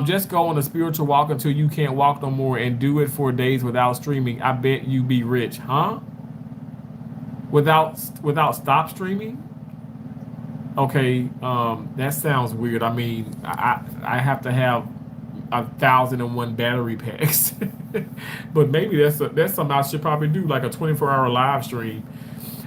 Just go on a spiritual walk until you can't walk no more and do it for days without streaming. I bet you be rich. Huh? Without stop streaming? Okay, that sounds weird. I mean, I have to have 1,001 battery packs. But maybe that's something I should probably do, like a 24-hour live stream.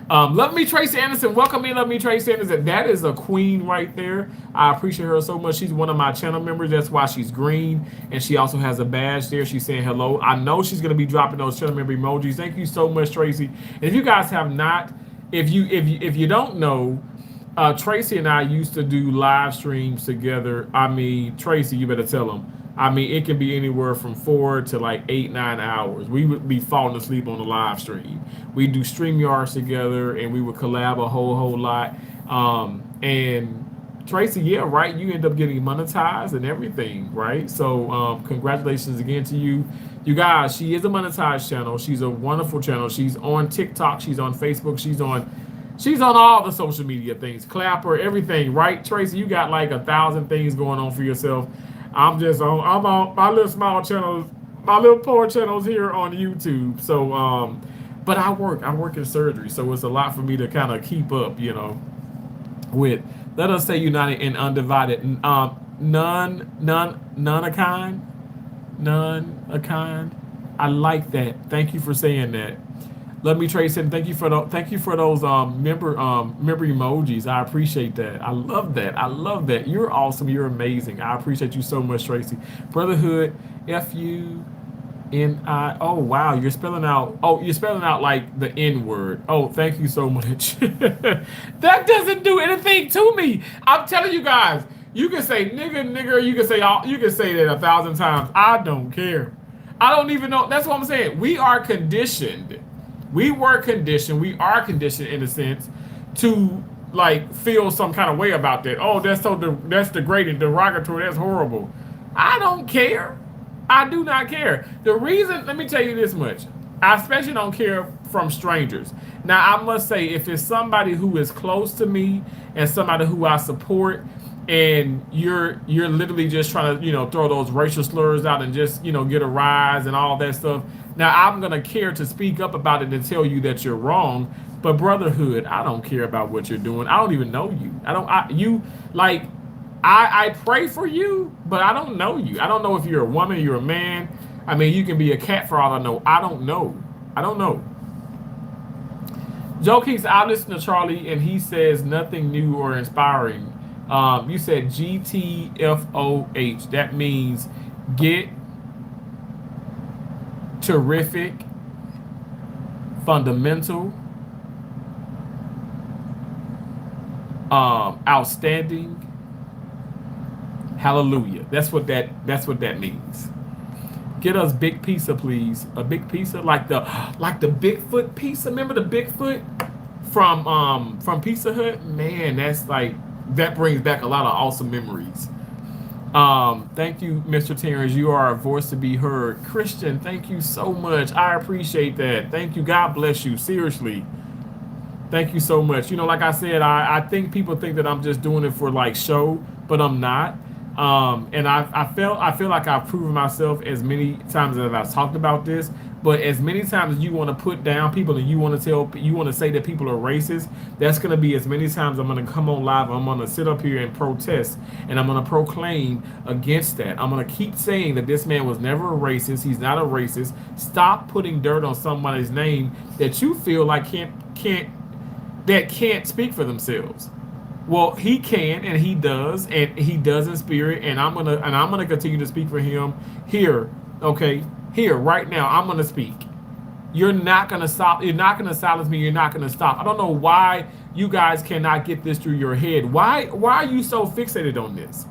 Love Me Tracy Anderson. Welcome in, Love Me Tracy Anderson. That is a queen right there. I appreciate her so much. She's one of my channel members. That's why she's green. And she also has a badge there. She's saying hello. I know she's going to be dropping those channel member emojis. Thank you so much, Tracy. And if you guys have not, if you don't know, Tracy and I used to do live streams together. I mean, Tracy, you better tell them. I mean, it can be anywhere from 4 to like 8, 9 hours. We would be falling asleep on the live stream. We do StreamYards together, and we would collab a whole lot. And Tracy, yeah, right. You end up getting monetized and everything, right? So, congratulations again to you. You guys, she is a monetized channel. She's a wonderful channel. She's on TikTok. She's on Facebook. She's on all the social media things. Clapper, everything, right? Tracy, you got like 1,000 things going on for yourself. I'm on my little small channels, my little poor channels here on YouTube. So, but I work in surgery, so it's a lot for me to kind of keep up, with. Let us say united and undivided. None a kind. I like that. Thank you for saying that. Love Me Tracy, and thank you for those member emojis. I appreciate that. I love that. You're awesome. You're amazing. I appreciate you so much, Tracy. Brotherhood, F you. Oh wow, you're spelling out. Oh, you're spelling out like the N word. Oh, thank you so much. That doesn't do anything to me. I'm telling you guys. You can say nigga, nigger. You can say all. You can say that 1,000 times. I don't care. I don't even know. That's what I'm saying. We are conditioned. We were conditioned. We are conditioned in a sense to like feel some kind of way about that. Oh, that's degrading, derogatory. That's horrible. I don't care. I do not care. The reason, let me tell you this much. I especially don't care from strangers. Now, I must say, if it's somebody who is close to me and somebody who I support, and you're literally just trying to, throw those racial slurs out and just, get a rise and all that stuff. Now, I'm gonna care to speak up about it and tell you that you're wrong. But brotherhood, I don't care about what you're doing. I don't even know you. You like I pray for you, but I don't know you. I don't know if you're a woman, you're a man. I mean, you can be a cat for all I know. I don't know. I don't know. Joe keeps, I listen to Charlie and he says nothing new or inspiring. You said GTFOH. That means get terrific, fundamental, outstanding. Hallelujah. That's what that means. Get us big pizza, please. A big pizza, like the Bigfoot pizza. Remember the Bigfoot from Pizza Hut? Man, that brings back a lot of awesome memories. Thank you, Mr. Terrence. You are a voice to be heard. Christian, thank you so much. I appreciate that. Thank you. God bless you. Seriously. Thank you so much. Like I said, I think people think that I'm just doing it for like show, but I'm not. And I feel like I've proven myself as many times as I've talked about this. But as many times as you want to put down people and you want to say that people are racist, that's going to be as many times I'm going to come on live. I'm going to sit up here and protest, and I'm going to proclaim against that. I'm going to keep saying that this man was never a racist. He's not a racist. Stop putting dirt on somebody's name that you feel like can't speak for themselves. Well, he can, and he does in spirit, and I'm gonna continue to speak for him here, okay, here right now. I'm gonna speak. You're not gonna stop. You're not gonna silence me. You're not gonna stop. I don't know why you guys cannot get this through your head. Why are you so fixated on this?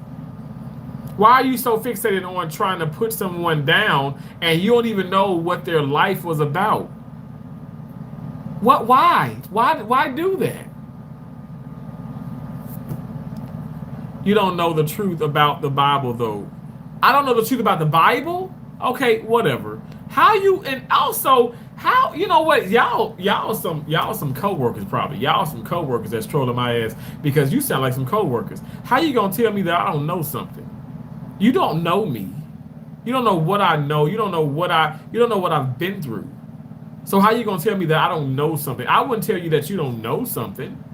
Why are you so fixated on trying to put someone down and you don't even know what their life was about? What? Why do that? You don't know the truth about the Bible, though. I don't know the truth about the Bible? Okay, whatever. How you, and also, how, you know what? Y'all some co-workers probably. Y'all some co-workers that's trolling my ass because you sound like some co-workers. How you gonna tell me that I don't know something? You don't know me. You don't know what I know. You don't know what I've been through. So how you gonna tell me that I don't know something? I wouldn't tell you that you don't know something.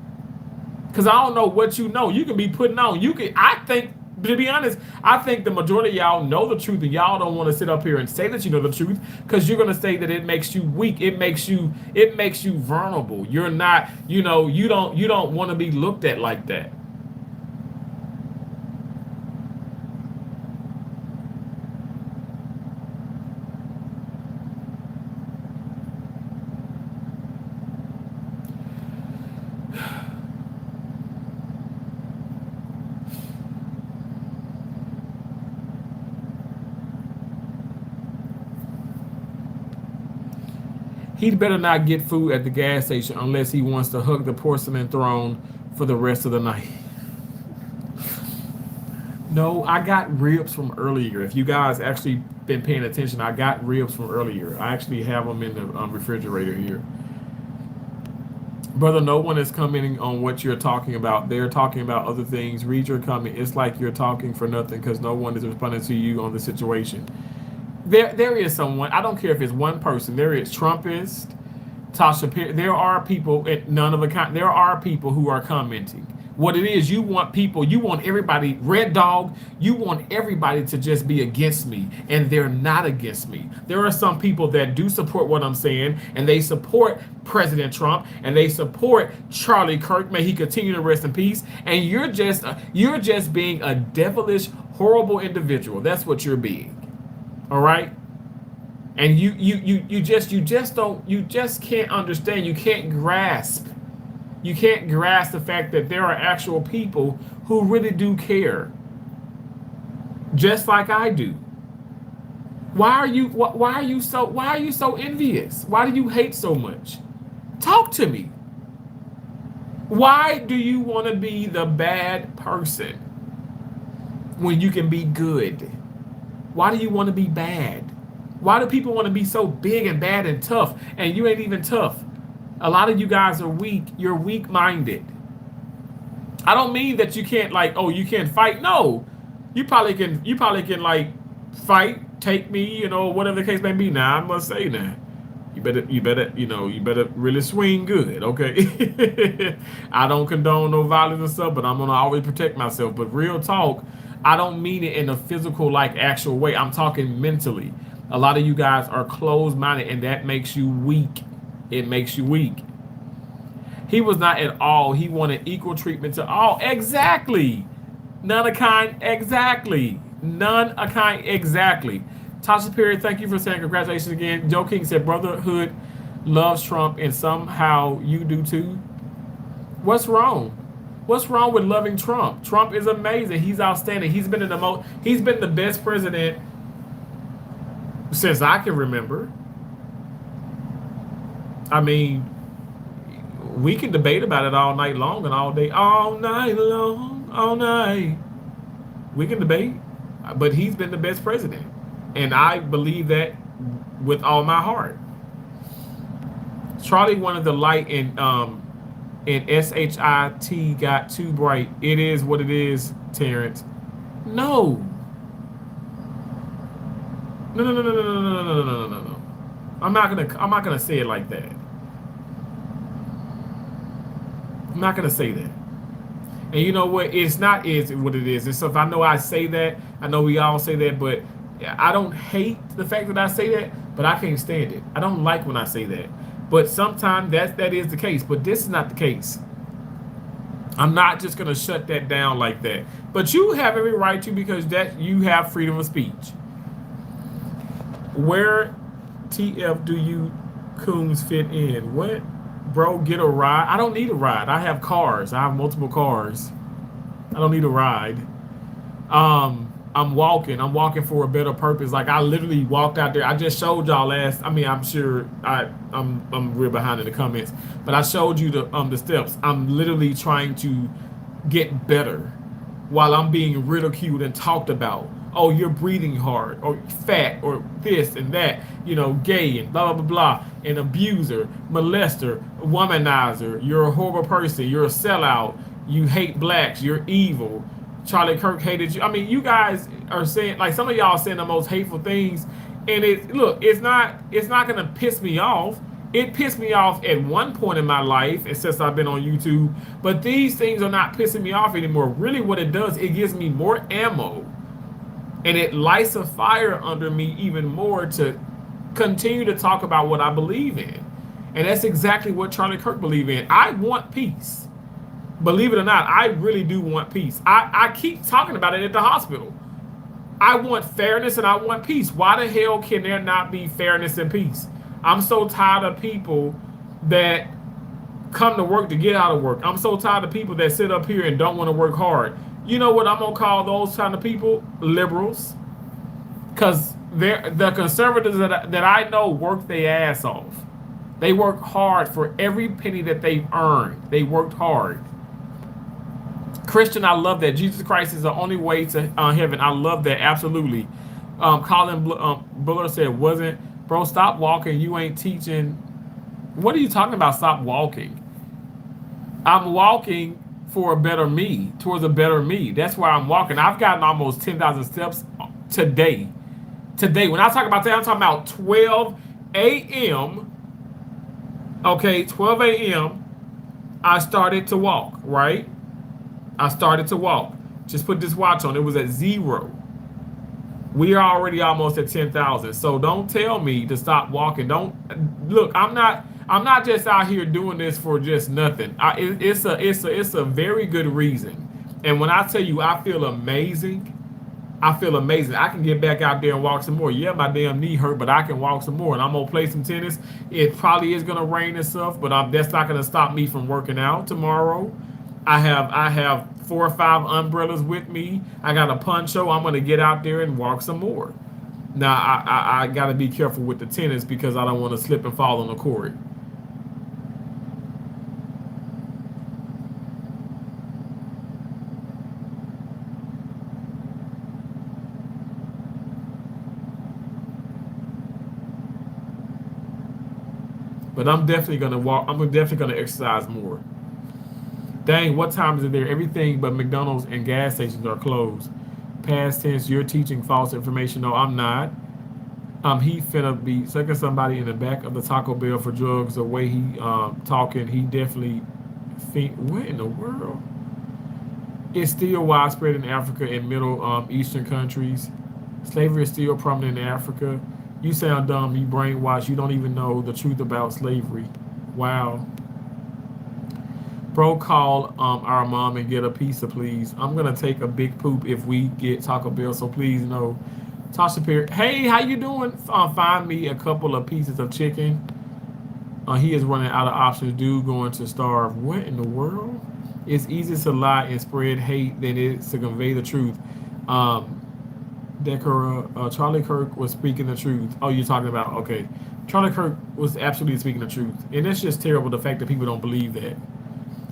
Because I don't know what you know. You can be putting on. I think, to be honest, I think the majority of y'all know the truth and y'all don't want to sit up here and say that you know the truth because you're going to say that it makes you weak. It makes you vulnerable. You're not, you don't want to be looked at like that. He'd better not get food at the gas station unless he wants to hug the porcelain throne for the rest of the night. No, I got ribs from earlier. If you guys actually been paying attention, I got ribs from earlier. I actually have them in the refrigerator here. Brother, no one is commenting on what you're talking about. They're talking about other things. Read your comment. It's like you're talking for nothing because no one is responding to you on the situation. There is someone. I don't care if it's one person. There is Trumpist, Tasha Perry. There are people, none of a kind. There are people who are commenting. What it is, you want everybody, Red Dog, you want everybody to just be against me, and they're not against me. There are some people that do support what I'm saying, and they support President Trump, and they support Charlie Kirk. May he continue to rest in peace. And you're just being a devilish, horrible individual. That's what you're being. All right? And you just can't understand. You can't grasp the fact that there are actual people who really do care, just like I do. Why are you so envious? Why do you hate so much? Talk to me. Why do you want to be the bad person when you can be good? Why do you want to be bad? Why do people want to be so big and bad and tough and you ain't even tough? A lot of you guys are weak. You're weak-minded. I don't mean that you can't like, oh, you can't fight. No. You probably can like fight, take me, whatever the case may be. Now, I must say now, you better really swing good, okay? I don't condone no violence and stuff, but I'm gonna always protect myself. But real talk, I don't mean it in a physical, like actual way. I'm talking mentally. A lot of you guys are closed-minded, and that makes you weak. It makes you weak. He was not at all. He wanted equal treatment to all. Exactly. None of kind. Exactly. None of kind. Exactly. Tasha Perry, thank you for saying congratulations again. Joe King said brotherhood loves Trump and somehow you do too. What's wrong? What's wrong with loving Trump? Trump is amazing. He's outstanding. He's been the best president since I can remember. I mean, we can debate about it all night long and all day, all night long, all night. We can debate, but he's been the best president. And I believe that with all my heart. Charlie wanted the light in SHIT got too bright. It is what it is, Terrence. No. No. I'm not gonna say it like that. I'm not gonna say that. And you know what? It's not is what it is. And so if I know I say that, I know we all say that, but I don't hate the fact that I say that, but I can't stand it. I don't like when I say that. But sometimes that is the case. But this is not the case. I'm not just gonna shut that down like that. But you have every right to, because that you have freedom of speech. Where TF do you coons fit in? What? Bro, get a ride. I don't need a ride. I have cars. I have multiple cars. I don't need a ride. I'm walking. I'm walking for a better purpose. Like I literally walked out there. I just showed y'all I'm sure I'm real behind in the comments, but I showed you the steps. I'm literally trying to get better while I'm being ridiculed and talked about. Oh, you're breathing hard, or fat, or this and that, gay and blah, blah, blah, blah, an abuser, molester, womanizer, you're a horrible person, you're a sellout, you hate blacks, you're evil, Charlie Kirk hated you. I mean, you guys are saying, like, some of y'all saying the most hateful things, and it's not gonna piss me off. It pissed me off at one point in my life, and since I've been on YouTube, but these things are not pissing me off anymore. Really what it does, it gives me more ammo. And it lights a fire under me even more to continue to talk about what I believe in. And that's exactly what Charlie Kirk believed in. I want peace. Believe it or not, I really do want peace. I keep talking about it at the hospital. I want fairness and I want peace. Why the hell can there not be fairness and peace? I'm so tired of people that come to work to get out of work. I'm so tired of people that sit up here and don't want to work hard. You know what I'm going to call those kind of people? Liberals. Because the conservatives that I know work their ass off. They work hard for every penny that they've earned. They worked hard. Christian, I love that. Jesus Christ is the only way to heaven. I love that. Absolutely. Colin Buller said, wasn't. Bro, stop walking. You ain't teaching. What are you talking about? Stop walking. I'm walking for a better me, towards a better me. That's why I'm walking. I've gotten almost 10,000 steps today. Today, when I talk about that, I'm talking about 12 a.m. Okay, 12 a.m. I started to walk, right? I started to walk. Just put this watch on. It was at 0. We are already almost at 10,000. So don't tell me to stop walking. Don't look. I'm not just out here doing this for just nothing. It's a very good reason. And when I tell you I feel amazing, I feel amazing. I can get back out there and walk some more. Yeah, my damn knee hurt, but I can walk some more. And I'm gonna play some tennis. It probably is gonna rain and stuff, but that's not gonna stop me from working out tomorrow. I have 4 or 5 umbrellas with me. I got a poncho. I'm gonna get out there and walk some more. Now I gotta be careful with the tennis because I don't want to slip and fall on the court. But I'm definitely gonna walk. I'm definitely gonna exercise more. Dang, what time is it there? Everything but McDonald's and gas stations are closed. Past tense, you're teaching false information. No, I'm not. He finna be sucking somebody in the back of the Taco Bell for drugs. The way he talking, he definitely think. What in the world? It's still widespread in Africa and Middle Eastern countries. Slavery is still prominent in Africa. You sound dumb. You brainwashed. You don't even know the truth about slavery. Wow. Bro, call our mom and get a pizza, please. I'm gonna take a big poop if we get Taco Bell, so please no. Tasha Perry, hey, how you doing? Find me a couple of pieces of chicken. He is running out of options. Dude, going to starve. What in the world? It's easier to lie and spread hate than it is to convey the truth. Um, Charlie Kirk was speaking the truth. Oh, you're talking about, okay. Charlie Kirk was absolutely speaking the truth. And it's just terrible the fact that people don't believe that.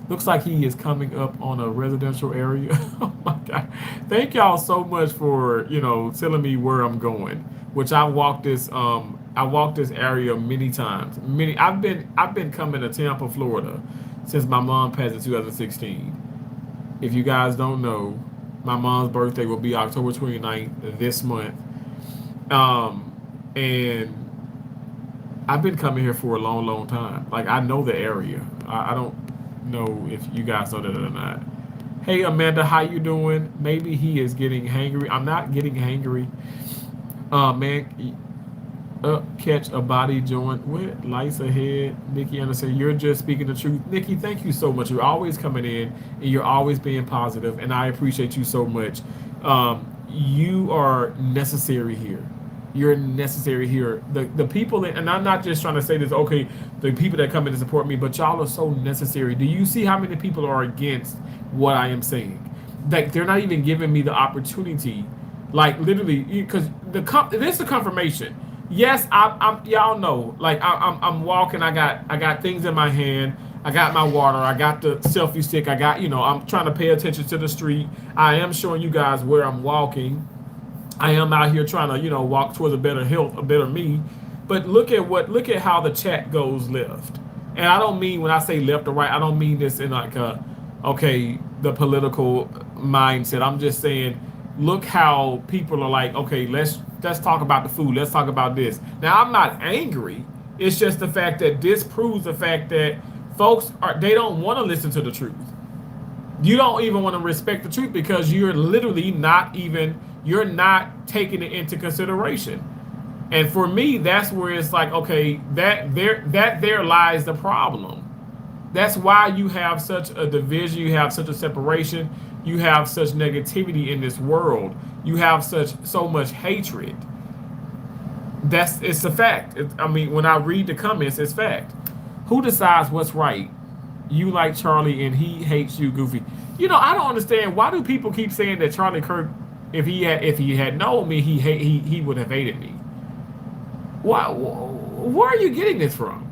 Looks like he is coming up on a residential area. Oh my God. Thank y'all so much for, telling me where I'm going. Which I walked this area many times. I've been coming to Tampa, Florida since my mom passed in 2016. If you guys don't know, my mom's birthday will be October 29th this month. And I've been coming here for a long, long time. Like, I know the area. I don't know if you guys know that or not. Hey, Amanda, how you doing? Maybe he is getting hangry. I'm not getting hangry. Man, catch a body joint with lights ahead. Nikki Anderson, you're just speaking the truth. Nikki, thank you so much. You're always coming in and you're always being positive, and I appreciate you so much. You are necessary here. You're necessary here. The people that, and I'm not just trying to say this, okay, the people that come in to support me, but y'all are so necessary. Do you see how many people are against what I am saying? Like, they're not even giving me the opportunity. Like, literally, because this is a confirmation. Yes, I'm y'all know. Like, I'm walking. I got things in my hand. I got my water. I got the selfie stick. I got, I'm trying to pay attention to the street. I am showing you guys where I'm walking. I am out here trying to, walk towards a better health, a better me. But look at how the chat goes left. And I don't mean, when I say left or right, I don't mean this in like the political mindset. I'm just saying, look how people are like, okay, let's talk about the food. Let's talk about this. Now, I'm not angry. It's just the fact that this proves the fact that they don't want to listen to the truth. You don't even want to respect the truth because you're literally you're not taking it into consideration. And for me, that's where it's like, okay, that there lies the problem. That's why you have such a division, you have such a separation, you have such negativity in this world, you have so much hatred. It's a fact. When I read the comments, it's fact. Who decides what's right? You like Charlie and he hates you, Goofy. I don't understand, why do people keep saying that Charlie Kirk, if he had known me, he would have hated me? Why? Where are you getting this from?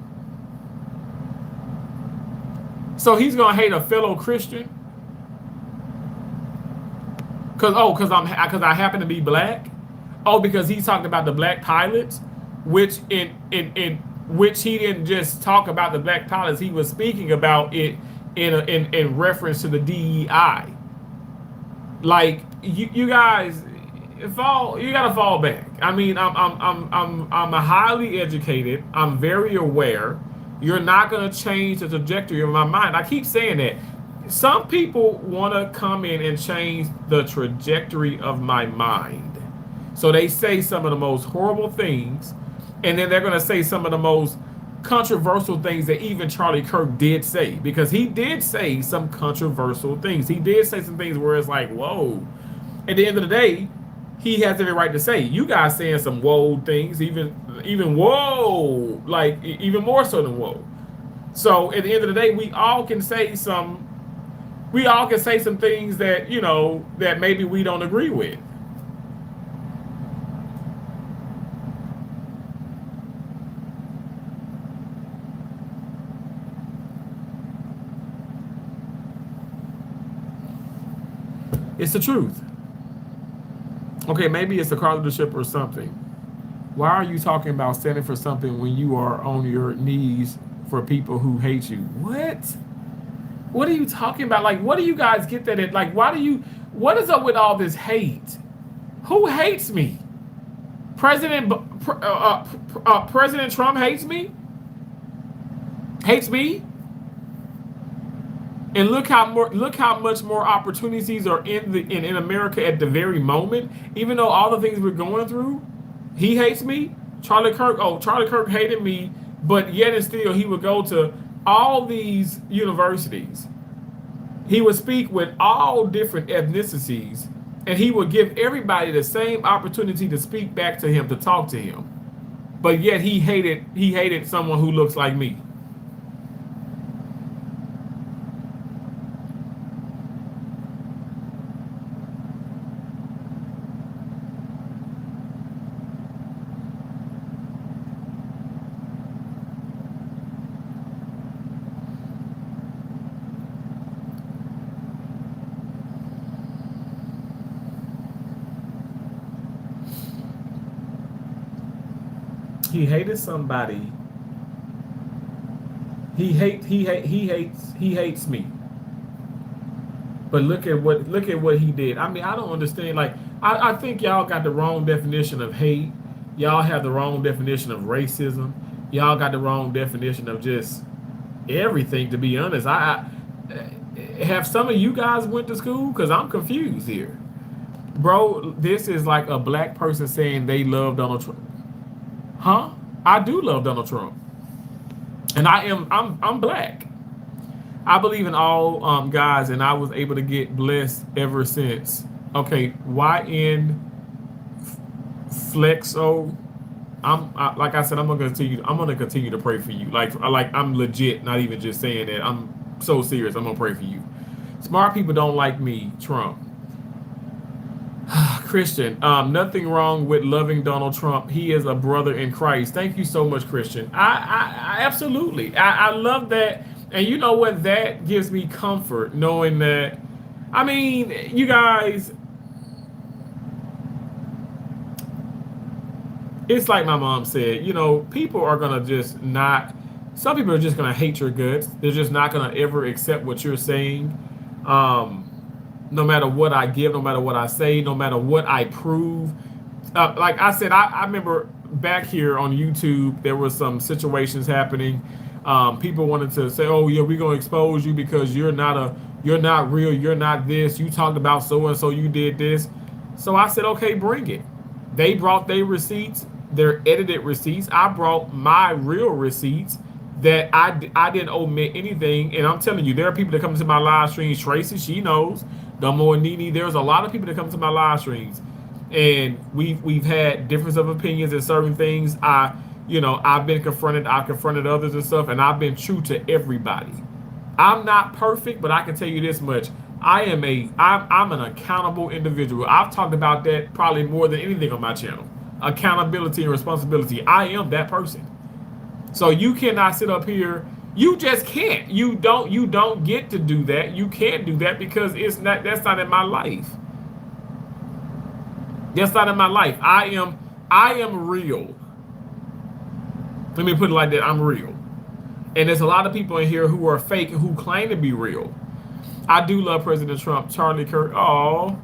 So he's gonna hate a fellow Christian because I happen to be black. Oh, because he's talking about the black pilots, which in which he didn't just talk about the black pilots. He was speaking about it in reference to the DEI. Like, you guys you gotta fall back. I'm a highly educated. I'm very aware. You're not gonna change the trajectory of my mind. I keep saying that. Some people want to come in and change the trajectory of my mind. So they say some of the most horrible things, and then they're gonna say some of the most controversial things that even Charlie Kirk did say, because he did say some controversial things. He did say some things where it's like, whoa. At the end of the day, he has every right to say. You guys saying some whoa things, even whoa, like even more so than whoa. So at the end of the day, we all can say some things that that maybe we don't agree with. It's the truth. Okay, maybe it's a car leadership or something. Why are you talking about standing for something when you are on your knees for people who hate you? What? What are you talking about? Like, what do you guys get that? Like, what is up with all this hate? Who hates me? President Trump hates me? Hates me? And look how much more opportunities are in America at the very moment. Even though all the things we're going through, he hates me. Charlie Kirk hated me, but yet and still he would go to all these universities. He would speak with all different ethnicities, and he would give everybody the same opportunity to speak back to him, to talk to him. But yet he hated someone who looks like me. He hated somebody. He hates me. But look at what he did. I mean, I don't understand. Like, I think y'all got the wrong definition of hate. Y'all have the wrong definition of racism. Y'all got the wrong definition of just everything. To be honest, I have some of you guys went to school, because I'm confused here, bro. This is like a black person saying they love Donald Trump. Huh? I do love Donald Trump, and I'm black. I believe in all guys, and I was able to get blessed ever since. Okay, YN Flexo. Like I said, I'm gonna continue to pray for you. Like I'm legit, not even just saying that. I'm so serious. I'm gonna pray for you. Smart people don't like me, Trump. Christian, nothing wrong with loving Donald Trump. He is a brother in Christ. Thank you so much, Christian. I absolutely. I love that. And you know what? That gives me comfort knowing that. I mean, you guys, it's like my mom said, people are going to just not, some people are just going to hate your guts. They're just not going to ever accept what you're saying. No matter what I give, no matter what I say, no matter what I prove. Like I said, I remember back here on YouTube, there were some situations happening. People wanted to say, "Oh yeah, we're gonna expose you because you're not real, you're not this. You talked about so and so, you did this." So I said, "Okay, bring it." They brought their receipts, their edited receipts. I brought my real receipts that I didn't omit anything. And I'm telling you, there are people that come to my live streams. Tracy, she knows. Dumbo and Nene, there's a lot of people that come to my live streams, and we've had difference of opinions in certain things. I've been confronted. I've confronted others and stuff, and I've been true to everybody. I'm not perfect, but I can tell you this much: I'm an accountable individual. I've talked about that probably more than anything on my channel. Accountability and responsibility. I am that person. So you cannot sit up here. You just can't. You don't get to do that. You can't do that because that's not in my life. That's not in my life. I am real. Let me put it like that. I'm real. And there's a lot of people in here who are fake and who claim to be real. I do love President Trump. Charlie Kirk. Oh,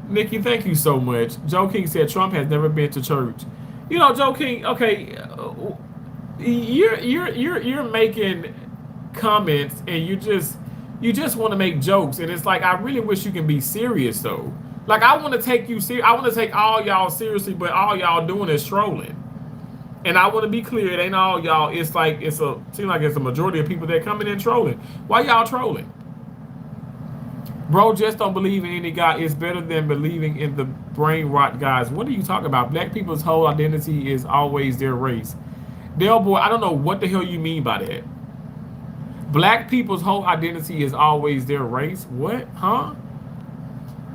Nikki, thank you so much. Joe King said Trump has never been to church. Joe King, okay, you're making comments and you just want to make jokes, and it's like I really wish you can be serious though. Like I want to take you serious. I want to take all y'all seriously, but all y'all doing is trolling. And I want to be clear, it ain't all y'all. It's like seems like it's a majority of people that coming in trolling. Why y'all trolling? Bro, just don't believe in any God. It's better than believing in the brain rot guys. What are you talking about? Black people's whole identity is always their race. Dale boy, I don't know what the hell you mean by that. Black people's whole identity is always their race. What? Huh?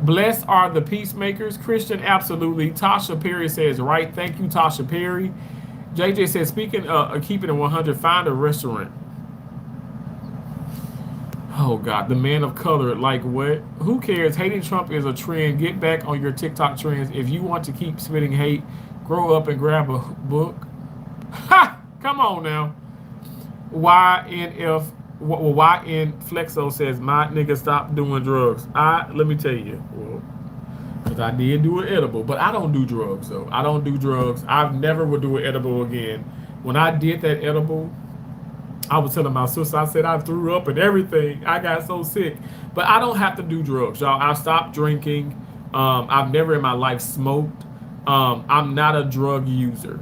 Blessed are the peacemakers. Christian, absolutely. Tasha Perry says, right. Thank you, Tasha Perry. JJ says, speaking of keeping it 100, find a restaurant. Oh, God. The man of color. Like what? Who cares? Hating Trump is a trend. Get back on your TikTok trends. If you want to keep spitting hate, grow up and grab a book. Ha! Come on now. YNF. YN Flexo says, my nigga stop doing drugs. Let me tell you. Well, because I did do an edible, but I don't do drugs, though. I don't do drugs. I've never would do an edible again. When I did that edible, I was telling my sister, I said I threw up and everything. I got so sick. But I don't have to do drugs, y'all. I stopped drinking. I've never in my life smoked. I'm not a drug user.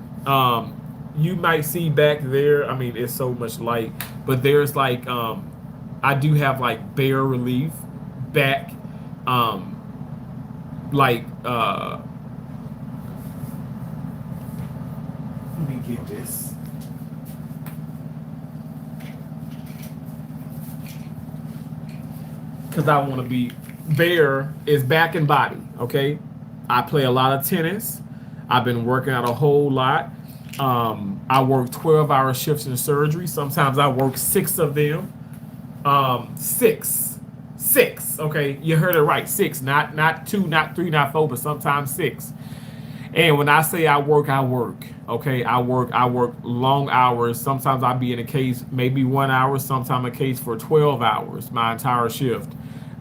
You might see back there, I mean, it's so much light, but there's like, I do have like Bear Relief back, like, let me get this. Because I want to be, Bear is back in body, okay? I play a lot of tennis. I've been working out a whole lot. I work 12-hour shifts in surgery. Sometimes I work 6 of them. Six. Okay, you heard it right. 6, not 2, not 3, not 4, but sometimes 6. And when I say I work. Okay, I work long hours. Sometimes I'll be in a case maybe 1 hour. Sometimes a case for 12 hours. My entire shift.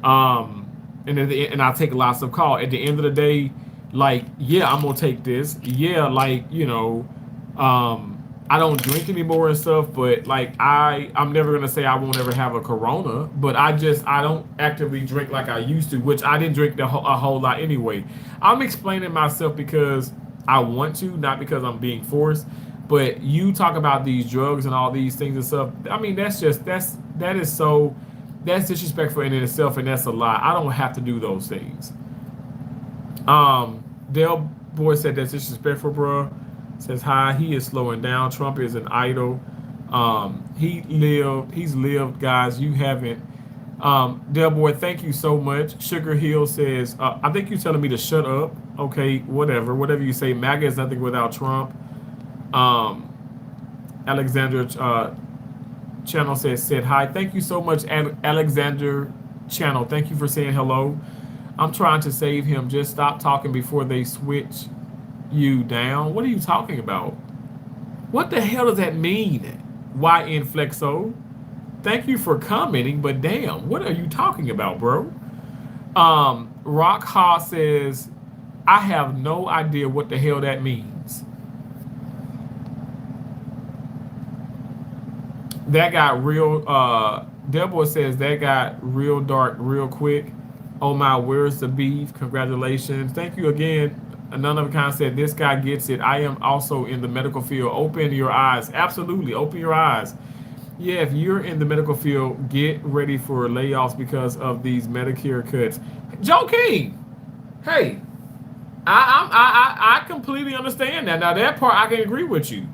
And I take lots of call. At the end of the day, like, yeah, I'm gonna take this. Yeah, like, you know. I don't drink anymore and stuff, but like I'm never gonna say I won't ever have a Corona, but I don't actively drink like I used to, which I didn't drink a whole lot anyway. I'm explaining myself because I want to, not because I'm being forced. But you talk about these drugs and all these things and stuff. I mean, that's disrespectful in itself, and that's a lie. I don't have to do those things. Dale Boy said that's disrespectful, bro. Says hi. He is slowing down. Trump is an idol. He's lived, guys. You haven't. Dale Boy, thank you so much. Sugar Hill says, I think you're telling me to shut up. Okay, whatever you say. MAGA is nothing without Trump. Alexander Channel said hi. Thank you so much, Alexander Channel. Thank you for saying hello. I'm trying to save him. Just stop talking before they switch you down. What are you talking about? What the hell does that mean? YN Flexo. Thank you for commenting, but damn, what are you talking about, bro? Rock Ha says, I have no idea what the hell that means. That got real, Deborah says that got real dark real quick. Oh my, where's the beef? Congratulations. Thank you again. None of kind said, this guy gets it. I am also in the medical field. Open your eyes. Absolutely. Open your eyes. Yeah, if you're in the medical field, get ready for layoffs because of these Medicare cuts. Joe King, hey, I completely understand that. Now that part I can agree with you.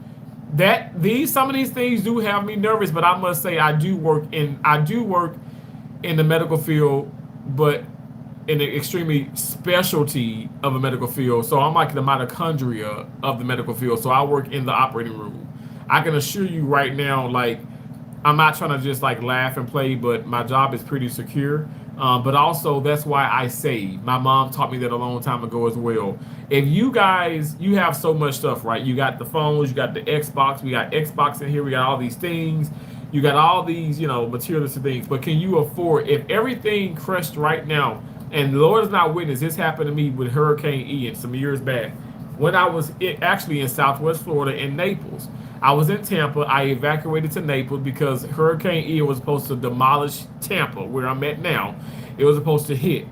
That some of these things do have me nervous, but I must say I do work in the medical field, but in the extremely specialty of a medical field. So I'm like the mitochondria of the medical field. So I work in the operating room. I can assure you right now, like, I'm not trying to just like laugh and play, but my job is pretty secure. But also that's why I save. My mom taught me that a long time ago as well. If you have so much stuff, right? You got the phones, you got the Xbox, we got Xbox in here, we got all these things, you got all these, materialistic things. But can you afford, if everything crushed right now, and the Lord is not witness, this happened to me with Hurricane Ian some years back when I was actually in Southwest Florida in Naples. I was in Tampa. I evacuated to Naples because Hurricane Ian was supposed to demolish Tampa, where I'm at now. It was supposed to hit.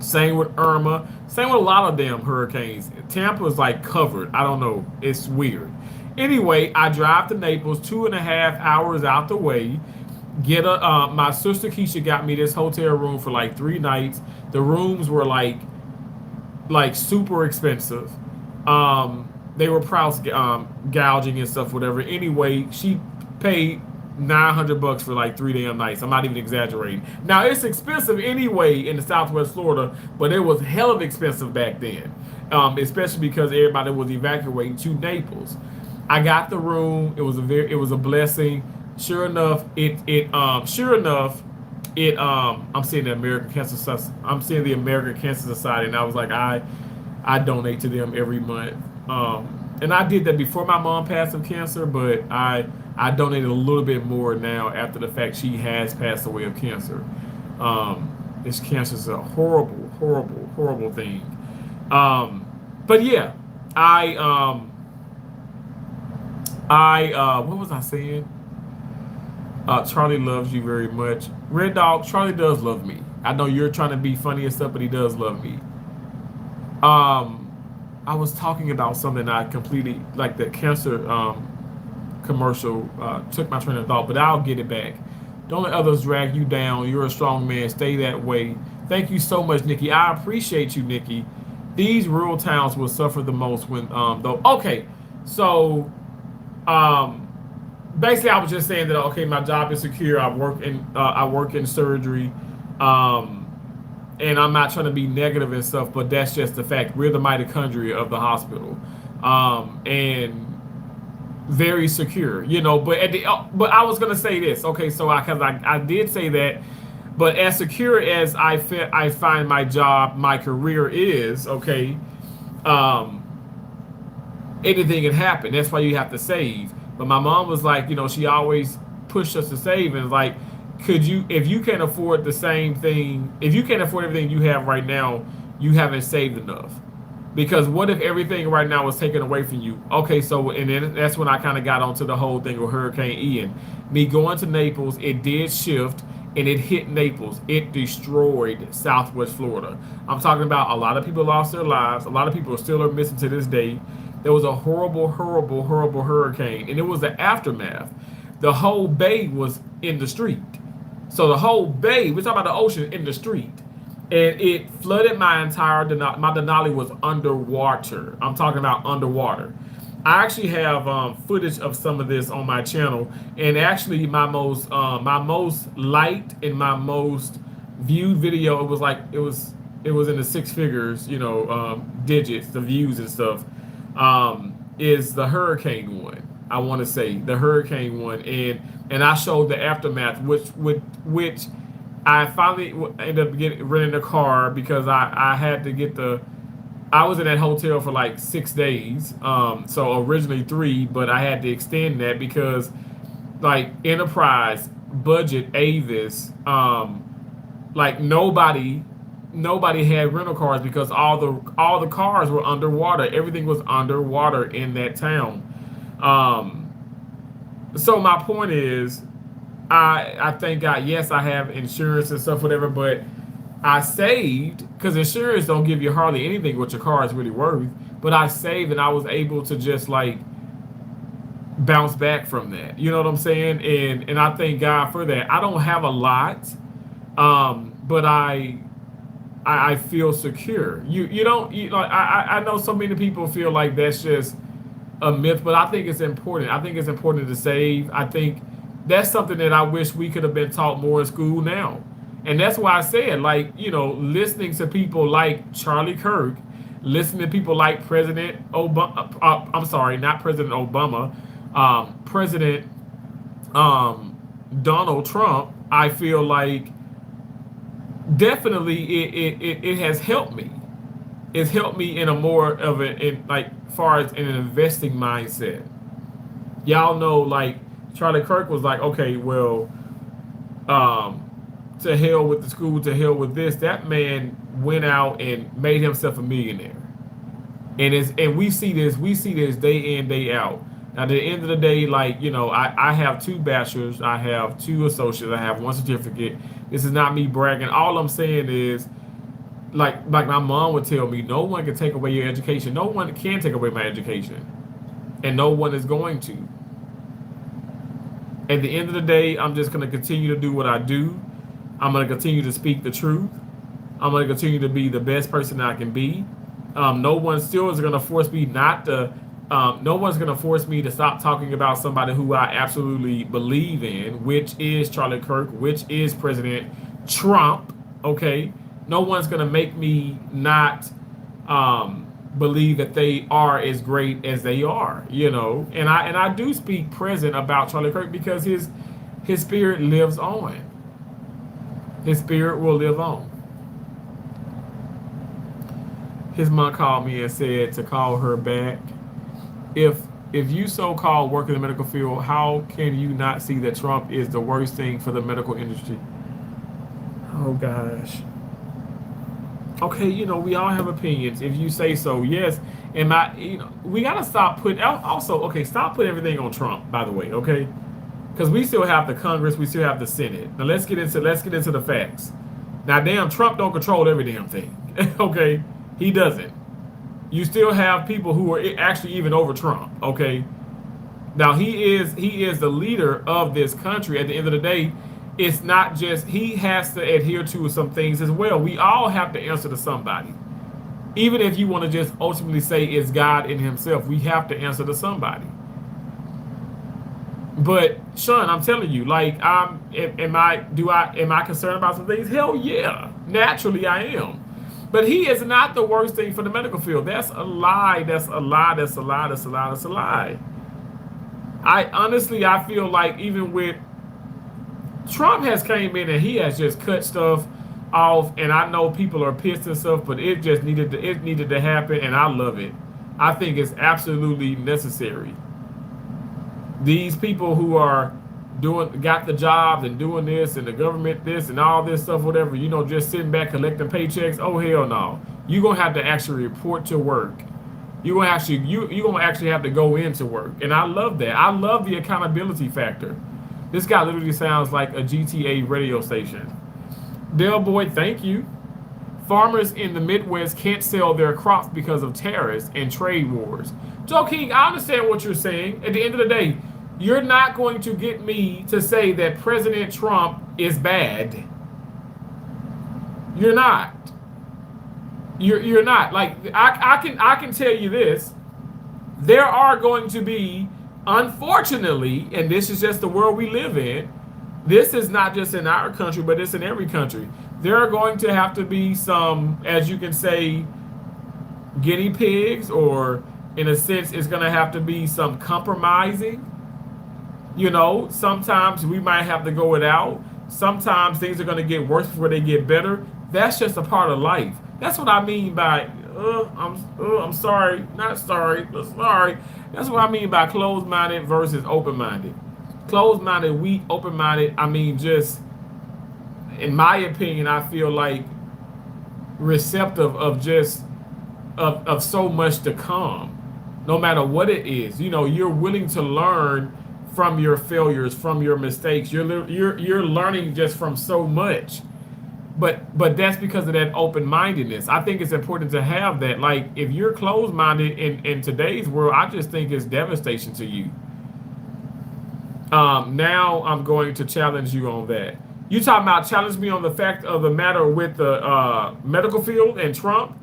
Same with Irma. Same with a lot of damn hurricanes. Tampa is like covered. I don't know. It's weird. Anyway, I drive to Naples 2.5 hours out the way. Get a my sister Keisha got me this hotel room for like 3 nights. The rooms were like super expensive. They were price gouging and stuff, whatever. Anyway, she paid $900 for like 3 damn nights. I'm not even exaggerating. Now it's expensive anyway in the Southwest Florida, but it was hell of expensive back then, especially because everybody was evacuating to Naples. I got the room. It was a blessing. Sure enough, I'm seeing the American Cancer I'm seeing the American Cancer Society, and I was like, I donate to them every month. And I did that before my mom passed of cancer, but I donated a little bit more now after the fact she has passed away of cancer. This cancer is a horrible, horrible, horrible thing. But yeah, what was I saying? Charlie loves you very much. Red Dog, Charlie does love me. I know you're trying to be funny and stuff, but he does love me. I was talking about something I completely, like the cancer commercial, took my train of thought, but I'll get it back. Don't let others drag you down. You're a strong man. Stay that way. Thank you so much, Nikki. I appreciate you, Nikki. These rural towns will suffer the most when, though. Okay, so, basically, I was just saying that okay, my job is secure. I work in surgery, and I'm not trying to be negative and stuff, but that's just the fact. We're the mitochondria of the hospital, and very secure, but I was gonna say this. Okay, so I did say that, but as secure as I find my job, my career is okay. Anything can happen. That's why you have to save. But my mom was like, she always pushed us to save, and like, if you can't afford the same thing, if you can't afford everything you have right now, you haven't saved enough. Because what if everything right now was taken away from you? Okay, so, and then that's when I kind of got onto the whole thing with Hurricane Ian. Me going to Naples, it did shift, and it hit Naples. It destroyed Southwest Florida. I'm talking about a lot of people lost their lives. A lot of people still are missing to this day. There was a horrible, horrible, horrible hurricane, and it was the aftermath. The whole bay was in the street. So the whole bay, we're talking about the ocean, in the street. And it flooded my entire Denali. My Denali was underwater. I'm talking about underwater. I actually have footage of some of this on my channel, and actually my most liked and my most viewed video, it was in the six figures, digits, the views and stuff. Is the hurricane one. I want to say the hurricane one, and I showed the aftermath, which I finally ended up renting a car because I had to get I was in that hotel for like 6 days, so originally 3, but I had to extend that because like Enterprise, Budget, Avis, like nobody had rental cars because all the cars were underwater. Everything was underwater in that town. So my point is, I thank God. Yes, I have insurance and stuff, whatever, but I saved because insurance don't give you hardly anything what your car is really worth. But I saved, and I was able to just like bounce back from that. You know what I'm saying? And I thank God for that. I don't have a lot, but I feel secure. I know so many people feel like that's just a myth, but I think it's important. I think it's important to save. I think that's something that I wish we could have been taught more in school now. And that's why I said, listening to people like Charlie Kirk, listening to people like President Obama, I'm sorry, not President Obama, President Donald Trump, I feel like definitely it has helped me. It's helped me in a more of far as in an investing mindset. Y'all know, like Charlie Kirk was like, okay, well, to hell with the school, to hell with this. That man went out and made himself a millionaire. And we see this day in, day out. Now, at the end of the day, I have 2 bachelors, I have 2 associates, I have 1 certificate. This is not me bragging. All I'm saying is, like my mom would tell me, no one can take away your education. No one can take away my education. And no one is going to. At the end of the day, I'm just going to continue to do what I do. I'm going to continue to speak the truth. I'm going to continue to be the best person I can be. No one still is going to force me not to. No one's going to force me to stop talking about somebody who I absolutely believe in, which is Charlie Kirk, which is President Trump. Okay, no one's going to make me not believe that they are as great as they are. And I do speak present about Charlie Kirk because his spirit lives on. His spirit will live on. His mom called me and said to call her back. If if you so-called work in the medical field, how can you not see that Trump is the worst thing for the medical industry? Oh gosh. Okay, we all have opinions. If you say so, yes. And we gotta stop putting. Also, okay, stop putting everything on Trump. By the way, okay, because we still have the Congress, we still have the Senate. Now let's get into the facts. Now, damn, Trump don't control every damn thing. Okay, he doesn't. You still have people who are actually even over Trump. Okay, now he is the leader of this country. At the end of the day, it's not just he has to adhere to some things as well. We all have to answer to somebody. Even if you want to just ultimately say it's God in Himself, we have to answer to somebody. But Sean, I'm telling you, like, am I concerned about some things? Hell yeah, naturally I am. But he is not the worst thing for the medical field. That's a lie. That's a lie. That's a lie. That's a lie. That's a lie. I feel like even with Trump has came in and he has just cut stuff off, and I know people are pissed and stuff, but it needed to happen, and I love it. I think it's absolutely necessary. These people who are got the jobs and doing this and the government this and all this stuff, whatever, just sitting back collecting paychecks. Oh hell no! You're gonna have to actually report to work. You're gonna actually have to go into work, and I love that. I love the accountability factor. This guy literally sounds like a GTA radio station. Del Boy, thank you. Farmers in the Midwest can't sell their crops because of tariffs and trade wars. Joe King, I understand what you're saying. At the end of the day, you're not going to get me to say that President Trump is bad. You're not. You're not. Like, I can tell you this. There are going to be, unfortunately, and this is just the world we live in. This is not just in our country, but it's in every country. There are going to have to be some, as you can say, guinea pigs, or in a sense, it's going to have to be some compromising. Sometimes we might have to go it out. Sometimes things are going to get worse before they get better. That's just a part of life. That's what I mean by, I'm sorry, not sorry, but sorry. That's what I mean by closed-minded versus open-minded. Closed-minded, weak, open-minded, just, in my opinion, I feel like receptive of just, of so much to come. No matter what it is, you're willing to learn from your failures, from your mistakes. You're learning just from so much. But that's because of that open-mindedness. I think it's important to have that. Like, if you're closed-minded in today's world, I just think it's devastation to you. Now I'm going to challenge you on that. You talking about challenge me on the fact of the matter with the medical field and Trump?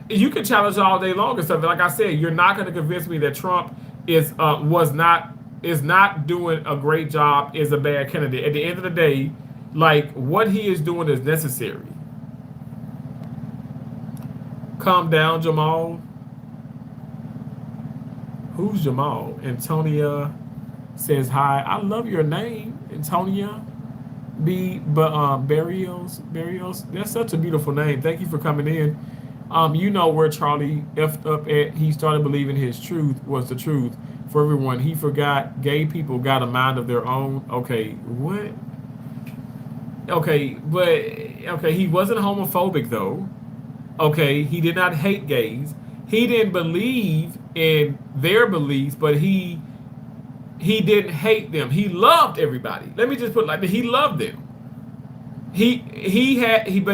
You can challenge all day long and stuff. Like I said, you're not going to convince me that Trump is not doing a great job, is a bad candidate. At the end of the day, like, what he is doing is necessary. Calm down, Jamal. Who's Jamal? Antonia says hi. I love your name, Antonia. Barrios. That's such a beautiful name. Thank you for coming in. Where Charlie effed up at. He started believing his truth was the truth for everyone. He forgot gay people got a mind of their own. Okay, what? Okay, he wasn't homophobic though. Okay, he did not hate gays. He didn't believe in their beliefs, but he didn't hate them. He loved everybody. Let me just put it like that. He loved them. But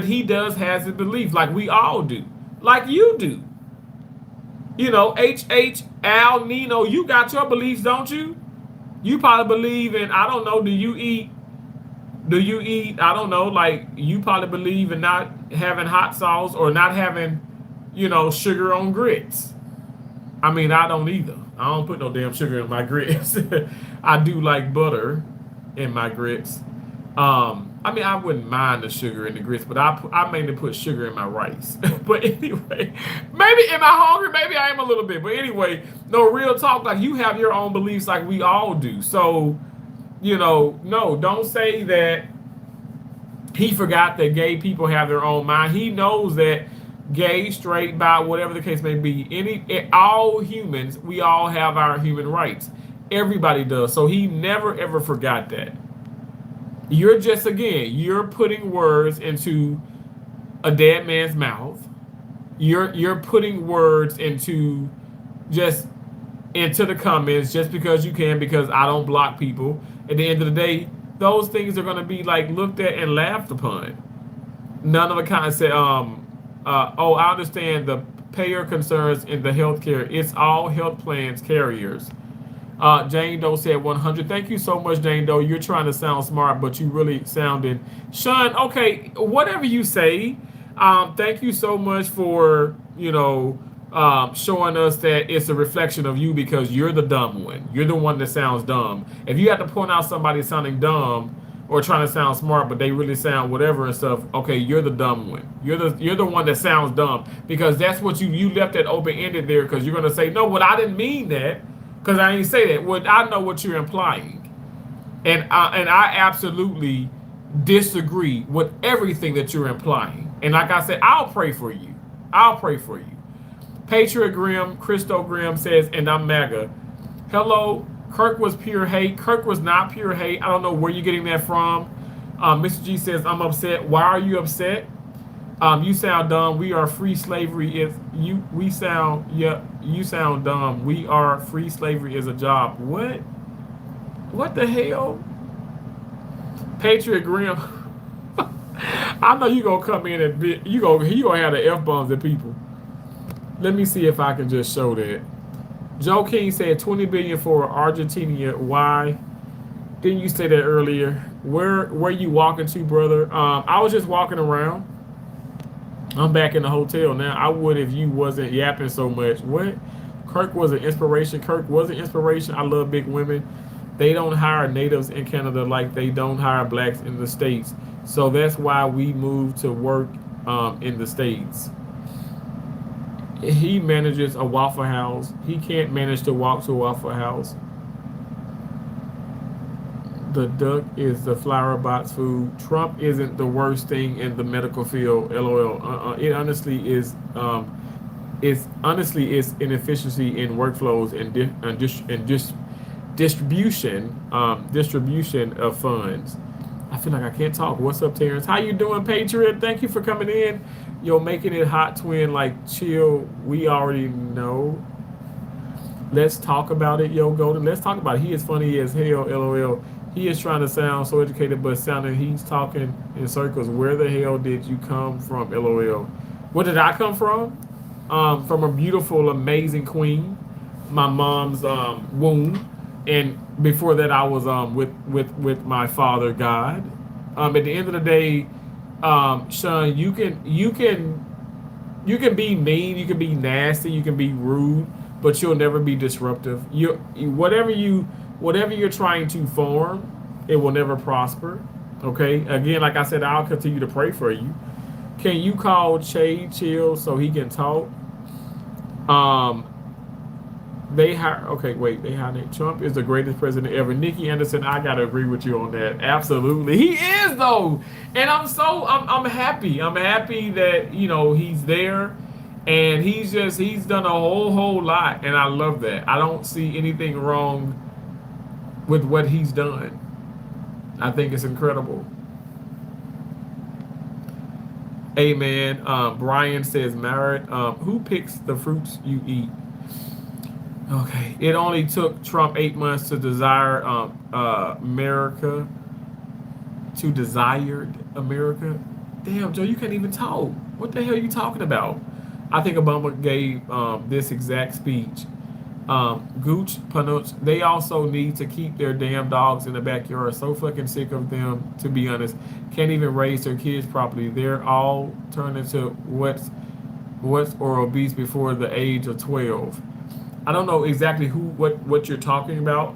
he does has his belief, like we all do, like you do. H Al Nino, you got your beliefs, don't you? You probably believe in, I don't know, do you eat, I don't know, like you probably believe in not having hot sauce or not having, sugar on grits. I mean, I don't either. I don't put no damn sugar in my grits. I do like butter in my grits. I mean, I wouldn't mind the sugar in the grits, but I mainly put sugar in my rice. But anyway, maybe am I hungry? Maybe I am a little bit. But anyway, no, real talk. Like you have your own beliefs, like we all do. So, no, don't say that he forgot that gay people have their own mind. He knows that gay, straight, bi, whatever the case may be, all humans, we all have our human rights. Everybody does. So he never ever forgot that. You're putting words into a dead man's mouth. You're putting words just into the comments just because you can, because I don't block people. At the end of the day, those things are going to be like looked at and laughed upon. None of the kind said, oh, I understand the payer concerns in the healthcare. It's all health plans carriers. Jane Doe said 100. Thank you so much, Jane Doe. You're trying to sound smart, but you really sounded. Sean, okay, whatever you say. Thank you so much for, showing us that it's a reflection of you because you're the dumb one. You're the one that sounds dumb. If you have to point out somebody sounding dumb or trying to sound smart, but they really sound whatever and stuff, okay, you're the dumb one. You're the one that sounds dumb because that's what you left it open ended there because you're gonna say no. Well, I didn't mean that because I didn't say that. Well, I know what you're implying, and I absolutely disagree with everything that you're implying. And like I said, I'll pray for you. I'll pray for you. Patriot Grimm, Christo Grimm says, and I'm MAGA. Hello, Kirk was pure hate. Kirk was not pure hate. I don't know where you're getting that from. Mr. G says, I'm upset. Why are you upset? You sound dumb. We are free slavery is you sound you sound dumb. We are free slavery is a job. What? What the hell? Patriot Grimm. I know you gonna come in and you gonna have the F bombs at people. Let me see if I can just show that. Joe King said 20 billion for Argentina. Why? Didn't you say that earlier? Where you walking to, brother? I was just walking around. I'm back in the hotel now. I would if you wasn't yapping so much. What? Kirk was an inspiration. Kirk was an inspiration. I love big women. They don't hire natives in Canada like they don't hire blacks in the States. So that's why we moved to work in the States. He manages a Waffle House. He can't manage to walk to a Waffle House. The duck is the flower box food. Trump isn't the worst thing in the medical field. LOL. It honestly is. It's inefficiency in workflows and distribution of funds. I feel like I can't talk. What's up, Terrence? How you doing, Patriot? Thank you for coming in. Yo, making it hot, twin. Like, chill. We already know. Let's talk about it, yo, Golden. Let's talk about it. He is funny as hell, LOL. He is trying to sound so educated, but he's talking in circles. Where the hell did you come from, LOL? Where did I come from? From a beautiful, amazing queen, my mom's womb. And before that, I was with my father, God. At the end of the day, Sean, you can be mean, you can be nasty, you can be rude, but you'll never be disruptive. Whatever you're trying to form, it will never prosper. Okay. Again, like I said, I'll continue to pray for you. Can you call Che Chill so he can talk? They hired Trump is the greatest president ever. Nikki Anderson, I gotta agree with you on that. Absolutely, he is though, and I'm happy. I'm happy that he's there, and he's done a whole lot, and I love that. I don't see anything wrong with what he's done. I think it's incredible. Amen. Brian says, Merritt, who picks the fruits you eat? Okay. It only took Trump 8 months to desire America. To desired America. Damn, Joe, you can't even talk. What the hell are you talking about? I think Obama gave this exact speech. Gooch, Panuch, they also need to keep their damn dogs in the backyard. So fucking sick of them, to be honest. Can't even raise their kids properly. They're all turned into what's or obese before the age of 12. I don't know exactly what you're talking about.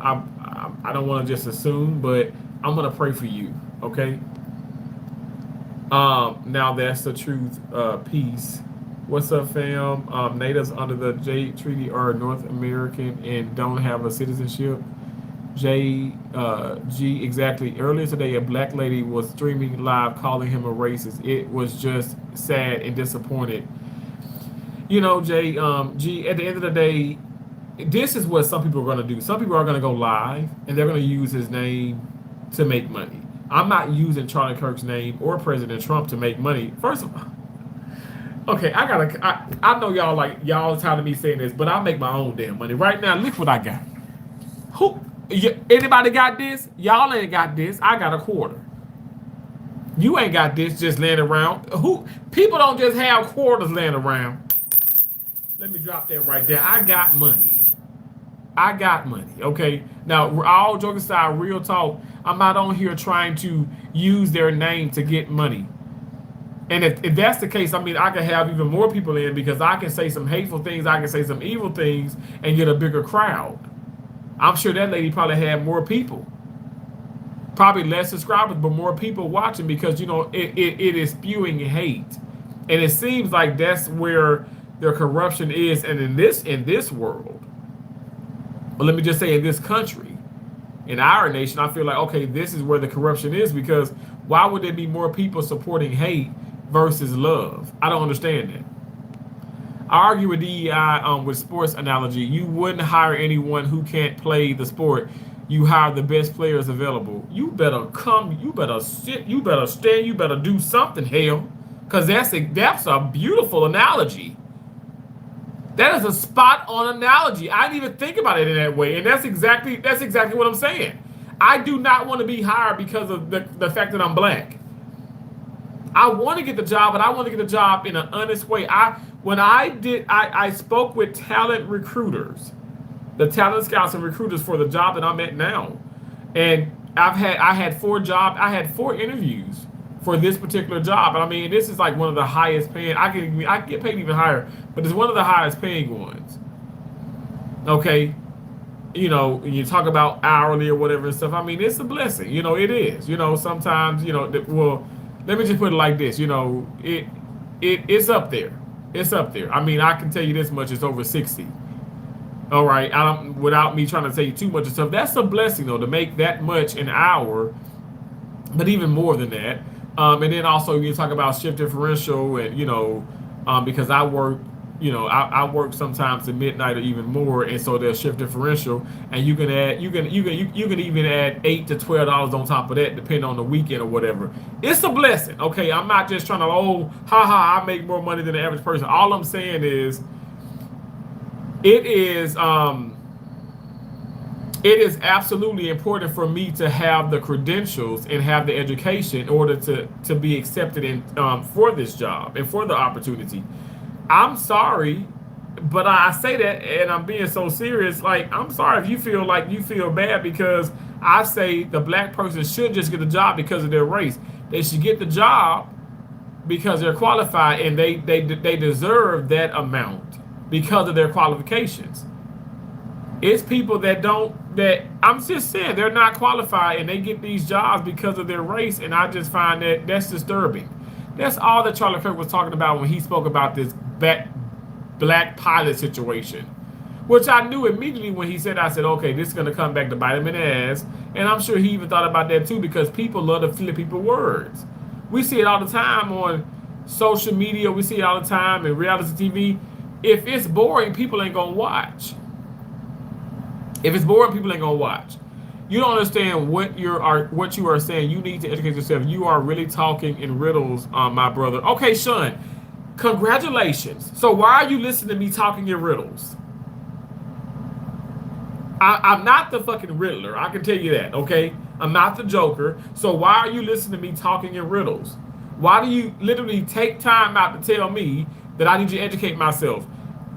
I don't want to just assume, but I'm gonna pray for you. Okay. Now that's the truth. Peace. What's up, fam? Natives under the Jade Treaty are North American and don't have a citizenship. G, exactly. Earlier today, a black lady was streaming live calling him a racist. It was just sad and disappointed. You know, G, at the end of the day, this is what some people are going to do. Some people are going to go live and they're going to use his name to make money. I'm not using Charlie Kirk's name or President Trump to make money. First of all, okay, I know y'all tired of me saying this, but I make my own damn money. Right now, look what I got. Anybody got this? Y'all ain't got this. I got a quarter. You ain't got this just laying around. People don't just have quarters laying around. Let me drop that right there. I got money. I got money. Okay. Now, all joking aside, real talk, I'm not on here trying to use their name to get money. And if that's the case, I mean, I can have even more people in because I can say some hateful things, I can say some evil things and get a bigger crowd. I'm sure that lady probably had more people. Probably less subscribers, but more people watching because, you know, it is spewing hate. And it seems like that's where their corruption is. And in this world, but let me just say in this country, in our nation, I feel like, okay, this is where the corruption is because why would there be more people supporting hate versus love? I don't understand that. I argue with DEI with sports analogy. You wouldn't hire anyone who can't play the sport. You hire the best players available. You better come. You better sit. You better stand. You better do something, hell, because that's a beautiful analogy. That is a spot on analogy. I didn't even think about it in that way, and that's exactly what I'm saying. I do not want to be hired because of the fact that I'm black. I want to get the job, but I want to get the job in an honest way. I spoke with talent recruiters, the talent scouts and recruiters for the job that I'm at now, and I had four interviews for this particular job. I mean, this is like one of the highest paying. I can get paid even higher, but it's one of the highest paying ones. Okay, you know, when you talk about hourly or whatever and stuff, I mean, it's a blessing. You know, it is. You know, sometimes, you know, well, let me just put it like this. You know, it's up there. It's up there. I mean, I can tell you this much: it's over 60. All right, without me trying to tell you too much of stuff. That's a blessing though to make that much an hour, but even more than that. And then also you talk about shift differential, and you know, because I work, you know, I work sometimes to midnight or even more, and so there's shift differential, and you can even add $8 to $12 on top of that, depending on the weekend or whatever. It's a blessing, okay? I'm not just trying to I make more money than the average person. All I'm saying is, it is absolutely important for me to have the credentials and have the education in order to be accepted in for this job and for the opportunity. I'm sorry, but I say that and I'm being so serious. Like, I'm sorry if you feel like you feel bad because I say the black person should just get the job because of their race. They should get the job because they're qualified and they deserve that amount because of their qualifications. It's people that I'm just saying they're not qualified and they get these jobs because of their race, and I just find that's disturbing. That's all that Charlie Kirk was talking about when he spoke about this black pilot situation, which I knew immediately when he said, I said, okay, this is going to come back to bite him in the ass. And I'm sure he even thought about that too, because people love to flip people's words. We see it all the time on social media. We see it all the time in reality TV. If it's boring, people ain't going to watch. If it's boring, people ain't going to watch. You don't understand what you are saying. You need to educate yourself. You are really talking in riddles, my brother. Okay, Sean, congratulations. So why are you listening to me talking in riddles? I'm not the fucking Riddler. I can tell you that, okay? I'm not the Joker. So why are you listening to me talking in riddles? Why do you literally take time out to tell me that I need to educate myself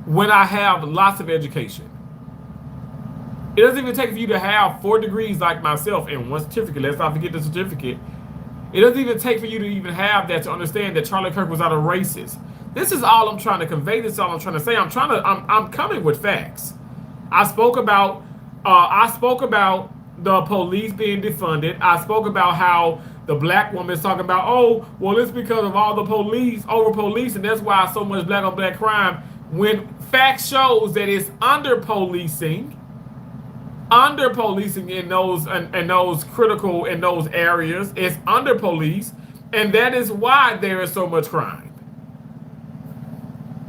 when I have lots of education? It doesn't even take for you to have 4 degrees like myself and one certificate. Let's not forget the certificate. It doesn't even take for you to even have that to understand that Charlie Kirk was not a racist. This is all I'm trying to convey. This is all I'm trying to say. I'm coming with facts. I spoke about the police being defunded. I spoke about how the black woman is talking about, oh, well, it's because of all the police over police, and that's why so much black on black crime. When fact shows that it's under policing in those critical in those areas, it's under police, and that is why there is so much crime,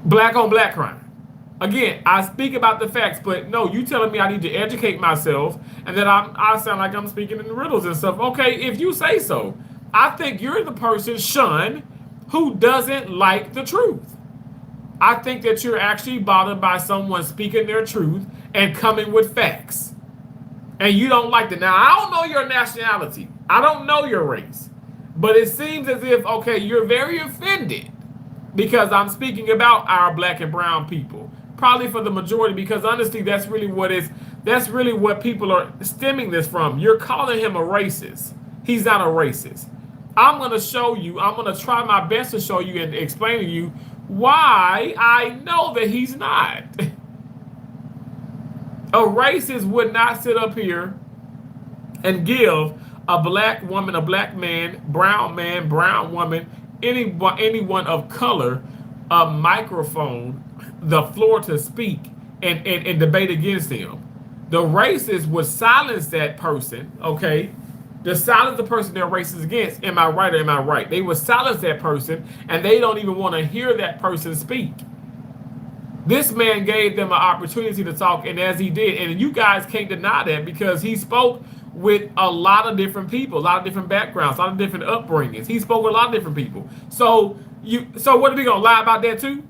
black on black crime. Again, I speak about the facts, but no, you telling me I need to educate myself, and that I sound like I'm speaking in riddles and stuff. Okay, if you say so. I think you're the person, Shun, who doesn't like the truth. I think that you're actually bothered by someone speaking their truth and coming with facts. And you don't like that. Now, I don't know your nationality. I don't know your race. But it seems as if, okay, you're very offended because I'm speaking about our black and brown people. Probably for the majority, because honestly, that's really what people are stemming this from. You're calling him a racist. He's not a racist. I'm going to show you, I'm going to try my best to show you and explain to you why I know that he's not. A racist would not sit up here and give a black woman, a black man, brown woman, anyone of color, a microphone, the floor to speak and debate against him. The racist would silence that person, okay? To silence the person they're racist against. Am I right or am I right? They would silence that person, and they don't even want to hear that person speak. This man gave them an opportunity to talk, and as he did, and you guys can't deny that because he spoke with a lot of different people, a lot of different backgrounds, a lot of different upbringings. He spoke with a lot of different people. So what are we gonna lie about that too?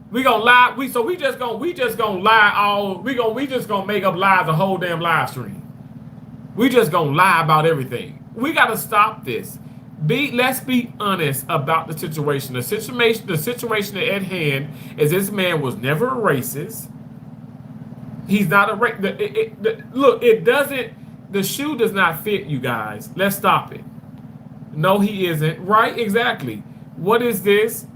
We gonna lie? We just gonna lie all? We just gonna make up lies a whole damn live stream? We just gonna lie about everything? We gotta stop this. Let's be honest about the situation. The situation at hand is this man was never a racist. He's not a racist. Look, it doesn't. The shoe does not fit, you guys. Let's stop it. No, he isn't. Right? Exactly. What is this?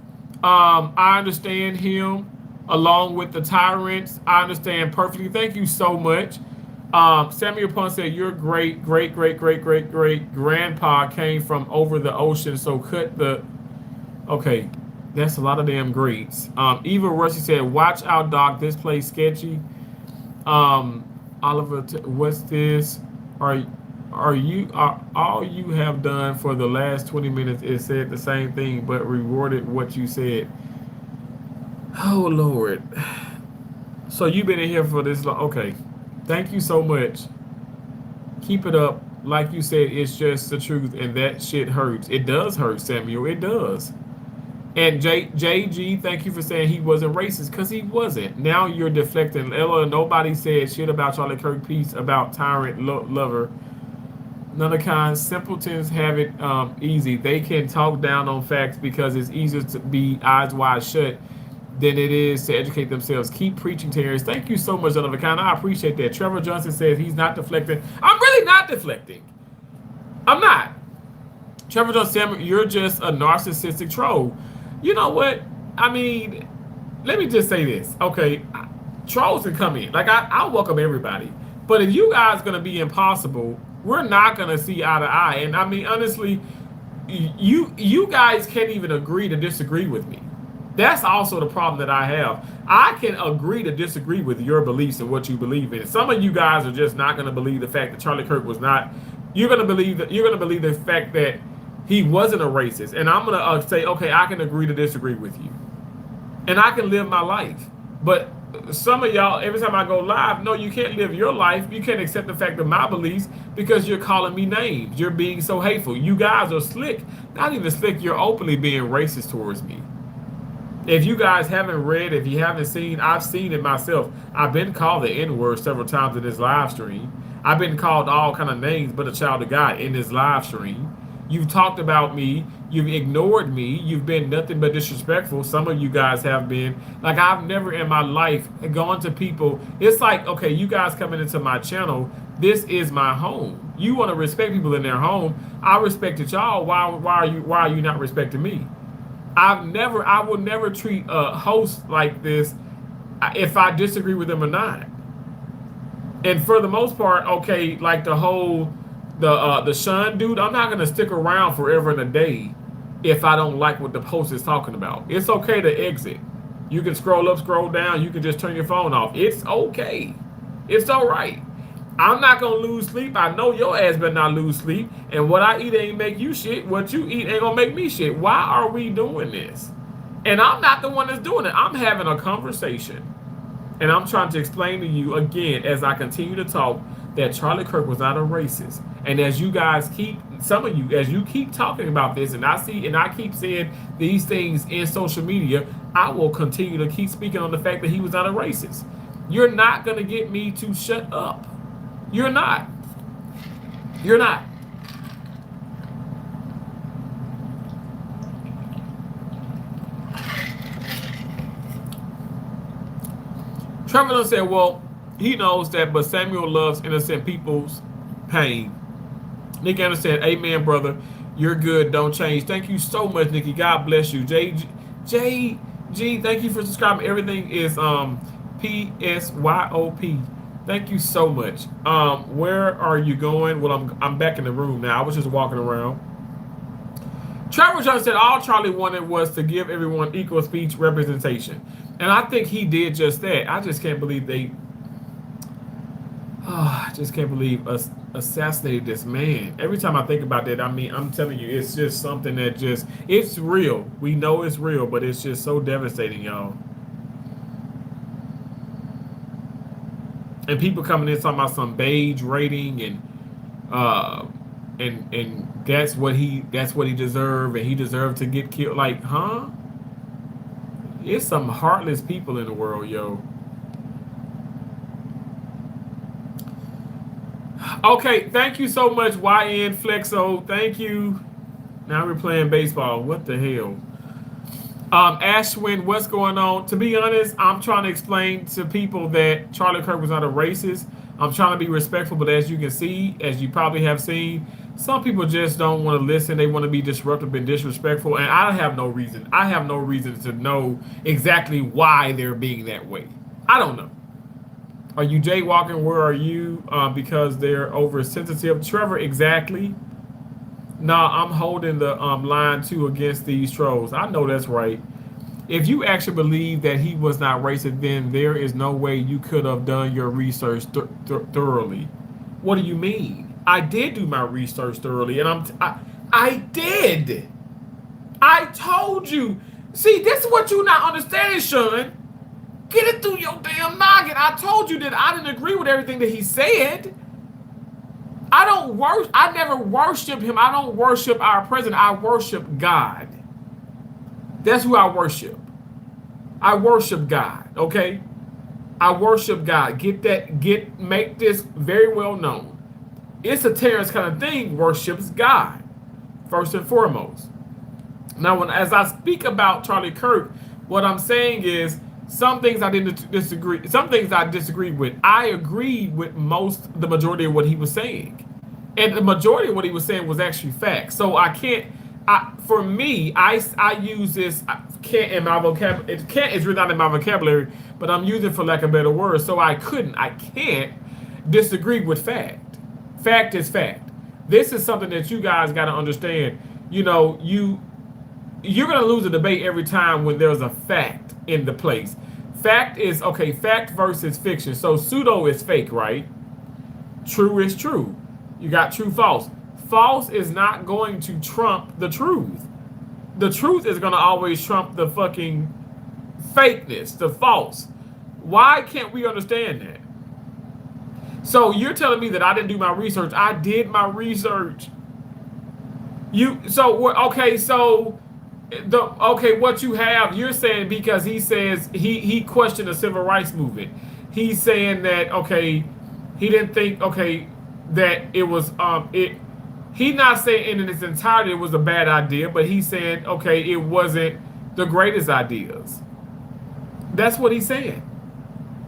I understand him along with the tyrants. I understand perfectly. Thank you so much. Samuel Pun said, your great grandpa came from over the ocean, so cut the... Okay, that's a lot of damn greats. Eva Rushy said, watch out, Doc. This place sketchy. Oliver, what's this? Are all you have done for the last 20 minutes is said the same thing, but rewarded what you said. Oh, Lord. So you've been in here for this long. Okay. Thank you so much. Keep it up. Like you said, it's just the truth, and that shit hurts. It does hurt, Samuel. It does. And JG, thank you for saying he wasn't racist, because he wasn't. Now you're deflecting. Ella, nobody said shit about Charlie Kirk piece about tyrant lover. None of the kind. Simpletons have it easy. They can talk down on facts because it's easier to be eyes wide shut than it is to educate themselves. Keep preaching, Terrence. Thank you so much, Son of a Kind. I appreciate that. Trevor Johnson says he's not deflecting. I'm really not deflecting. I'm not. Trevor Johnson said, you're just a narcissistic troll. You know what? I mean, let me just say this. Okay, trolls can come in. Like, I'll welcome everybody. But if you guys are going to be impossible, we're not going to see eye to eye. And I mean, honestly, you guys can't even agree to disagree with me. That's also the problem that I have. I can agree to disagree with your beliefs and what you believe in. Some of you guys are just not going to believe the fact that Charlie Kirk was not. You're going to believe the fact that he wasn't a racist. And I'm going to say, okay, I can agree to disagree with you. And I can live my life. But some of y'all, every time I go live, no, you can't live your life. You can't accept the fact of my beliefs because you're calling me names. You're being so hateful. You guys are slick. Not even slick. You're openly being racist towards me. If you guys haven't read, if you haven't seen, I've seen it myself. I've been called the N-word several times in this live stream. I've been called all kind of names but a child of God in this live stream. You've talked about me. You've ignored me. You've been nothing but disrespectful. Some of you guys have been. Like, I've never in my life gone to people. It's like, okay, you guys coming into my channel. This is my home. You want to respect people in their home. I respected y'all. Why are you not respecting me? I will never treat a host like this if I disagree with them or not. And for the most part, okay, like the Sean dude, I'm not gonna stick around forever and a day if I don't like what the post is talking about. It's okay to exit. You can scroll up, scroll down, you can just turn your phone off. It's okay. It's all right. I'm not gonna lose sleep. I know your ass better not lose sleep. And what I eat ain't make you shit. What you eat ain't gonna make me shit. Why are we doing this? And I'm not the one that's doing it. I'm having a conversation. And I'm trying to explain to you again as I continue to talk that Charlie Kirk was not a racist. And as you guys some of you, as you keep talking about this, and I keep seeing these things in social media, I will continue to keep speaking on the fact that he was not a racist. You're not gonna get me to shut up. You're not. You're not. Trevor said, well, he knows that, but Samuel loves innocent people's pain. Nick Anderson said, amen, brother. You're good. Don't change. Thank you so much, Nikki. God bless you. JG, thank you for subscribing. Everything is PSYOP. Thank you so much. Where are you going? Well, I'm back in the room now. I was just walking around. Trevor Jones said all Charlie wanted was to give everyone equal speech representation. And I think he did just that. I just can't believe I just can't believe us assassinated this man. Every time I think about that, I mean, I'm telling you, it's just something that it's real. We know it's real, but it's just so devastating, y'all. And people coming in talking about some beige rating and that's what he deserved, and he deserved to get killed. Like, huh? It's some heartless people in the world, yo. Okay, thank you so much, YN Flexo. Thank you. Now we're playing baseball. What the hell? Ashwin, what's going on? To be honest, I'm trying to explain to people that Charlie Kirk was not a racist. I'm trying to be respectful, but as you can see, as you probably have seen, some people just don't want to listen. They want to be disruptive and disrespectful, and I have no reason. I have no reason to know exactly why they're being that way. I don't know. Are you jaywalking? Where are you? Because they're oversensitive. Trevor, exactly. Nah, I'm holding the line too against these trolls. I know that's right. If you actually believe that he was not racist, then there is no way you could have done your research thoroughly. What do you mean? I did do my research thoroughly, and I did. I told you. See, this is what you not understanding, Sean. Get it through your damn noggin. I told you that I didn't agree with everything that he said. I never worship him. I don't worship our president. I worship God. That's who I worship. I worship God, okay? I worship God. Make this very well known. It's a terrorist kind of thing, worships God, first and foremost. Now, as I speak about Charlie Kirk, what I'm saying is some things I didn't disagree. Some things I disagreed with. I agreed with the majority of what he was saying, and the majority of what he was saying was actually facts. So I can't. For me, I use this can't in my vocabulary. It can't is really not in my vocabulary, but I'm using it for lack of better words. So I can't disagree with fact. Fact is fact. This is something that you guys got to understand. You know, you're gonna lose a debate every time when there's a fact in the place. Fact is okay. Fact versus fiction. So pseudo is fake, right? True is true. You got true, false. False is not going to trump the truth. The truth is going to always trump the fucking fakeness, the false. Why can't we understand that? So you're telling me that I didn't do my research. I did my research. What you have, you're saying because he says he questioned the civil rights movement. He's saying that, okay, he didn't think, okay, that it was, He's not saying in its entirety it was a bad idea, but he's saying, okay, it wasn't the greatest ideas. That's what he's saying.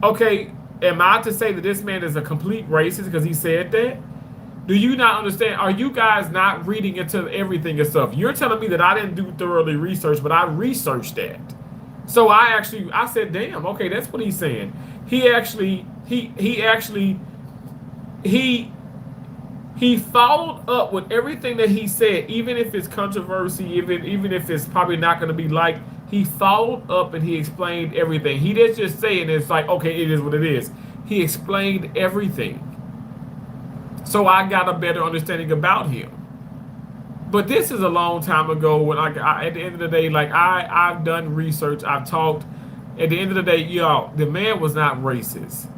Okay, am I to say that this man is a complete racist because he said that? Do you not understand? Are you guys not reading into everything and stuff? You're telling me that I didn't do thoroughly research, but I researched that. So I said, damn, okay, that's what he's saying. He he followed up with everything that he said, even if it's controversy, even if it's probably not going to be liked. He followed up and he explained everything. He didn't just say it and it's like, okay, it is what it is. He explained everything. So I got a better understanding about him. But this is a long time ago when at the end of the day, like I've done research, I've talked. At the end of the day, y'all, the man was not racist.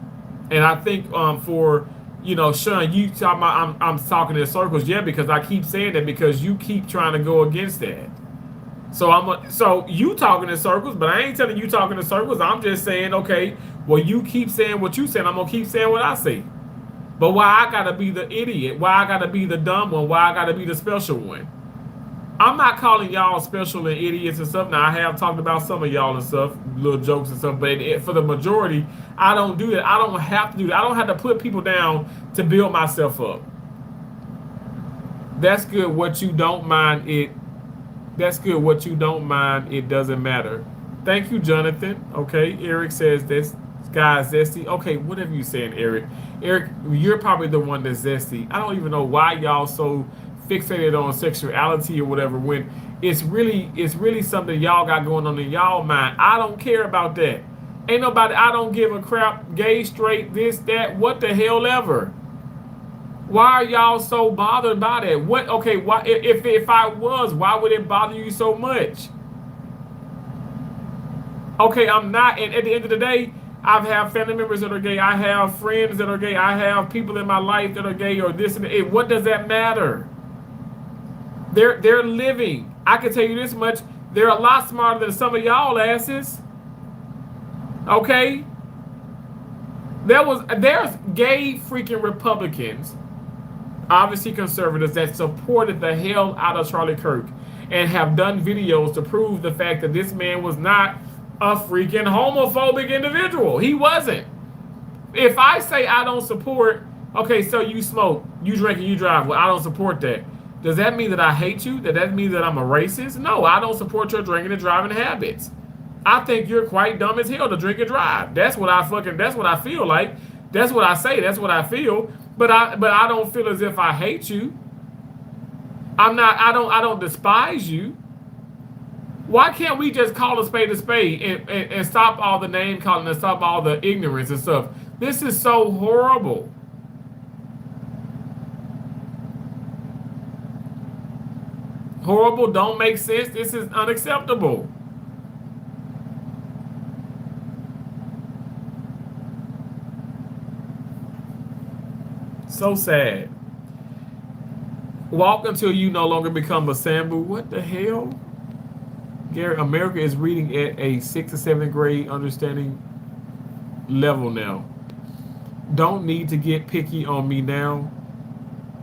And I think for Sean, you talking about I'm talking in circles, yeah, because I keep saying that because you keep trying to go against that. So you talking in circles, but I ain't telling you talking in circles. I'm just saying, okay, well, you keep saying what you saying, I'm gonna keep saying what I say. But why I gotta be the idiot? Why I gotta be the dumb one? Why I gotta be the special one? I'm not calling y'all special and idiots and stuff. Now I have talked about some of y'all and stuff, little jokes and stuff. But for the majority, I don't do that. I don't have to do that. I don't have to put people down to build myself up. That's good. What you don't mind it. That's good. What you don't mind, it doesn't matter. Thank you, Jonathan. Okay, Eric says this guy's zesty. Okay, whatever you saying, Eric. Eric, you're probably the one that's zesty. I don't even know why y'all so fixated on sexuality or whatever when it's really something y'all got going on in y'all mind. I don't care about that. Ain't nobody. I don't give a crap. Gay, straight, this, that, what the hell ever. Why are y'all so bothered by that? What? Okay, why? If I was, why would it bother you so much? Okay, I'm not. And at the end of the day, I have family members that are gay. I have friends that are gay. I have people in my life that are gay or this and that. What does that matter? They're living. I can tell you this much. They're a lot smarter than some of y'all asses. Okay? There's gay freaking Republicans, obviously conservatives, that supported the hell out of Charlie Kirk and have done videos to prove the fact that this man was not a freaking homophobic individual. He wasn't. If I say I don't support, okay, so you smoke, you drink, and you drive, well, I don't support that. Does that mean that I hate you? Does that mean that I'm a racist? No, I don't support your drinking and driving habits. I think you're quite dumb as hell to drink and drive. That's what I feel like. That's what I say. That's what I feel. But I don't feel as if I hate you. I don't despise you. Why can't we just call a spade and stop all the name calling and stop all the ignorance and stuff? This is so horrible. Horrible, don't make sense. This is unacceptable. So sad. Walk until you no longer become a Sambu. What the hell? Gary, America is reading at a 6th or 7th grade understanding level now. Don't need to get picky on me now.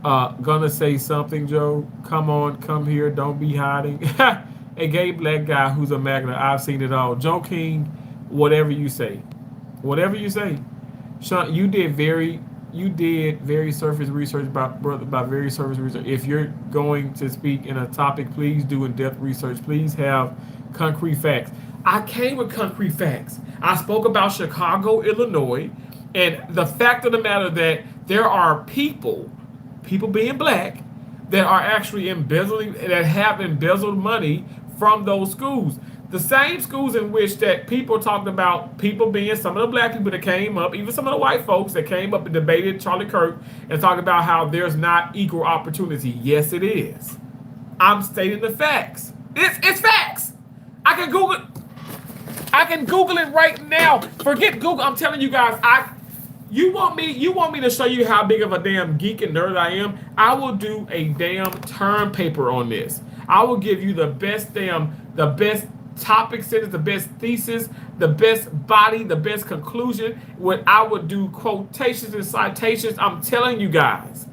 Gonna say something, Joe. Come on, come here. Don't be hiding. A gay black guy who's a magnet. I've seen it all. Joe King, whatever you say. Whatever you say. Sean, you did very surface research about very surface research. If you're going to speak in a topic, please do in-depth research. Please have concrete facts. I came with concrete facts. I spoke about Chicago, Illinois, and the fact of the matter that there are people being black, that are actually that have embezzled money from those schools. The same schools in which that people talked about people being some of the black people that came up, even some of the white folks that came up and debated Charlie Kirk and talked about how there's not equal opportunity. Yes, it is. I'm stating the facts. It's facts. I can Google it right now. Forget Google. I'm telling you guys, you want me to show you how big of a damn geek and nerd I am? I will do a damn term paper on this. I will give you the best topic sentence, the best thesis, the best body, the best conclusion. What I would do quotations and citations. I'm telling you guys.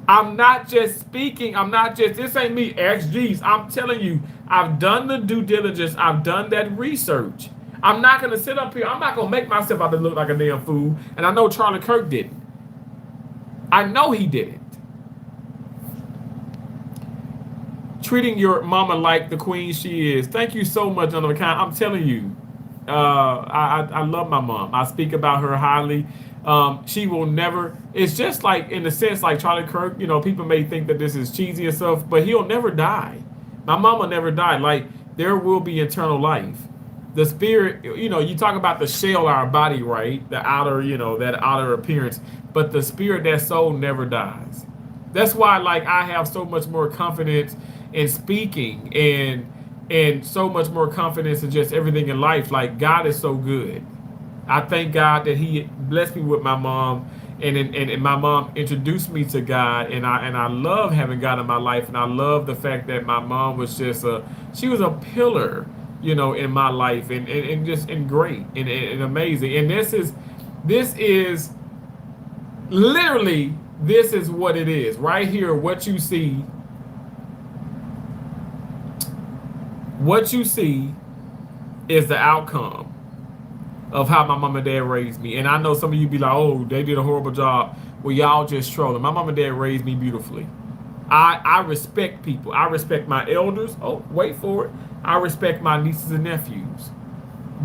I'm not just speaking. I'm not just, this ain't me, XG's. I'm telling you, I've done the due diligence. I've done that research. I'm not going to sit up here. I'm not going to make myself out to look like a damn fool. And I know Charlie Kirk didn't. I know he didn't. Treating your mama like the queen she is. Thank you so much, on the account. I'm telling you, I love my mom. I speak about her highly. She will never. It's just like, in a sense, like Charlie Kirk. You know, people may think that this is cheesy and stuff, but he'll never die. My mama never died. Like, there will be eternal life. The spirit, you know, you talk about the shell, our body, right? The outer, you know, that outer appearance, but the spirit, that soul never dies. That's why, like, I have so much more confidence in speaking, and so much more confidence in just everything in life. Like, God is so good. I thank God that He blessed me with my mom, and my mom introduced me to God, and I love having God in my life, and I love the fact that my mom was just she was a pillar, you know, in my life, and just and great and amazing. And this is literally, this is what it is right here. What you see is the outcome of how my mom and dad raised me. And I know some of you be like, oh, they did a horrible job. Well, y'all just trolling. My mom and dad raised me beautifully. I respect people. I respect my elders. Oh, wait for it. I respect my nieces and nephews.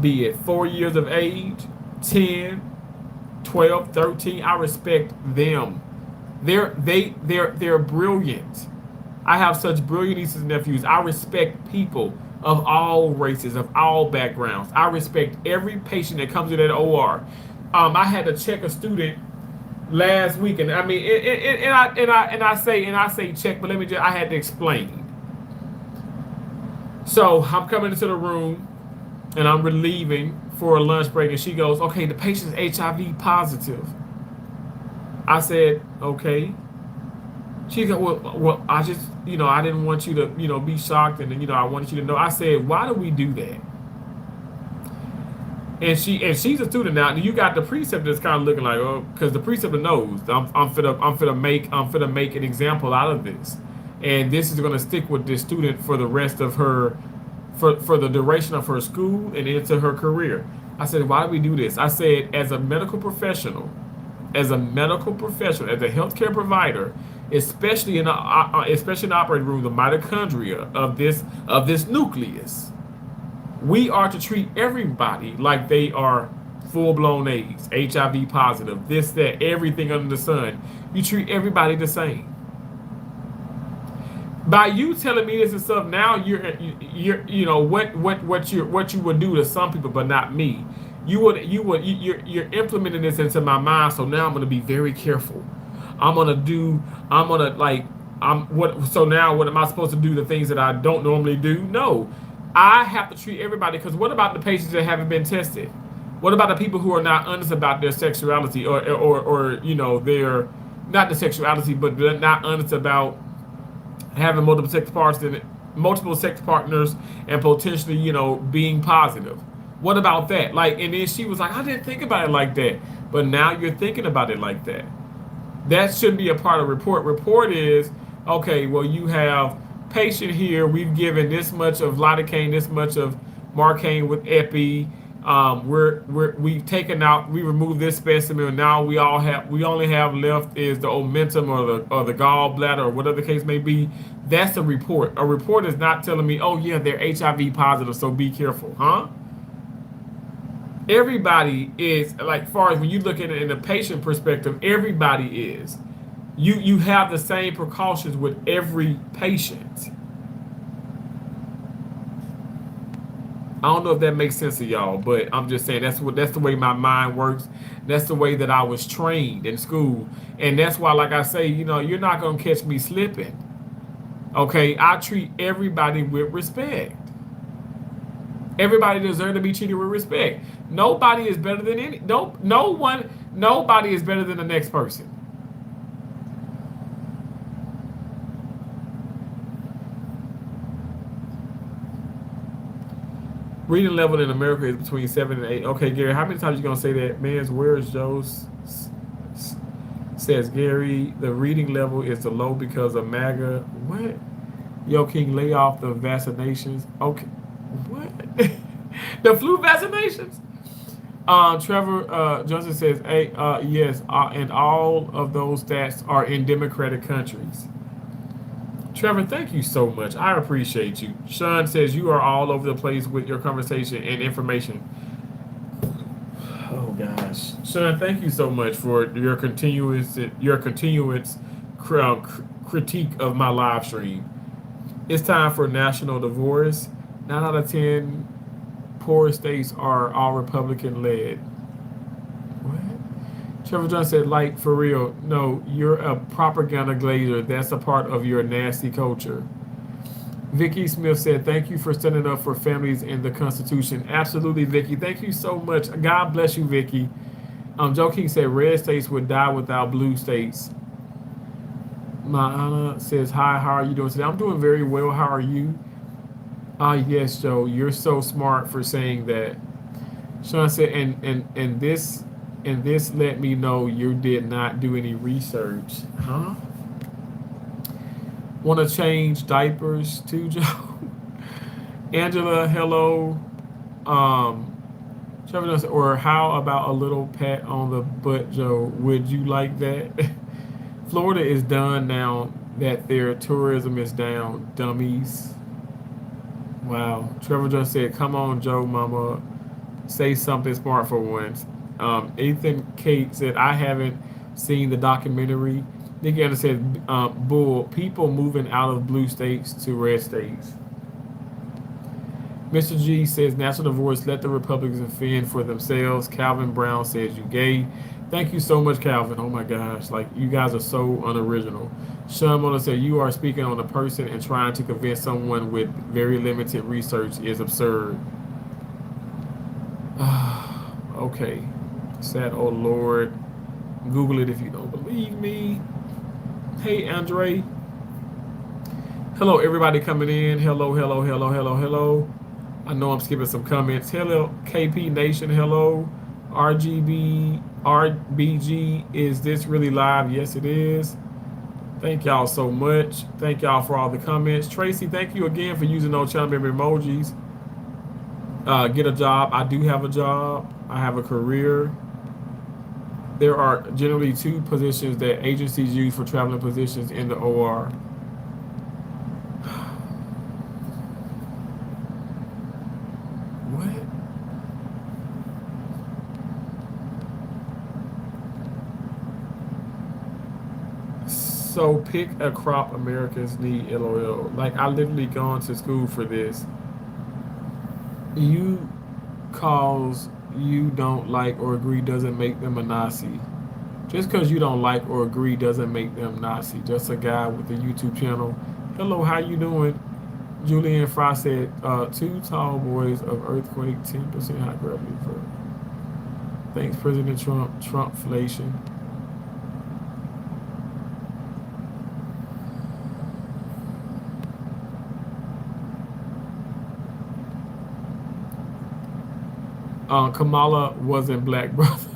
Be it 4 years of age, 10, 12, 13. I respect them. They're brilliant. I have such brilliant nieces and nephews. I respect people of all races, of all backgrounds. I respect every patient that comes to that OR. I had to check a student last week, and I mean, I say check, but let me just, I had to explain. So I'm coming into the room, and I'm relieving for a lunch break, and she goes, "Okay, the patient's HIV positive." I said, "Okay." She goes, well, I just, I didn't want you to, be shocked, and I wanted you to know. I said, "Why do we do that?" And she's a student now. And you got the preceptor that's kind of looking like, oh, because the preceptor knows I'm finna make an example out of this, and this is gonna stick with this student for the rest of her, for the duration of her school and into her career. I said, "Why do we do this?" I said, as a medical professional, as a healthcare provider, especially in the operating room, the mitochondria of this nucleus, we are to treat everybody like they are full-blown AIDS, HIV positive, this, that, everything under the sun. You treat everybody the same. By you telling me this and stuff, now you're what you would do to some people, but not me. You're implementing this into my mind. So now I'm gonna be very careful. So now what am I supposed to do? The things that I don't normally do? No, I have to treat everybody. Because what about the patients that haven't been tested? What about the people who are not honest about their sexuality, or their, not the sexuality, but they're not honest about having multiple sex partners, and potentially, being positive? What about that? Like, and then she was like, "I didn't think about it like that." But now you're thinking about it like that. That shouldn't be a part of report. Report is, okay, well, you have patient here. We've given this much of lidocaine, this much of Marcaine with epi. We've taken out, we removed this specimen. Now we only have left is the omentum, or the gallbladder, or whatever the case may be. That's a report. A report is not telling me, "Oh yeah, they're HIV positive, so be careful," huh? Everybody is, like, far as when you look at it in the patient perspective, everybody is. You have the same precautions with every patient. I don't know if that makes sense to y'all, but I'm just saying that's the way my mind works. That's the way that I was trained in school, and that's why, like I say, you're not gonna catch me slipping. Okay, I treat everybody with respect. Everybody deserves to be treated with respect. Nobody is better than nobody is better than the next person. Reading level in America is between 7 and 8. Okay, Gary, how many times you gonna say that? Man's, where is Joe's Says Gary, the reading level is the low because of MAGA. What? Yo, King, lay off the vaccinations. Okay. What? The flu vaccinations? Trevor Johnson says, hey, yes, and all of those stats are in democratic countries. Trevor, thank you so much. I appreciate you. Sean says you are all over the place with your conversation and information. Oh gosh, Sean, thank you so much for your continuous critique of my live stream. It's time for national divorce. 9 out of 10 poor states are all Republican led. What? Trevor John said, like, for real, no, you're a propaganda glazer. That's a part of your nasty culture. Vicky Smith said, thank you for standing up for families in the Constitution. Absolutely, Vicky. Thank you so much. God bless you, Vicky. Joe King said, red states would die without blue states. Maana says, hi, how are you doing today? I'm doing very well. How are you? Yes, Joe, you're so smart for saying that. Sean said, and this let me know you did not do any research. Huh? Want to change diapers too, Joe? Angela, hello. Trevor said, or how about a little pat on the butt, Joe? Would you like that? Florida is done now that their tourism is down, dummies. Wow. Trevor just said, come on, Joe, mama. Say something smart for once. Ethan Kate said, I haven't seen the documentary. Nikki Anderson said, bull, people moving out of blue states to red states. Mr. G says, national divorce, let the Republicans fend for themselves. Calvin Brown says, you gay. Thank you so much, Calvin. Oh my gosh, like you guys are so unoriginal. Sean Mona said, you are speaking on a person and trying to convince someone with very limited research is absurd. Okay. Sad, oh Lord. Google it if you don't believe me. Hey, Andre. Hello, everybody coming in. Hello, hello, hello, hello, hello. I know I'm skipping some comments. Hello, KP Nation. Hello. RBG, is this really live? Yes, it is. Thank y'all so much. Thank y'all for all the comments. Tracy, thank you again for using those channel member emojis. Get a job. I do have a job. I have a career. There are generally 2 positions that agencies use for traveling positions in the OR. What? So pick a crop Americans need, LOL. Like, I literally gone to school for this. You cause you don't like or agree doesn't make them a Nazi. Just because you don't like or agree doesn't make them Nazi. Just a guy with a YouTube channel. Hello, how you doing? Julian Fry said, 2 tall boys of earthquake, 10% high gravity. Thanks, President Trump. Trumpflation. Kamala wasn't black, brother.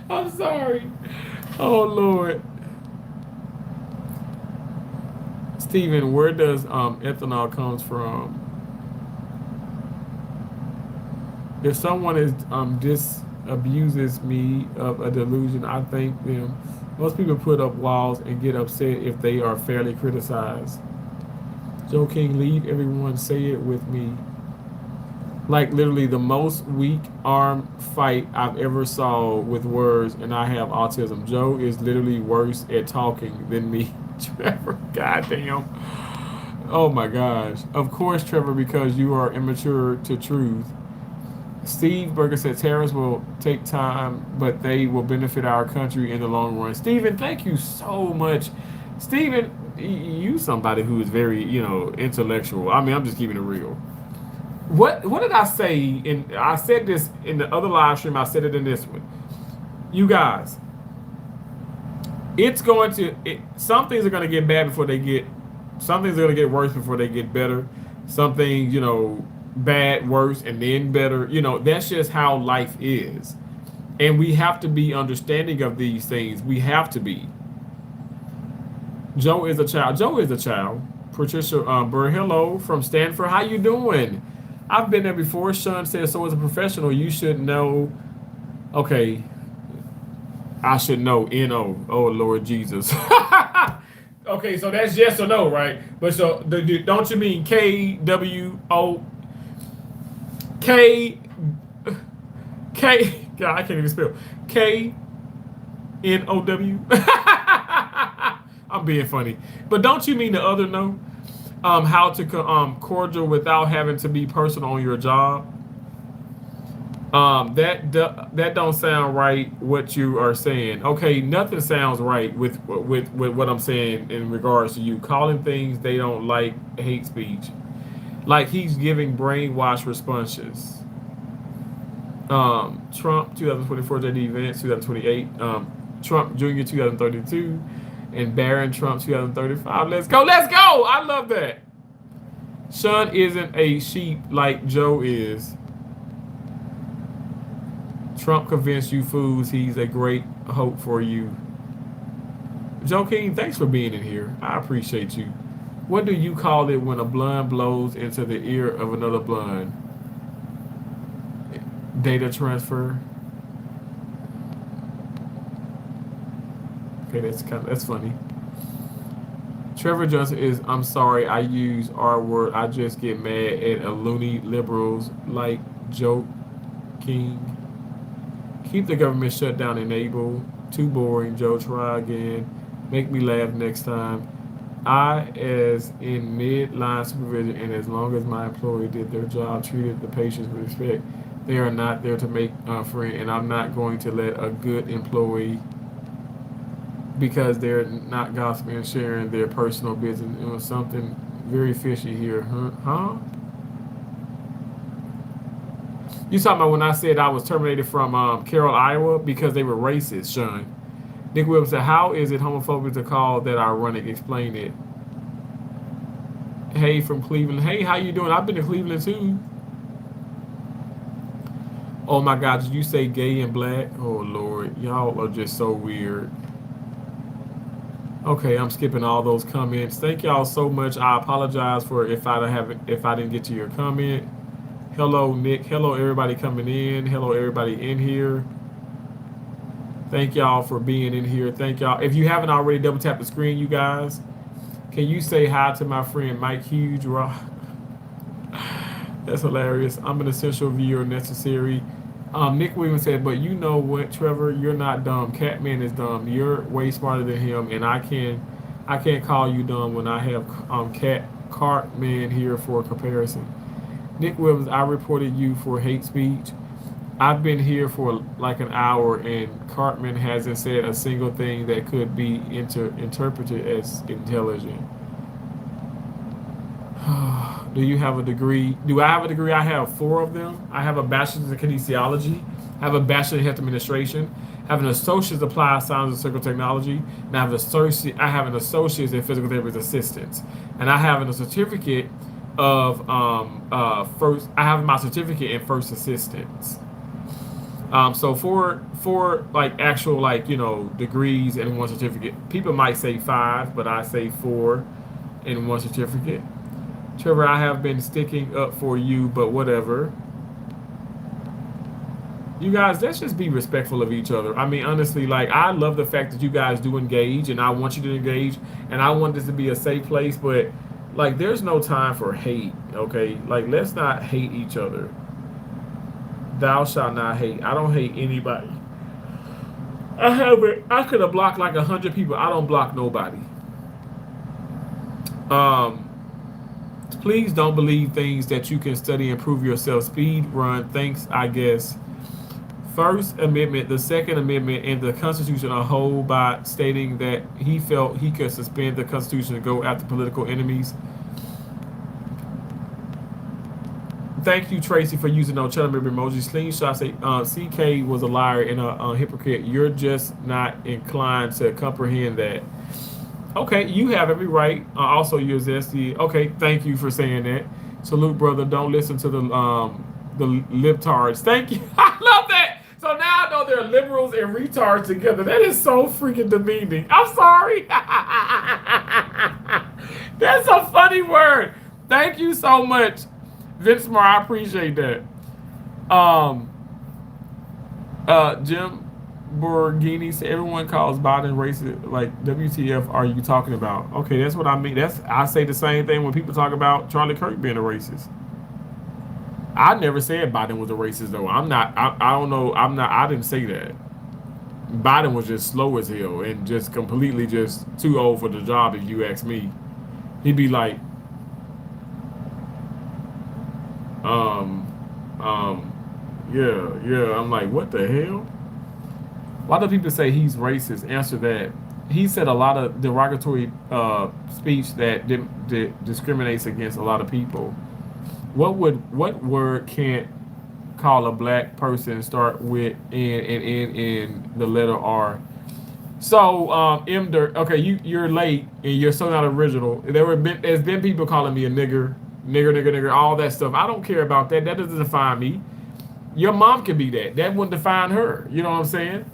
I'm sorry. Oh Lord. Steven, where does ethanol comes from? If someone is disabuses me of a delusion, I thank them. Most people put up walls and get upset if they are fairly criticized. Joe King, leave everyone, say it with me. Like literally the most weak arm fight I've ever saw with words, and I have autism. Joe is literally worse at talking than me. Trevor, goddamn. Oh my gosh. Of course, Trevor, because you are immature to truth. Steve Berger said tariffs will take time, but they will benefit our country in the long run. Stephen, thank you so much. Stephen, you somebody who is very, intellectual. I mean, I'm just keeping it real. What did I say? I said this in the other live stream. I said it in this one. You guys, some things are going to get bad before they get, some things are going to get worse before they get better. Some things, bad, worse, and then better. That's just how life is. And we have to be understanding of these things. We have to be. Joe is a child. Joe is a child. Patricia Burr, hello from Stanford. How you doing? I've been there before. Sean says, so as a professional, you should know. Okay, I should know. N-O. Oh, Lord Jesus. Okay, so that's yes or no, right? But so, don't you mean K-W-O? K... K... God, I can't even spell. K-N-O-W? I'm being funny. But don't you mean the other no? How to cordial without having to be personal on your job? That don't sound right. What you are saying? Okay, nothing sounds right with what I'm saying in regards to you calling things they don't like hate speech. Like he's giving brainwash responses. Trump 2024 JD Vance 2028. Trump Jr. 2032, and Barron Trump 2035. Let's go, let's go! I love that. Sean isn't a sheep like Joe is. Trump convinced you fools he's a great hope for you. Joe King, thanks for being in here. I appreciate you. What do you call it when a blonde blows into the ear of another blonde? Data transfer. Okay, that's funny. Trevor Johnson is, I'm sorry, I use R word. I just get mad at a loony liberals like Joe King. Keep the government shut down, enable. Too boring, Joe. Try again. Make me laugh next time. I, as in mid-line supervision, and as long as my employee did their job, treated the patients with respect, they are not there to make a friend, and I'm not going to let a good employee, because they're not gossiping and sharing their personal business. It was something very fishy here. Huh? You talking about when I said I was terminated from Carroll, Iowa because they were racist, Sean? Nick Williams said, how is it homophobic to call that ironic? Explain it. Hey from Cleveland. Hey, how you doing? I've been to Cleveland too. Oh my God, did you say gay and black? Oh Lord, y'all are just so weird. Okay, I'm skipping all those comments. Thank y'all so much. I apologize for if I didn't get to your comment. Hello, Nick. Hello, everybody coming in. Hello, everybody in here. Thank y'all for being in here. Thank y'all. If you haven't already, double tap the screen, you guys. Can you say hi to my friend Mike Hughes? That's hilarious. I'm an essential viewer necessary. Nick Williams said, but you know what, Trevor? You're not dumb. Catman is dumb. You're way smarter than him, and I can't call you dumb when I have Cartman here for comparison. Nick Williams, I reported you for hate speech. I've been here for like an hour, and Cartman hasn't said a single thing that could be interpreted as intelligent. Do you have a degree? Do I have a degree? I have 4 of them. I have a bachelor's in kinesiology. I have a bachelor in health administration. I have an associate's applied science and circuit technology, and I have an associate's in physical therapy assistance, and I have a certificate of first. I have my certificate in first assistance. So for like actual degrees and 1 certificate, people might say 5, but I say 4 in 1 certificate. Trevor, I have been sticking up for you, but whatever. You guys, let's just be respectful of each other. I mean, honestly, like, I love the fact that you guys do engage, and I want you to engage, and I want this to be a safe place, but, like, there's no time for hate, okay? Like, let's not hate each other. Thou shalt not hate. I don't hate anybody. I could have blocked like 100 people. I don't block nobody. Please don't believe things that you can study and prove yourself. Speed run. Thanks, I guess. First Amendment, the Second Amendment, and the Constitution are whole by stating that he felt he could suspend the Constitution to go after political enemies. Thank you, Tracy, for using no channel member emoji. Slingshot say CK was a liar and a hypocrite. You're just not inclined to comprehend that. Okay, you have every right. Also, you're zesty. Okay, thank you for saying that. Salute, brother. Don't listen to the libtards. Thank you. I love that. So now I know they're liberals and retards together. That is so freaking demeaning. I'm sorry. That's a funny word. Thank you so much, Vince Mar. I appreciate that. Jim Borghini said everyone calls Biden racist. Like, WTF are you talking about? Okay, that's what I mean. I say the same thing when people talk about Charlie Kirk being a racist. I never said Biden was a racist though. I'm not. I don't know. I'm not. I didn't say that. Biden was just slow as hell and just completely just too old for the job. If you ask me, he'd be like, yeah. I'm like, what the hell? Why do people say he's racist? Answer that. He said a lot of derogatory speech that discriminates against a lot of people. What word can't call a black person start with in the letter R? So M Dirt, okay, you're late and you're so not original. There's been people calling me a nigger, all that stuff. I don't care about that. That doesn't define me. Your mom could be that. That wouldn't define her. You know what I'm saying?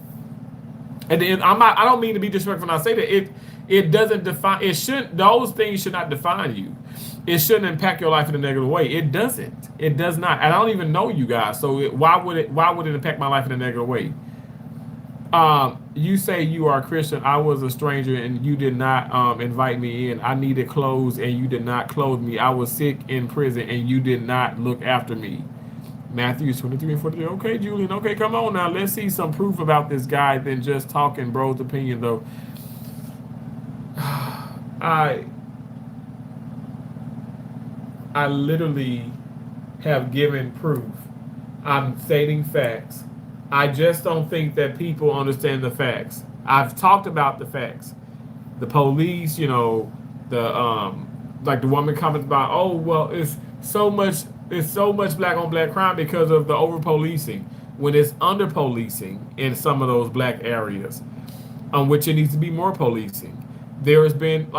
And then I don't mean to be disrespectful when I say that. It doesn't define. It shouldn't. Those things should not define you. It shouldn't impact your life in a negative way. It doesn't. It does not. And I don't even know you guys. So why would it impact my life in a negative way? You say you are a Christian. I was a stranger and you did not invite me in. I needed clothes and you did not clothe me. I was sick in prison and you did not look after me. Matthew 23 and 43. Okay, Julian. Okay, come on now. Let's see some proof about this guy than just talking bro's opinion, though. I literally have given proof. I'm stating facts. I just don't think that people understand the facts. I've talked about the facts. The police, the like the woman comments about, oh well, it's so much black on black crime because of the over policing, when it's under policing in some of those black areas, on which it needs to be more policing. There has been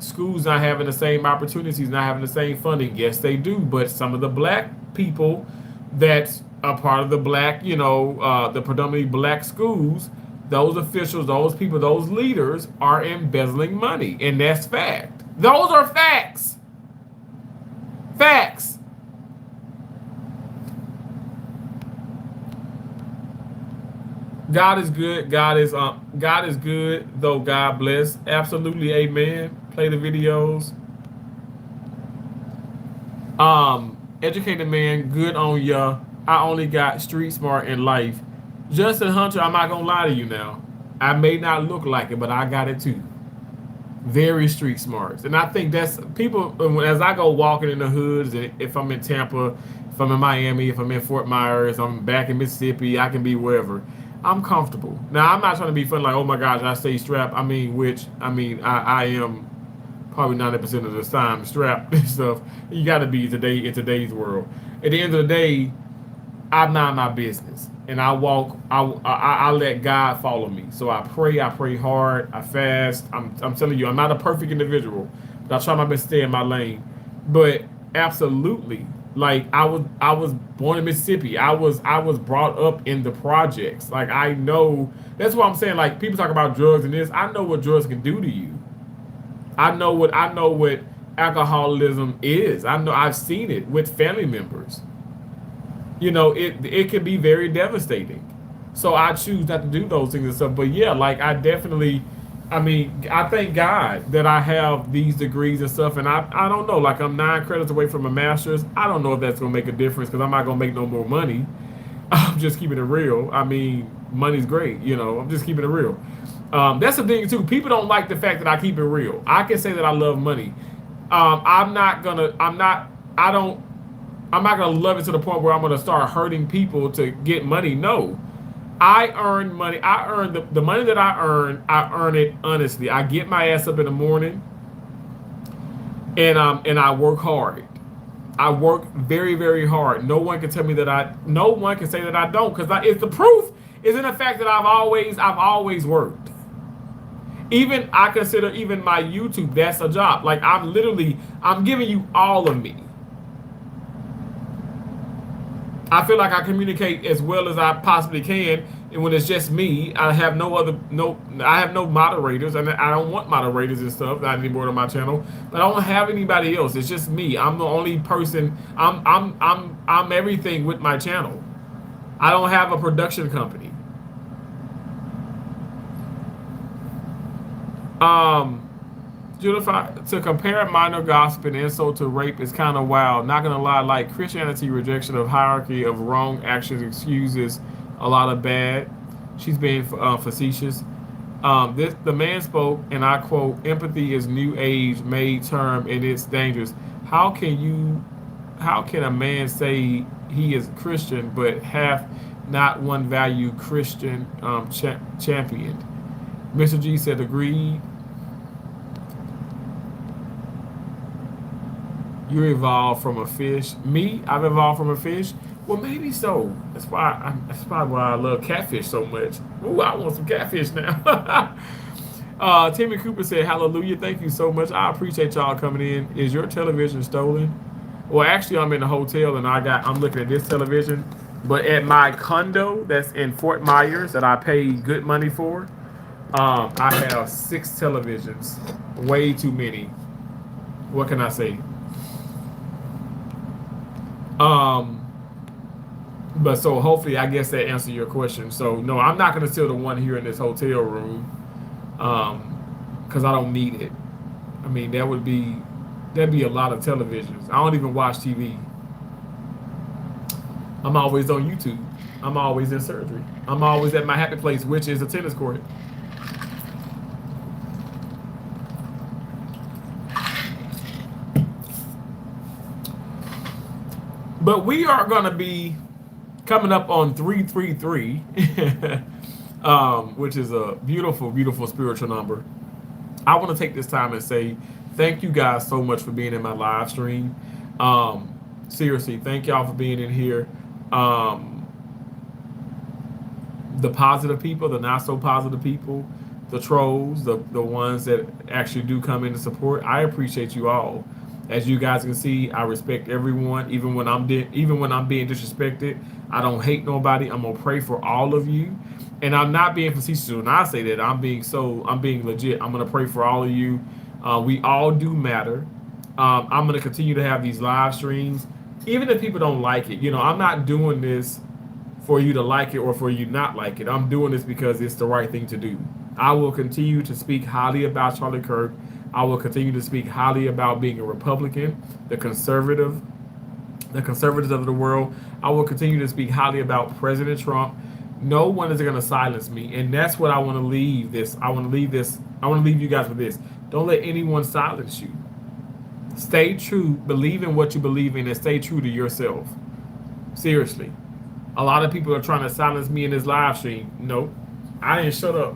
schools not having the same opportunities, not having the same funding. Yes, they do, but some of the black people that are part of the black, the predominantly black schools, those officials, those people, those leaders are embezzling money, and that's fact. Those are facts. Facts. God is good. God is good, though God bless. Absolutely, amen. Play the videos. Educated man, good on ya. I only got street smart in life. Justin Hunter, I'm not gonna lie to you now. I may not look like it, but I got it too. Very street smarts. And I think that's people, as I go walking in the hoods, if I'm in Tampa, if I'm in Miami, if I'm in Fort Myers, I'm back in Mississippi, I can be wherever. I'm comfortable. Now, I'm not trying to be funny like, oh my gosh, I stay strapped. I am probably 90% of the time strapped and stuff. You got to be in today's world. At the end of the day, I'm not my business. And I walk, I let God follow me. So I pray hard, I fast. I'm telling you, I'm not a perfect individual, but I try my best to stay in my lane. But absolutely, like I was born in Mississippi. I was brought up in the projects. Like I know, that's what I'm saying. Like people talk about drugs and this. I know what drugs can do to you. I know what alcoholism is. I know I've seen it with family members. It can be very devastating. So I choose not to do those things and stuff. But yeah, like I thank God that I have these degrees and stuff. And I don't know, like I'm 9 credits away from a master's. I don't know if that's going to make a difference because I'm not going to make no more money. I'm just keeping it real. I mean, money's great, I'm just keeping it real. That's the thing too. People don't like the fact that I keep it real. I can say that I love money. I'm not gonna love it to the point where I'm gonna start hurting people to get money. No, I earn money. I earn the money that I earn it honestly. I get my ass up in the morning, and I work hard. I work very, very hard. No one can tell me that no one can say that I don't, because it's the proof is in the fact that I've always worked. Even I consider even my YouTube, that's a job. Like I'm giving you all of me. I feel like I communicate as well as I possibly can, and when it's just me, I have I have no moderators, and I don't want moderators and stuff not anymore on my channel. But I don't have anybody else. It's just me. I'm the only person. I'm everything with my channel. I don't have a production company. Um, to compare minor gossip and insult to rape is kind of wild. Not gonna lie, like Christianity rejection of hierarchy of wrong actions excuses a lot of bad. She's being facetious. The man spoke, and I quote: "Empathy is new age made term, and it's dangerous." How can you? How can a man say he is Christian but have not one value Christian championed? Mr. G said, "Agreed." You evolved from a fish. Me? I've evolved from a fish? Well, maybe so. That's probably why I love catfish so much. Ooh, I want some catfish now. Timmy Cooper said, "Hallelujah. Thank you so much. I appreciate y'all coming in. Is your television stolen?" Well, actually, I'm in a hotel and I'm looking at this television. But at my condo that's in Fort Myers that I pay good money for, I have 6 televisions. Way too many. What can I say? But so hopefully, I guess that answered your question. So no, I'm not gonna steal the one here in this hotel room, because I don't need it. I mean, that'd be a lot of televisions. I don't even watch TV. I'm always on YouTube. I'm always in surgery. I'm always at my happy place, which is a tennis court. But we are going to be coming up on 333, which is a beautiful, beautiful spiritual number. I want to take this time and say thank you guys so much for being in my live stream. Seriously, thank y'all for being in here. The positive people, the not so positive people, the trolls, the ones that actually do come in to support. I appreciate you all. As you guys can see, I respect everyone, even when I'm being disrespected. I don't hate nobody. I'm gonna pray for all of you, and I'm not being facetious when I say that. I'm being legit. I'm gonna pray for all of you. We all do matter. I'm gonna continue to have these live streams, even if people don't like it. I'm not doing this for you to like it or for you not like it. I'm doing this because it's the right thing to do. I will continue to speak highly about Charlie Kirk. I will continue to speak highly about being a Republican, the conservatives of the world. I will continue to speak highly about President Trump. No one is going to silence me, and that's what I want to leave this. I want to leave you guys with this. Don't let anyone silence you. Stay true, believe in what you believe in, and stay true to yourself. Seriously. A lot of people are trying to silence me in this live stream. No, I didn't shut up.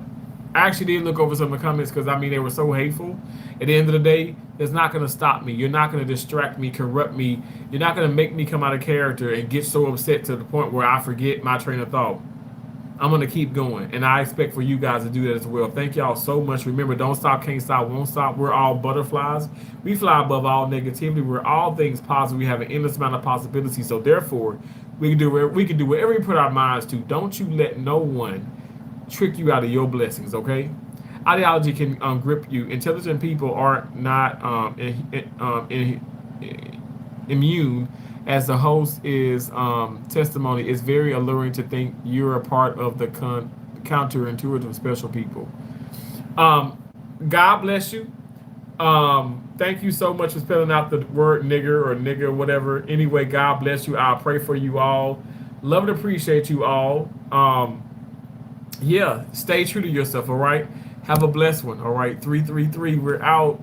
I actually did look over some of the comments because, they were so hateful. At the end of the day, that's not going to stop me. You're not going to distract me, corrupt me. You're not going to make me come out of character and get so upset to the point where I forget my train of thought. I'm going to keep going, and I expect for you guys to do that as well. Thank y'all so much. Remember, don't stop, can't stop, won't stop. We're all butterflies. We fly above all negativity. We're all things positive. We have an endless amount of possibilities. So therefore, we can do whatever we put our minds to. Don't you let no one trick you out of your blessings, okay? Ideology can grip you. Intelligent people are not immune. As the host is testimony, it's very alluring to think you're a part of the counterintuitive special people. God bless you. Thank you so much for spelling out the word nigger or nigger, whatever. Anyway, God bless you. I'll pray for you all. Love and appreciate you all. Yeah, stay true to yourself, all right? Have a blessed one, all right? 333, we're out.